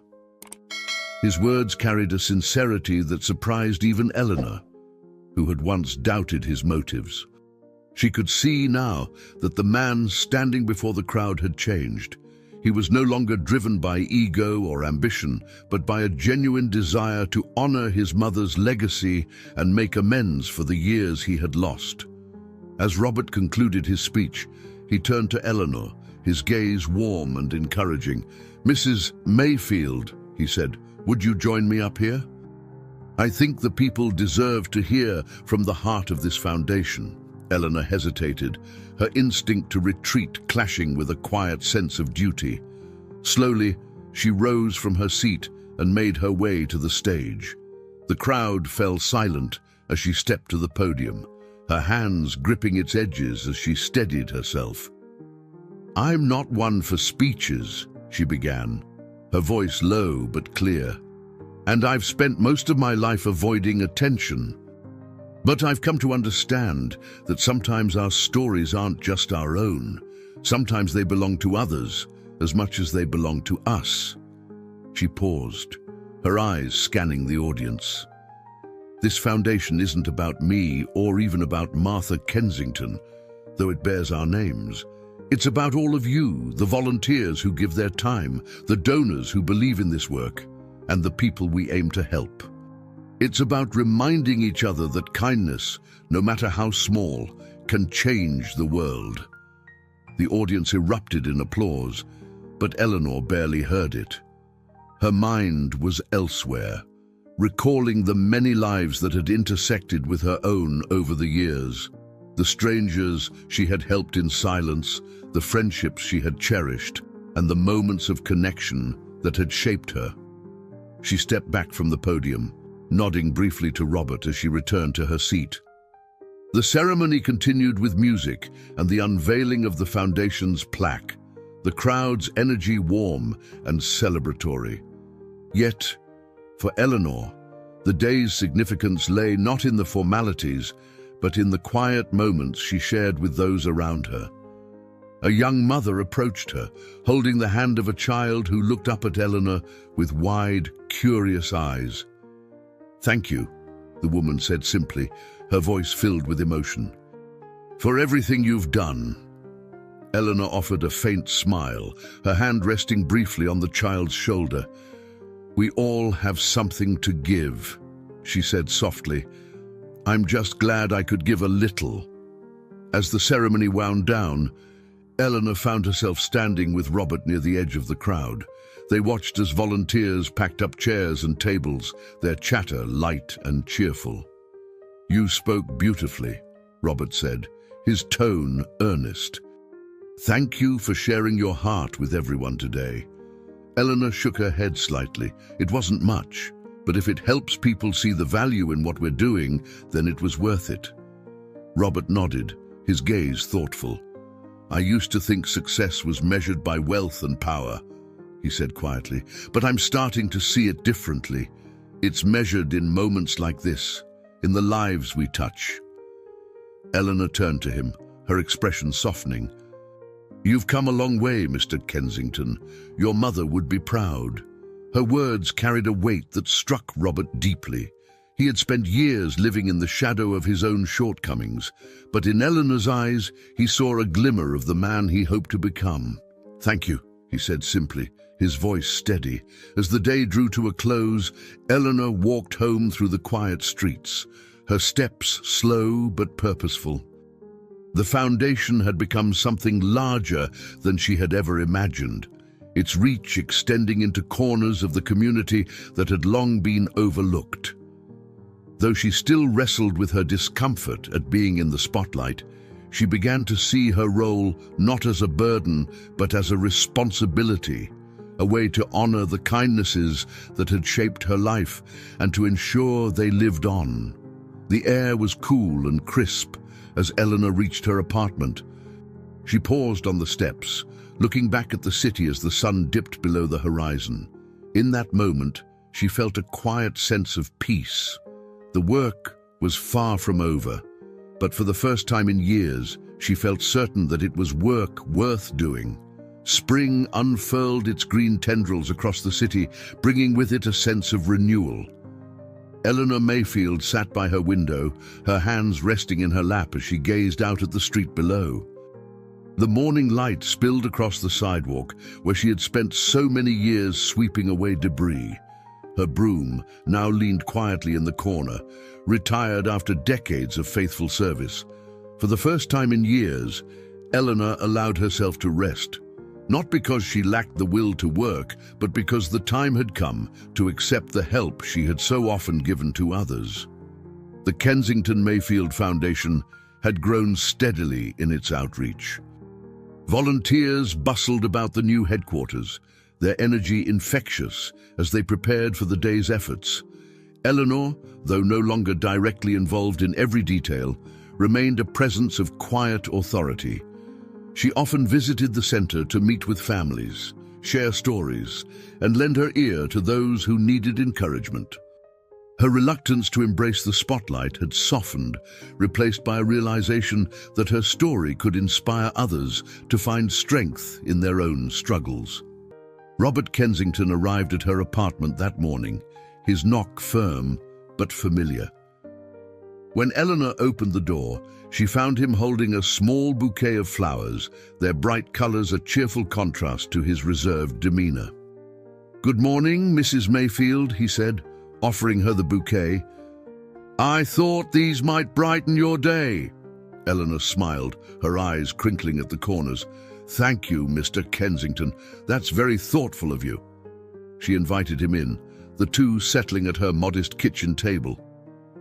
His words carried a sincerity that surprised even Eleanor, who had once doubted his motives. She could see now that the man standing before the crowd had changed. He was no longer driven by ego or ambition, but by a genuine desire to honor his mother's legacy and make amends for the years he had lost. As Robert concluded his speech, he turned to Eleanor, his gaze warm and encouraging. "Mrs. Mayfield," he said, "would you join me up here? I think the people deserve to hear from the heart of this foundation." Eleanor hesitated, her instinct to retreat clashing with a quiet sense of duty. Slowly, she rose from her seat and made her way to the stage. The crowd fell silent as she stepped to the podium, her hands gripping its edges as she steadied herself. "I'm not one for speeches," she began, her voice low but clear. "And I've spent most of my life avoiding attention. But I've come to understand that sometimes our stories aren't just our own. Sometimes they belong to others as much as they belong to us." She paused, her eyes scanning the audience. "This foundation isn't about me or even about Martha Kensington, though it bears our names. It's about all of you, the volunteers who give their time, the donors who believe in this work, and the people we aim to help. It's about reminding each other that kindness, no matter how small, can change the world." The audience erupted in applause, but Eleanor barely heard it. Her mind was elsewhere, recalling the many lives that had intersected with her own over the years. The strangers she had helped in silence, the friendships she had cherished, and the moments of connection that had shaped her. She stepped back from the podium, nodding briefly to Robert as she returned to her seat. The ceremony continued with music and the unveiling of the foundation's plaque, the crowd's energy warm and celebratory. Yet, for Eleanor, the day's significance lay not in the formalities, but in the quiet moments she shared with those around her. A young mother approached her, holding the hand of a child who looked up at Eleanor with wide, curious eyes. "Thank you," the woman said simply, her voice filled with emotion. "For everything you've done." Eleanor offered a faint smile, her hand resting briefly on the child's shoulder. "We all have something to give," she said softly. "I'm just glad I could give a little." As the ceremony wound down, Eleanor found herself standing with Robert near the edge of the crowd. They watched as volunteers packed up chairs and tables, their chatter light and cheerful. "You spoke beautifully," Robert said, his tone earnest. "Thank you for sharing your heart with everyone today." Eleanor shook her head slightly. It wasn't much, but if it helps people see the value in what we're doing, then it was worth it. Robert nodded, his gaze thoughtful. "I used to think success was measured by wealth and power," he said quietly, "but I'm starting to see it differently. It's measured in moments like this, in the lives we touch. Eleanor turned to him, her expression softening. "You've come a long way, Mr. Kensington. Your mother would be proud." Her words carried a weight that struck Robert deeply. He had spent years living in the shadow of his own shortcomings, but in Eleanor's eyes he saw a glimmer of the man he hoped to become. "Thank you," he said simply, his voice steady. As the day drew to a close, Eleanor walked home through the quiet streets, her steps slow but purposeful. The foundation had become something larger than she had ever imagined, its reach extending into corners of the community that had long been overlooked. Though she still wrestled with her discomfort at being in the spotlight, she began to see her role not as a burden, but as a responsibility, a way to honor the kindnesses that had shaped her life and to ensure they lived on. The air was cool and crisp as Eleanor reached her apartment. She paused on the steps, looking back at the city as the sun dipped below the horizon. In that moment, she felt a quiet sense of peace. The work was far from over, but for the first time in years, she felt certain that it was work worth doing. Spring unfurled its green tendrils across the city, bringing with it a sense of renewal. Eleanor Mayfield sat by her window, her hands resting in her lap as she gazed out at the street below. The morning light spilled across the sidewalk, where she had spent so many years sweeping away debris. Her broom now leaned quietly in the corner, retired after decades of faithful service. For the first time in years, Eleanor allowed herself to rest, not because she lacked the will to work, but because the time had come to accept the help she had so often given to others. The Kensington Mayfield Foundation had grown steadily in its outreach. Volunteers bustled about the new headquarters, their energy infectious as they prepared for the day's efforts. Eleanor, though no longer directly involved in every detail, remained a presence of quiet authority. She often visited the center to meet with families, share stories, and lend her ear to those who needed encouragement. Her reluctance to embrace the spotlight had softened, replaced by a realization that her story could inspire others to find strength in their own struggles. Robert Kensington arrived at her apartment that morning, his knock firm but familiar. When Eleanor opened the door, she found him holding a small bouquet of flowers, their bright colors a cheerful contrast to his reserved demeanor. "Good morning, Mrs. Mayfield," he said, offering her the bouquet. "I thought these might brighten your day." Eleanor smiled, her eyes crinkling at the corners. "Thank you, Mr. Kensington. That's very thoughtful of you." She invited him in, the two settling at her modest kitchen table.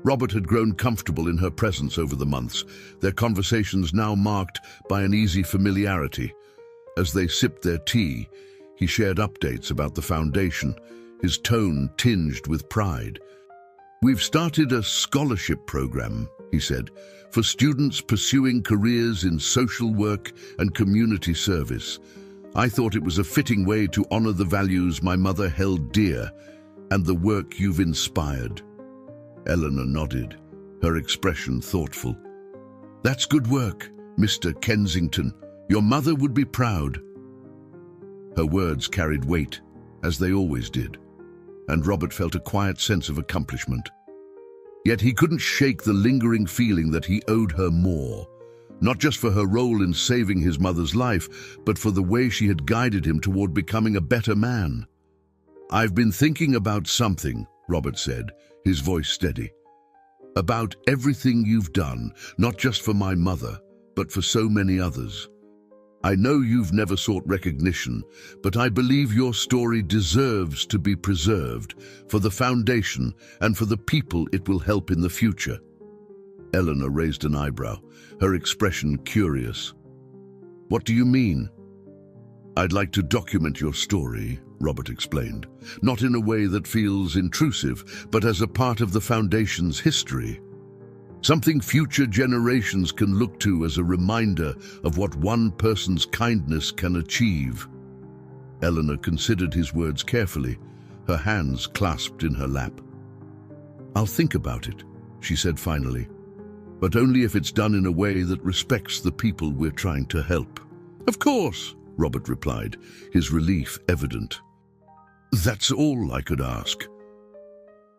Robert had grown comfortable in her presence over the months, their conversations now marked by an easy familiarity. As they sipped their tea, he shared updates about the foundation, his tone tinged with pride. "We've started a scholarship program," he said, "for students pursuing careers in social work and community service. I thought it was a fitting way to honor the values my mother held dear and the work you've inspired." Eleanor nodded, her expression thoughtful. "That's good work, Mr. Kensington. Your mother would be proud." Her words carried weight, as they always did, and Robert felt a quiet sense of accomplishment. Yet he couldn't shake the lingering feeling that he owed her more, not just for her role in saving his mother's life, but for the way she had guided him toward becoming a better man. "I've been thinking about something," Robert said, his voice steady. "About everything you've done, not just for my mother, but for so many others. I know you've never sought recognition, but I believe your story deserves to be preserved for the foundation and for the people it will help in the future." Eleanor raised an eyebrow, her expression curious. "What do you mean?" "I'd like to document your story," Robert explained, "not in a way that feels intrusive, but as a part of the Foundation's history. Something future generations can look to as a reminder of what one person's kindness can achieve." Eleanor considered his words carefully, her hands clasped in her lap. "I'll think about it," she said finally. "But only if it's done in a way that respects the people we're trying to help." "Of course," Robert replied, his relief evident. "That's all I could ask."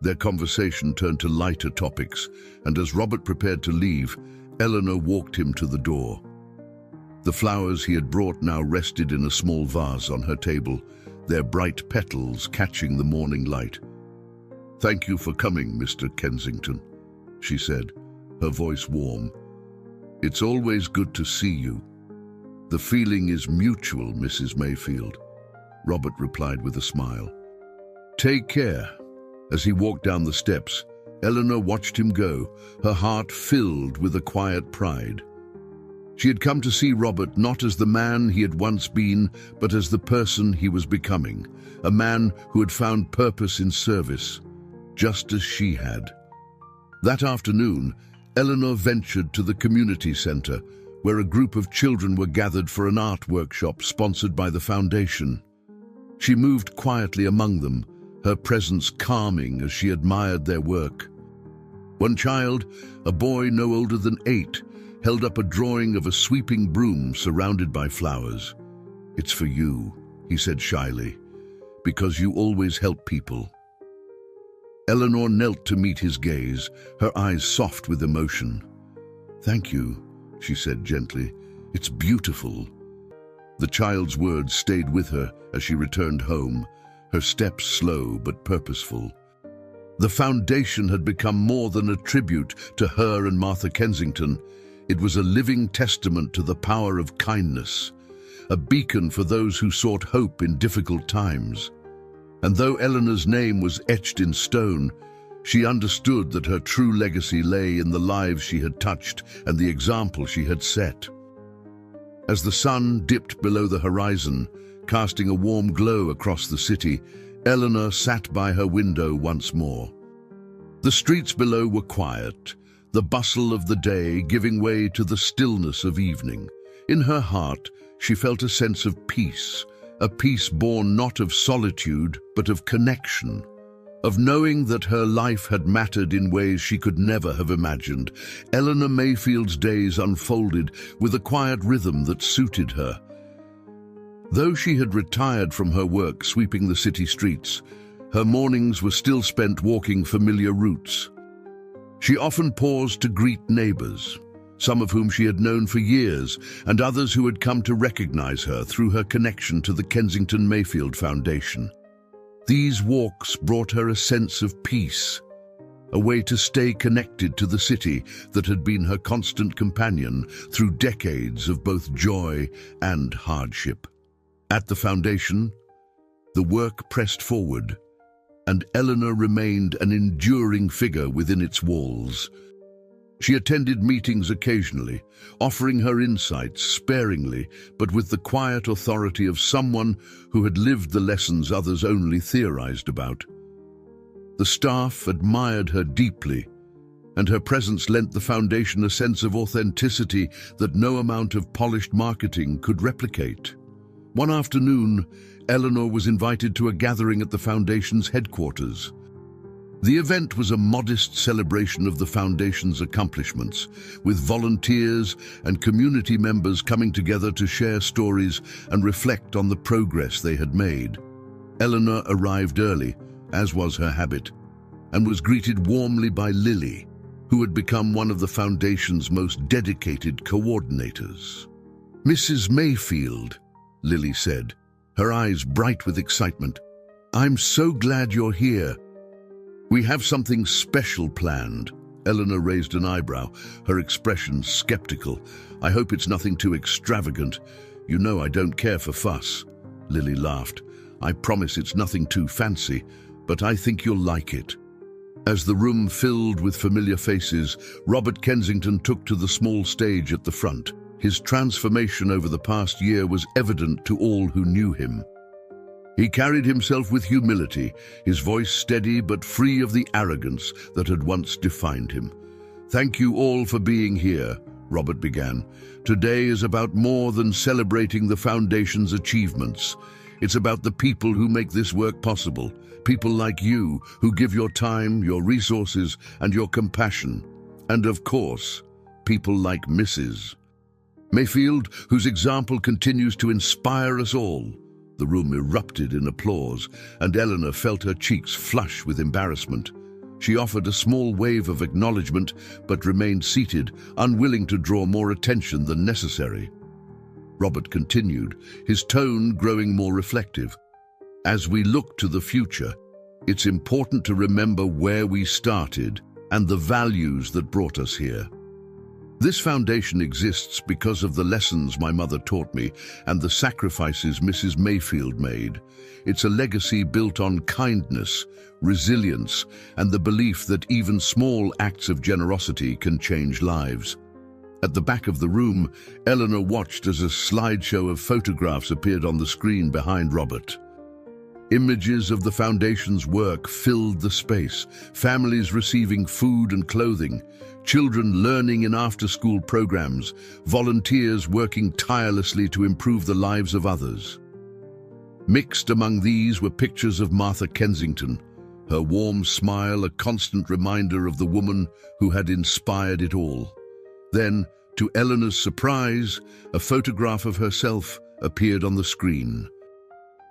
Their conversation turned to lighter topics, and as Robert prepared to leave, Eleanor walked him to the door. The flowers he had brought now rested in a small vase on her table, their bright petals catching the morning light. "Thank you for coming, Mr. Kensington," she said, her voice warm. "It's always good to see you." "The feeling is mutual, Mrs. Mayfield," Robert replied with a smile. "Take care." As he walked down the steps, Eleanor watched him go, her heart filled with a quiet pride. She had come to see Robert not as the man he had once been, but as the person he was becoming, a man who had found purpose in service, just as she had. That afternoon, Eleanor ventured to the community center, where a group of children were gathered for an art workshop sponsored by the foundation. She moved quietly among them, her presence calming as she admired their work. One child, a boy no older than 8, held up a drawing of a sweeping broom surrounded by flowers. "It's for you," he said shyly, "because you always help people." Eleanor knelt to meet his gaze, her eyes soft with emotion. "Thank you," she said gently. "It's beautiful." The child's words stayed with her as she returned home, her steps slow but purposeful. The foundation had become more than a tribute to her and Martha Kensington. It was a living testament to the power of kindness, a beacon for those who sought hope in difficult times. And though Eleanor's name was etched in stone, she understood that her true legacy lay in the lives she had touched and the example she had set. As the sun dipped below the horizon, casting a warm glow across the city, Eleanor sat by her window once more. The streets below were quiet, the bustle of the day giving way to the stillness of evening. In her heart, she felt a sense of peace, a peace born not of solitude, but of connection, of knowing that her life had mattered in ways she could never have imagined. Eleanor Mayfield's days unfolded with a quiet rhythm that suited her. Though she had retired from her work sweeping the city streets, her mornings were still spent walking familiar routes. She often paused to greet neighbors, some of whom she had known for years, and others who had come to recognize her through her connection to the Kensington Mayfield Foundation. These walks brought her a sense of peace, a way to stay connected to the city that had been her constant companion through decades of both joy and hardship. At the foundation, the work pressed forward, and Eleanor remained an enduring figure within its walls. She attended meetings occasionally, offering her insights sparingly, but with the quiet authority of someone who had lived the lessons others only theorized about. The staff admired her deeply, and her presence lent the foundation a sense of authenticity that no amount of polished marketing could replicate. One afternoon, Eleanor was invited to a gathering at the foundation's headquarters. The event was a modest celebration of the foundation's accomplishments, with volunteers and community members coming together to share stories and reflect on the progress they had made. Eleanor arrived early, as was her habit, and was greeted warmly by Lily, who had become one of the foundation's most dedicated coordinators. "Mrs. Mayfield," Lily said, her eyes bright with excitement, "I'm so glad you're here. We have something special planned." Eleanor raised an eyebrow, her expression skeptical. "I hope it's nothing too extravagant. You know I don't care for fuss." Lily laughed. "I promise it's nothing too fancy, but I think you'll like it." As the room filled with familiar faces, Robert Kensington took to the small stage at the front. His transformation over the past year was evident to all who knew him. He carried himself with humility, his voice steady but free of the arrogance that had once defined him. "Thank you all for being here," Robert began. "Today is about more than celebrating the Foundation's achievements. It's about the people who make this work possible. People like you, who give your time, your resources, and your compassion. And of course, people like Mrs. Mayfield, whose example continues to inspire us all. The room erupted in applause, and Eleanor felt her cheeks flush with embarrassment. She offered a small wave of acknowledgement, but remained seated, unwilling to draw more attention than necessary. Robert continued, his tone growing more reflective. As we look to the future, it's important to remember where we started and the values that brought us here. This foundation exists because of the lessons my mother taught me and the sacrifices Mrs. Mayfield made. It's a legacy built on kindness, resilience, and the belief that even small acts of generosity can change lives. At the back of the room, Eleanor watched as a slideshow of photographs appeared on the screen behind Robert. Images of the foundation's work filled the space, families receiving food and clothing, children learning in after-school programs, volunteers working tirelessly to improve the lives of others. Mixed among these were pictures of Martha Kensington, her warm smile a constant reminder of the woman who had inspired it all. Then, to Eleanor's surprise, a photograph of herself appeared on the screen.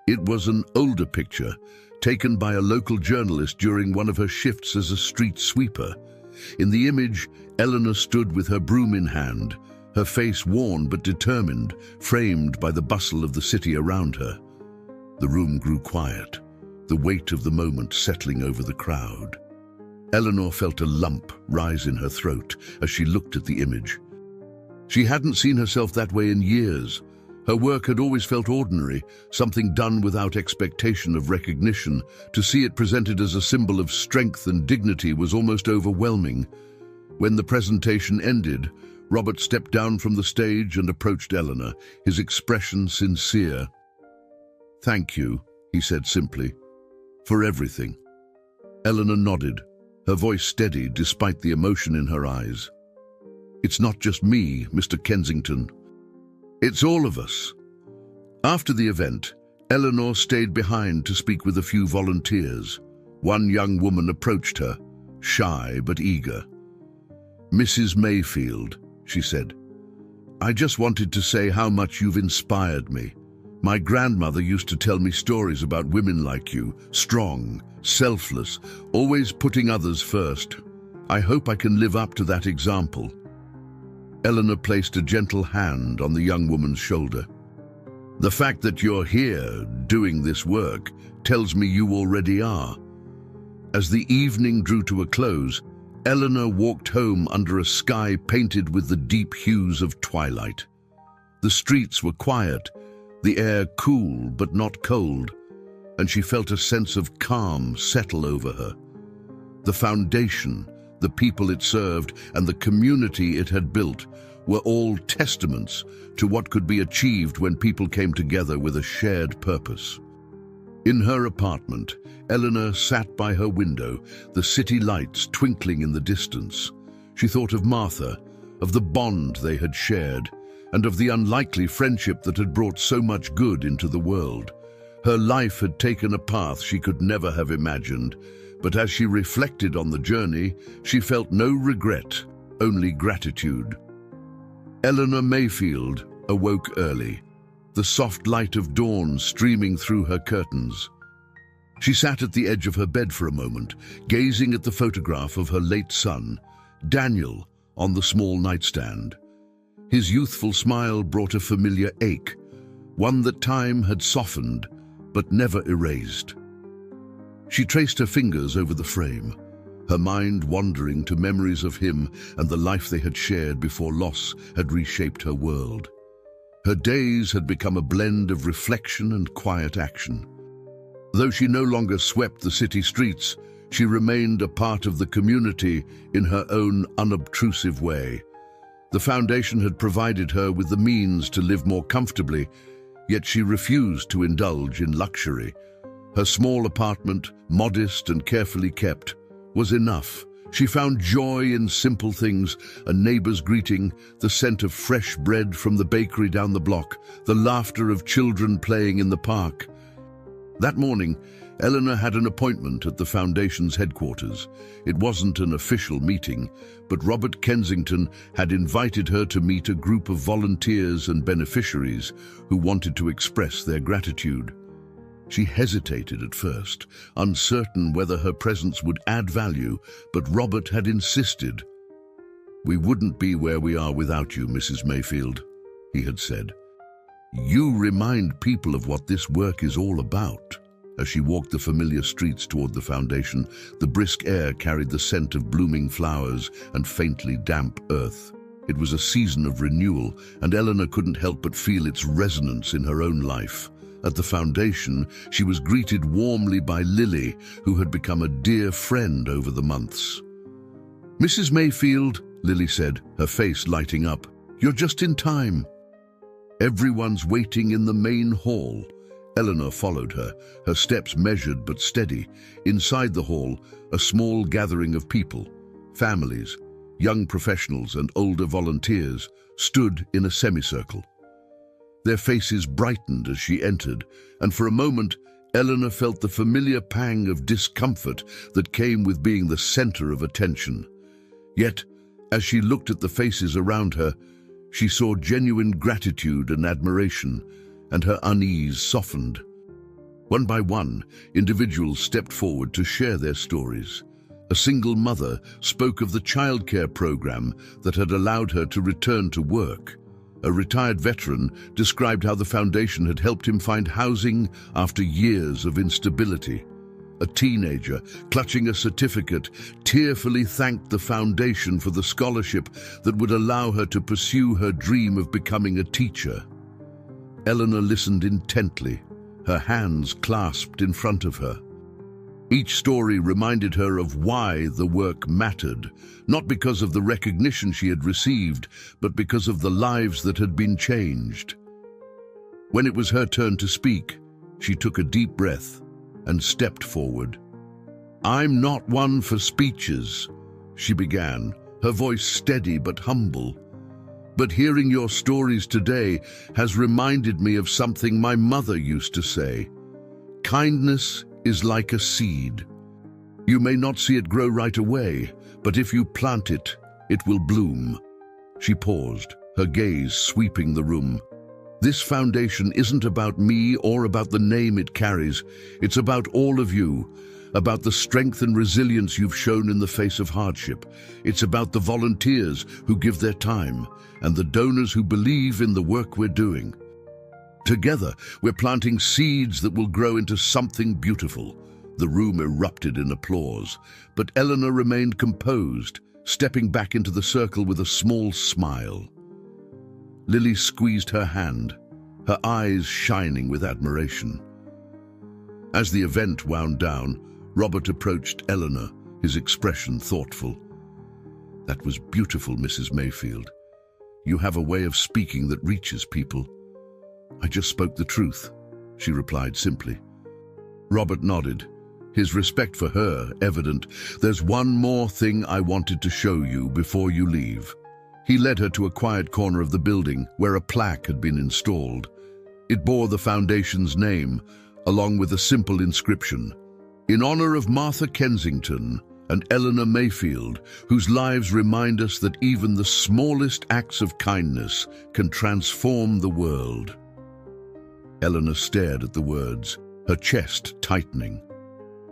It was an older picture, taken by a local journalist during one of her shifts as a street sweeper. In the image, Eleanor stood with her broom in hand, her face worn but determined, framed by the bustle of the city around her. The room grew quiet, the weight of the moment settling over the crowd. Eleanor felt a lump rise in her throat as she looked at the image. She hadn't seen herself that way in years. Her work had always felt ordinary, something done without expectation of recognition. To see it presented as a symbol of strength and dignity was almost overwhelming. When the presentation ended, Robert stepped down from the stage and approached Eleanor, his expression sincere. "Thank you," he said simply, "for everything." Eleanor nodded, her voice steady despite the emotion in her eyes. "It's not just me, Mr. Kensington. It's all of us." After the event, Eleanor stayed behind to speak with a few volunteers. One young woman approached her, shy but eager. "Mrs. Mayfield," she said, "I just wanted to say how much you've inspired me. My grandmother used to tell me stories about women like you, strong, selfless, always putting others first. I hope I can live up to that example." Eleanor placed a gentle hand on the young woman's shoulder. "The fact that you're here, doing this work, tells me you already are." As the evening drew to a close, Eleanor walked home under a sky painted with the deep hues of twilight. The streets were quiet, the air cool but not cold, and she felt a sense of calm settle over her. The foundation, the people it served, and the community it had built were all testaments to what could be achieved when people came together with a shared purpose. In her apartment, Eleanor sat by her window, the city lights twinkling in the distance. She thought of Martha, of the bond they had shared, and of the unlikely friendship that had brought so much good into the world. Her life had taken a path she could never have imagined, but as she reflected on the journey, she felt no regret, only gratitude. Eleanor Mayfield awoke early, the soft light of dawn streaming through her curtains. She sat at the edge of her bed for a moment, gazing at the photograph of her late son, Daniel, on the small nightstand. His youthful smile brought a familiar ache, one that time had softened but never erased. She traced her fingers over the frame, her mind wandering to memories of him and the life they had shared before loss had reshaped her world. Her days had become a blend of reflection and quiet action. Though she no longer swept the city streets, she remained a part of the community in her own unobtrusive way. The foundation had provided her with the means to live more comfortably, yet she refused to indulge in luxury. Her small apartment, modest and carefully kept, was enough. She found joy in simple things, a neighbor's greeting, the scent of fresh bread from the bakery down the block, the laughter of children playing in the park. That morning, Eleanor had an appointment at the foundation's headquarters. It wasn't an official meeting, but Robert Kensington had invited her to meet a group of volunteers and beneficiaries who wanted to express their gratitude. She hesitated at first, uncertain whether her presence would add value, but Robert had insisted. "We wouldn't be where we are without you, Mrs. Mayfield," he had said. "You remind people of what this work is all about." As she walked the familiar streets toward the foundation, the brisk air carried the scent of blooming flowers and faintly damp earth. It was a season of renewal, and Eleanor couldn't help but feel its resonance in her own life. At the foundation, she was greeted warmly by Lily, who had become a dear friend over the months. "Mrs. Mayfield," Lily said, her face lighting up, "you're just in time." "Everyone's waiting in the main hall." Eleanor followed her, her steps measured but steady. Inside the hall, a small gathering of people, families, young professionals and older volunteers, stood in a semicircle. Their faces brightened as she entered, and for a moment, Eleanor felt the familiar pang of discomfort that came with being the center of attention. Yet, as she looked at the faces around her, she saw genuine gratitude and admiration, and her unease softened. One by one, individuals stepped forward to share their stories. A single mother spoke of the childcare program that had allowed her to return to work. A retired veteran described how the foundation had helped him find housing after years of instability. A teenager, clutching a certificate, tearfully thanked the foundation for the scholarship that would allow her to pursue her dream of becoming a teacher. Eleanor listened intently, her hands clasped in front of her. Each story reminded her of why the work mattered, not because of the recognition she had received, but because of the lives that had been changed. When it was her turn to speak, she took a deep breath and stepped forward. "I'm not one for speeches," she began, her voice steady but humble. "But hearing your stories today has reminded me of something my mother used to say. Kindness is like a seed. You may not see it grow right away, but if you plant it, it will bloom." She paused, her gaze sweeping the room. "This foundation isn't about me or about the name it carries. It's about all of you, about the strength and resilience you've shown in the face of hardship. It's about the volunteers who give their time and the donors who believe in the work we're doing. Together, we're planting seeds that will grow into something beautiful." The room erupted in applause, but Eleanor remained composed, stepping back into the circle with a small smile. Lily squeezed her hand, her eyes shining with admiration. As the event wound down, Robert approached Eleanor, his expression thoughtful. "That was beautiful, Mrs. Mayfield. You have a way of speaking that reaches people." "I just spoke the truth," she replied simply. Robert nodded, his respect for her evident. "There's one more thing I wanted to show you before you leave." He led her to a quiet corner of the building where a plaque had been installed. It bore the foundation's name, along with a simple inscription, "In honor of Martha Kensington and Eleanor Mayfield, whose lives remind us that even the smallest acts of kindness can transform the world." Eleanor stared at the words, her chest tightening.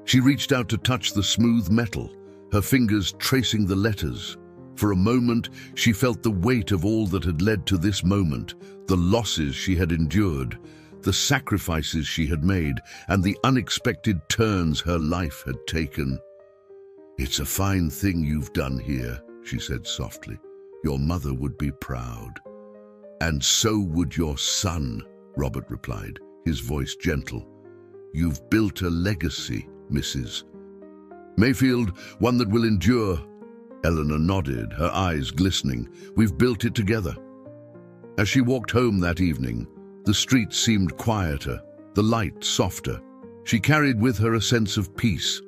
She reached out to touch the smooth metal, her fingers tracing the letters. For a moment, she felt the weight of all that had led to this moment, the losses she had endured, the sacrifices she had made, and the unexpected turns her life had taken. "It's a fine thing you've done here," she said softly. "Your mother would be proud." "And so would your son," Robert replied, his voice gentle. "You've built a legacy, Mrs. Mayfield, one that will endure." Eleanor nodded, her eyes glistening. "We've built it together." As she walked home that evening, the streets seemed quieter, the light softer. She carried with her a sense of peace,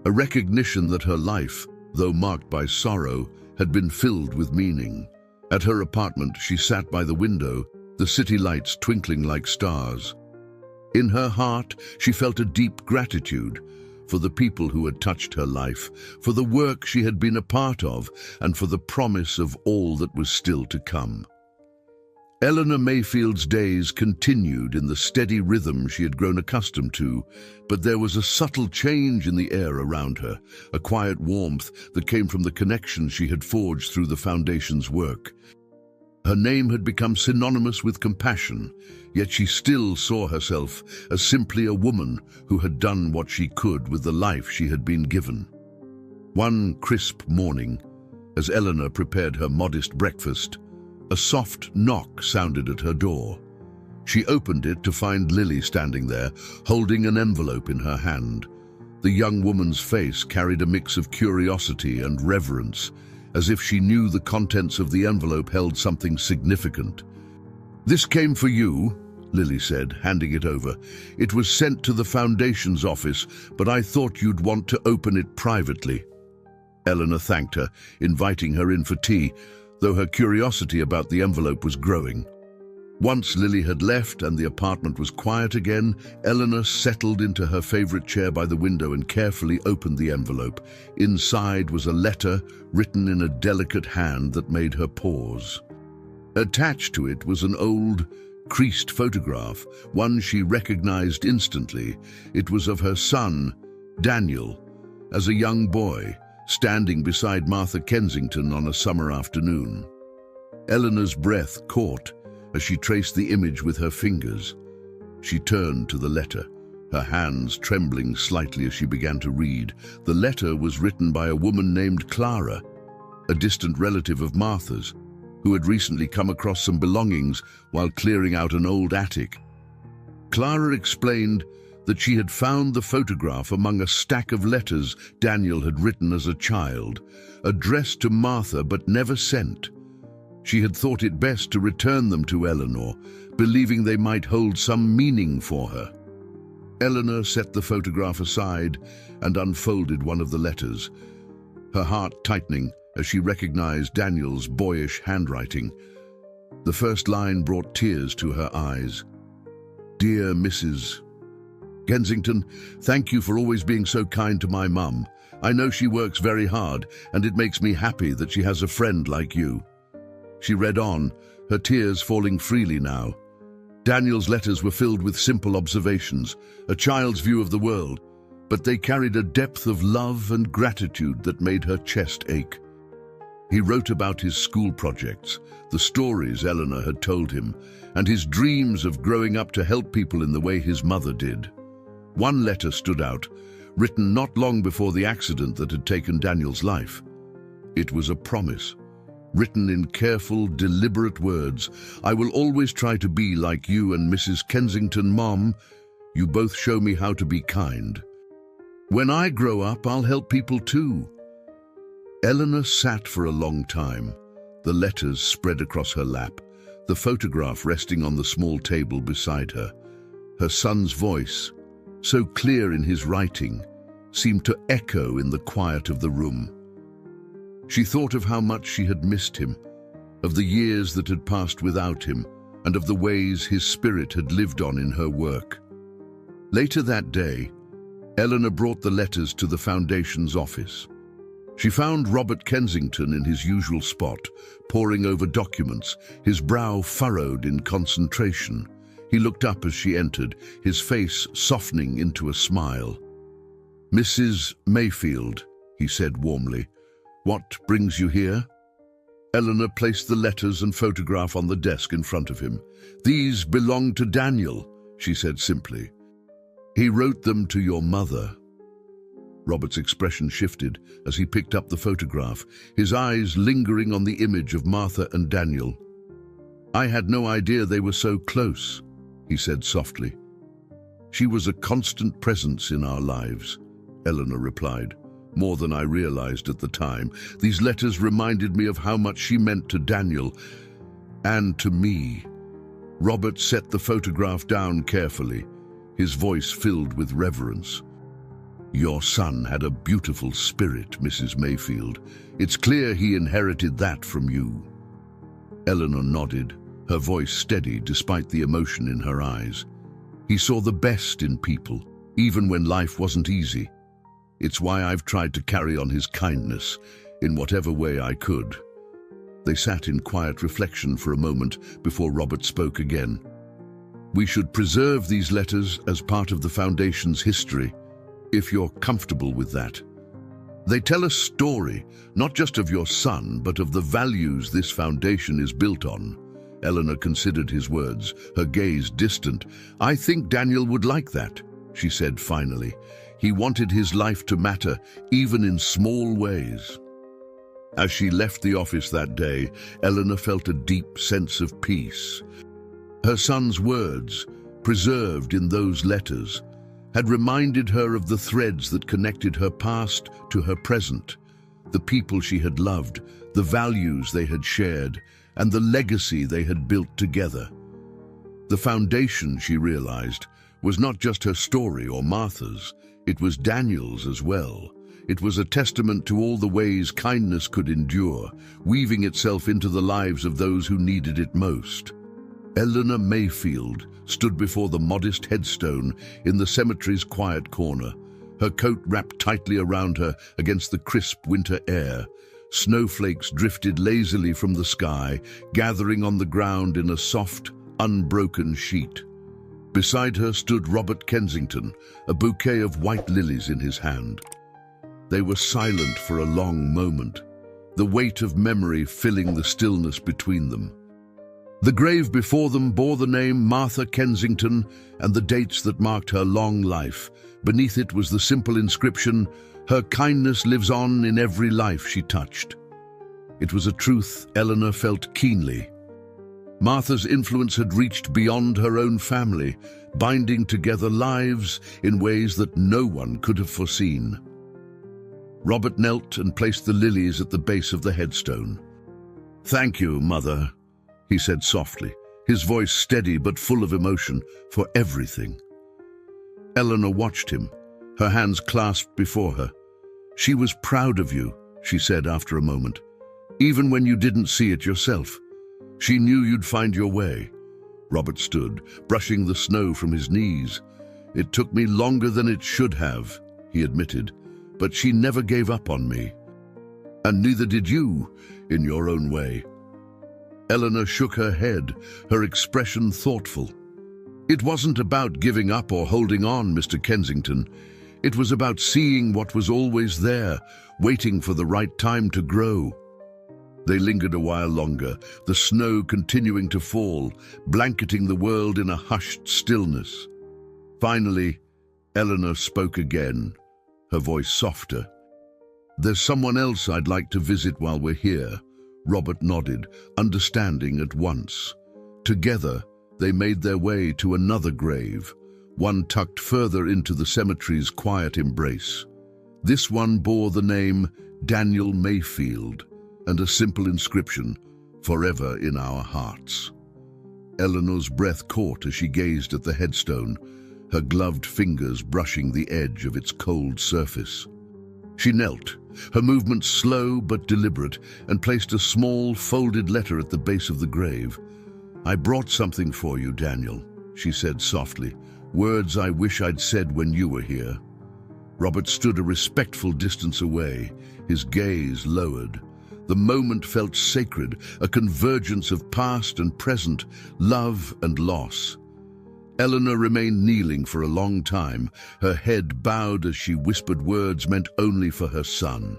a recognition that her life, though marked by sorrow, had been filled with meaning. At her apartment, she sat by the window, the city lights twinkling like stars. In her heart, she felt a deep gratitude for the people who had touched her life, for the work she had been a part of, and for the promise of all that was still to come. Eleanor Mayfield's days continued in the steady rhythm she had grown accustomed to, but there was a subtle change in the air around her, a quiet warmth that came from the connections she had forged through the Foundation's work. Her name had become synonymous with compassion, yet she still saw herself as simply a woman who had done what she could with the life she had been given. One crisp morning, as Eleanor prepared her modest breakfast, a soft knock sounded at her door. She opened it to find Lily standing there, holding an envelope in her hand. The young woman's face carried a mix of curiosity and reverence, as if she knew the contents of the envelope held something significant. "This came for you," Lily said, handing it over. "It was sent to the Foundation's office, but I thought you'd want to open it privately." Eleanor thanked her, inviting her in for tea, though her curiosity about the envelope was growing. Once Lily had left and the apartment was quiet again, Eleanor settled into her favorite chair by the window and carefully opened the envelope. Inside was a letter written in a delicate hand that made her pause. Attached to it was an old, creased photograph, one she recognized instantly. It was of her son, Daniel, as a young boy, standing beside Martha Kensington on a summer afternoon. Eleanor's breath caught as she traced the image with her fingers. She turned to the letter, her hands trembling slightly as she began to read. The letter was written by a woman named Clara, a distant relative of Martha's, who had recently come across some belongings while clearing out an old attic. Clara explained that she had found the photograph among a stack of letters Daniel had written as a child, addressed to Martha but never sent. She had thought it best to return them to Eleanor, believing they might hold some meaning for her. Eleanor set the photograph aside and unfolded one of the letters, her heart tightening as she recognized Daniel's boyish handwriting. The first line brought tears to her eyes. "Dear Mrs. Kensington, thank you for always being so kind to my mum. I know she works very hard, and it makes me happy that she has a friend like you." She read on, her tears falling freely now. Daniel's letters were filled with simple observations, a child's view of the world, but they carried a depth of love and gratitude that made her chest ache. He wrote about his school projects, the stories Eleanor had told him, and his dreams of growing up to help people in the way his mother did. One letter stood out, written not long before the accident that had taken Daniel's life. It was a promise, written in careful, deliberate words. "I will always try to be like you and Mrs. Kensington, Mom. You both show me how to be kind. When I grow up, I'll help people too." Eleanor sat for a long time, the letters spread across her lap, the photograph resting on the small table beside her. Her son's voice, so clear in his writing, seemed to echo in the quiet of the room. She thought of how much she had missed him, of the years that had passed without him, and of the ways his spirit had lived on in her work. Later that day, Eleanor brought the letters to the Foundation's office. She found Robert Kensington in his usual spot, poring over documents, his brow furrowed in concentration. He looked up as she entered, his face softening into a smile. "Mrs. Mayfield," he said warmly, "what brings you here?" Eleanor placed the letters and photograph on the desk in front of him. "These belong to Daniel," she said simply. "He wrote them to your mother." Robert's expression shifted as he picked up the photograph, his eyes lingering on the image of Martha and Daniel. "I had no idea they were so close," he said softly. "She was a constant presence in our lives," Eleanor replied, "more than I realized at the time. These letters reminded me of how much she meant to Daniel and to me." Robert set the photograph down carefully, his voice filled with reverence. "Your son had a beautiful spirit, Mrs. Mayfield. It's clear he inherited that from you." Eleanor nodded, her voice steady despite the emotion in her eyes. He saw the best in people, even when life wasn't easy. It's why I've tried to carry on his kindness in whatever way I could. They sat in quiet reflection for a moment before Robert spoke again. We should preserve these letters as part of the Foundation's history, if you're comfortable with that. They tell a story, not just of your son, but of the values this foundation is built on. Eleanor considered his words, her gaze distant. I think Daniel would like that, she said finally. He wanted his life to matter, even in small ways. As she left the office that day, Eleanor felt a deep sense of peace. Her son's words, preserved in those letters, had reminded her of the threads that connected her past to her present, the people she had loved, the values they had shared, and the legacy they had built together. The foundation, she realized, was not just her story or Martha's, it was Daniel's as well. It was a testament to all the ways kindness could endure, weaving itself into the lives of those who needed it most. Eleanor Mayfield stood before the modest headstone in the cemetery's quiet corner, her coat wrapped tightly around her against the crisp winter air. Snowflakes drifted lazily from the sky, gathering on the ground in a soft, unbroken sheet. Beside her stood Robert Kensington, a bouquet of white lilies in his hand. They were silent for a long moment, the weight of memory filling the stillness between them. The grave before them bore the name Martha Kensington and the dates that marked her long life. Beneath it was the simple inscription, "Her kindness lives on in every life she touched." It was a truth Eleanor felt keenly. Martha's influence had reached beyond her own family, binding together lives in ways that no one could have foreseen. Robert knelt and placed the lilies at the base of the headstone. "Thank you, Mother," he said softly, his voice steady but full of emotion, "for everything." Eleanor watched him, her hands clasped before her. "She was proud of you," she said after a moment, "even when you didn't see it yourself. She knew you'd find your way." Robert stood, brushing the snow from his knees. "It took me longer than it should have," he admitted, "but she never gave up on me. And neither did you, in your own way." Eleanor shook her head, her expression thoughtful. "It wasn't about giving up or holding on, Mr. Kensington. It was about seeing what was always there, waiting for the right time to grow." They lingered a while longer, the snow continuing to fall, blanketing the world in a hushed stillness. Finally, Eleanor spoke again, her voice softer. "There's someone else I'd like to visit while we're here." Robert nodded, understanding at once. Together, they made their way to another grave, one tucked further into the cemetery's quiet embrace. This one bore the name Daniel Mayfield and a simple inscription, "Forever in our hearts." Eleanor's breath caught as she gazed at the headstone, her gloved fingers brushing the edge of its cold surface. She knelt, her movements slow but deliberate, and placed a small, folded letter at the base of the grave. "I brought something for you, Daniel," she said softly, "words I wish I'd said when you were here." Robert stood a respectful distance away, his gaze lowered. The moment felt sacred, a convergence of past and present, love and loss. Eleanor remained kneeling for a long time, her head bowed as she whispered words meant only for her son.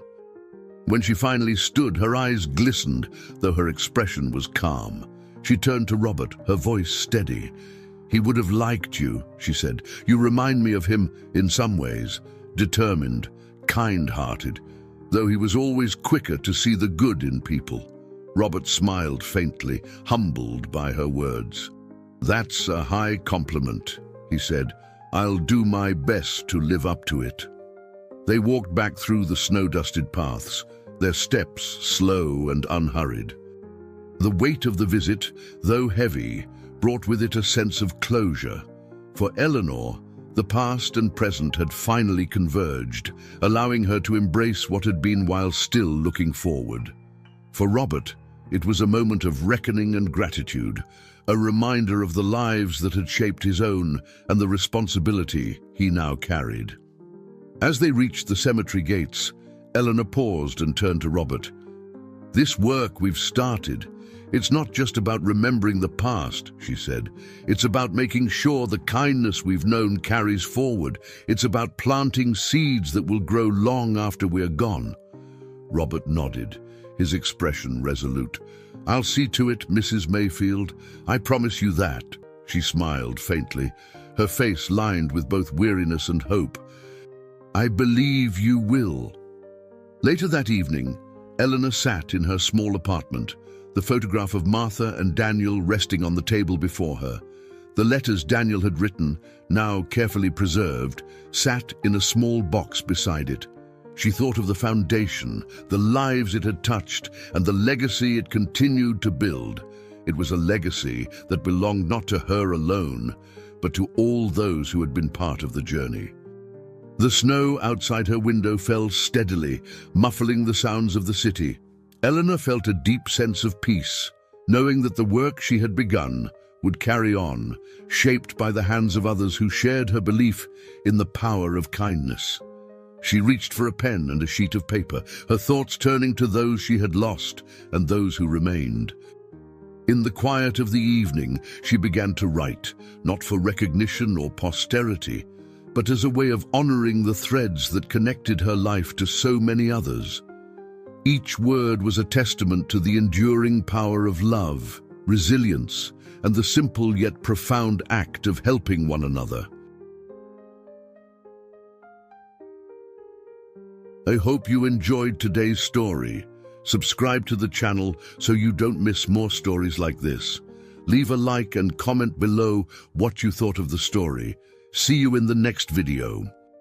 When she finally stood, her eyes glistened, though her expression was calm. She turned to Robert, her voice steady. "He would have liked you," she said. "You remind me of him in some ways, determined, kind-hearted, though he was always quicker to see the good in people." Robert smiled faintly, humbled by her words. "That's a high compliment," he said. "I'll do my best to live up to it." They walked back through the snow-dusted paths, their steps slow and unhurried. The weight of the visit, though heavy, brought with it a sense of closure. For Eleanor, the past and present had finally converged, allowing her to embrace what had been while still looking forward. For Robert, it was a moment of reckoning and gratitude, a reminder of the lives that had shaped his own and the responsibility he now carried. As they reached the cemetery gates, Eleanor paused and turned to Robert. "This work we've started, it's not just about remembering the past," she said. "It's about making sure the kindness we've known carries forward. It's about planting seeds that will grow long after we're gone." Robert nodded, his expression resolute. "I'll see to it, Mrs. Mayfield. I promise you that." She smiled faintly, her face lined with both weariness and hope. "I believe you will." Later that evening, Eleanor sat in her small apartment, the photograph of Martha and Daniel resting on the table before her. The letters Daniel had written, now carefully preserved, sat in a small box beside it. She thought of the foundation, the lives it had touched, and the legacy it continued to build. It was a legacy that belonged not to her alone, but to all those who had been part of the journey. The snow outside her window fell steadily, muffling the sounds of the city. Eleanor felt a deep sense of peace, knowing that the work she had begun would carry on, shaped by the hands of others who shared her belief in the power of kindness. She reached for a pen and a sheet of paper, her thoughts turning to those she had lost and those who remained. In the quiet of the evening, she began to write, not for recognition or posterity, but as a way of honoring the threads that connected her life to so many others. Each word was a testament to the enduring power of love, resilience, and the simple yet profound act of helping one another. I hope you enjoyed today's story. Subscribe to the channel so you don't miss more stories like this. Leave a like and comment below what you thought of the story. See you in the next video.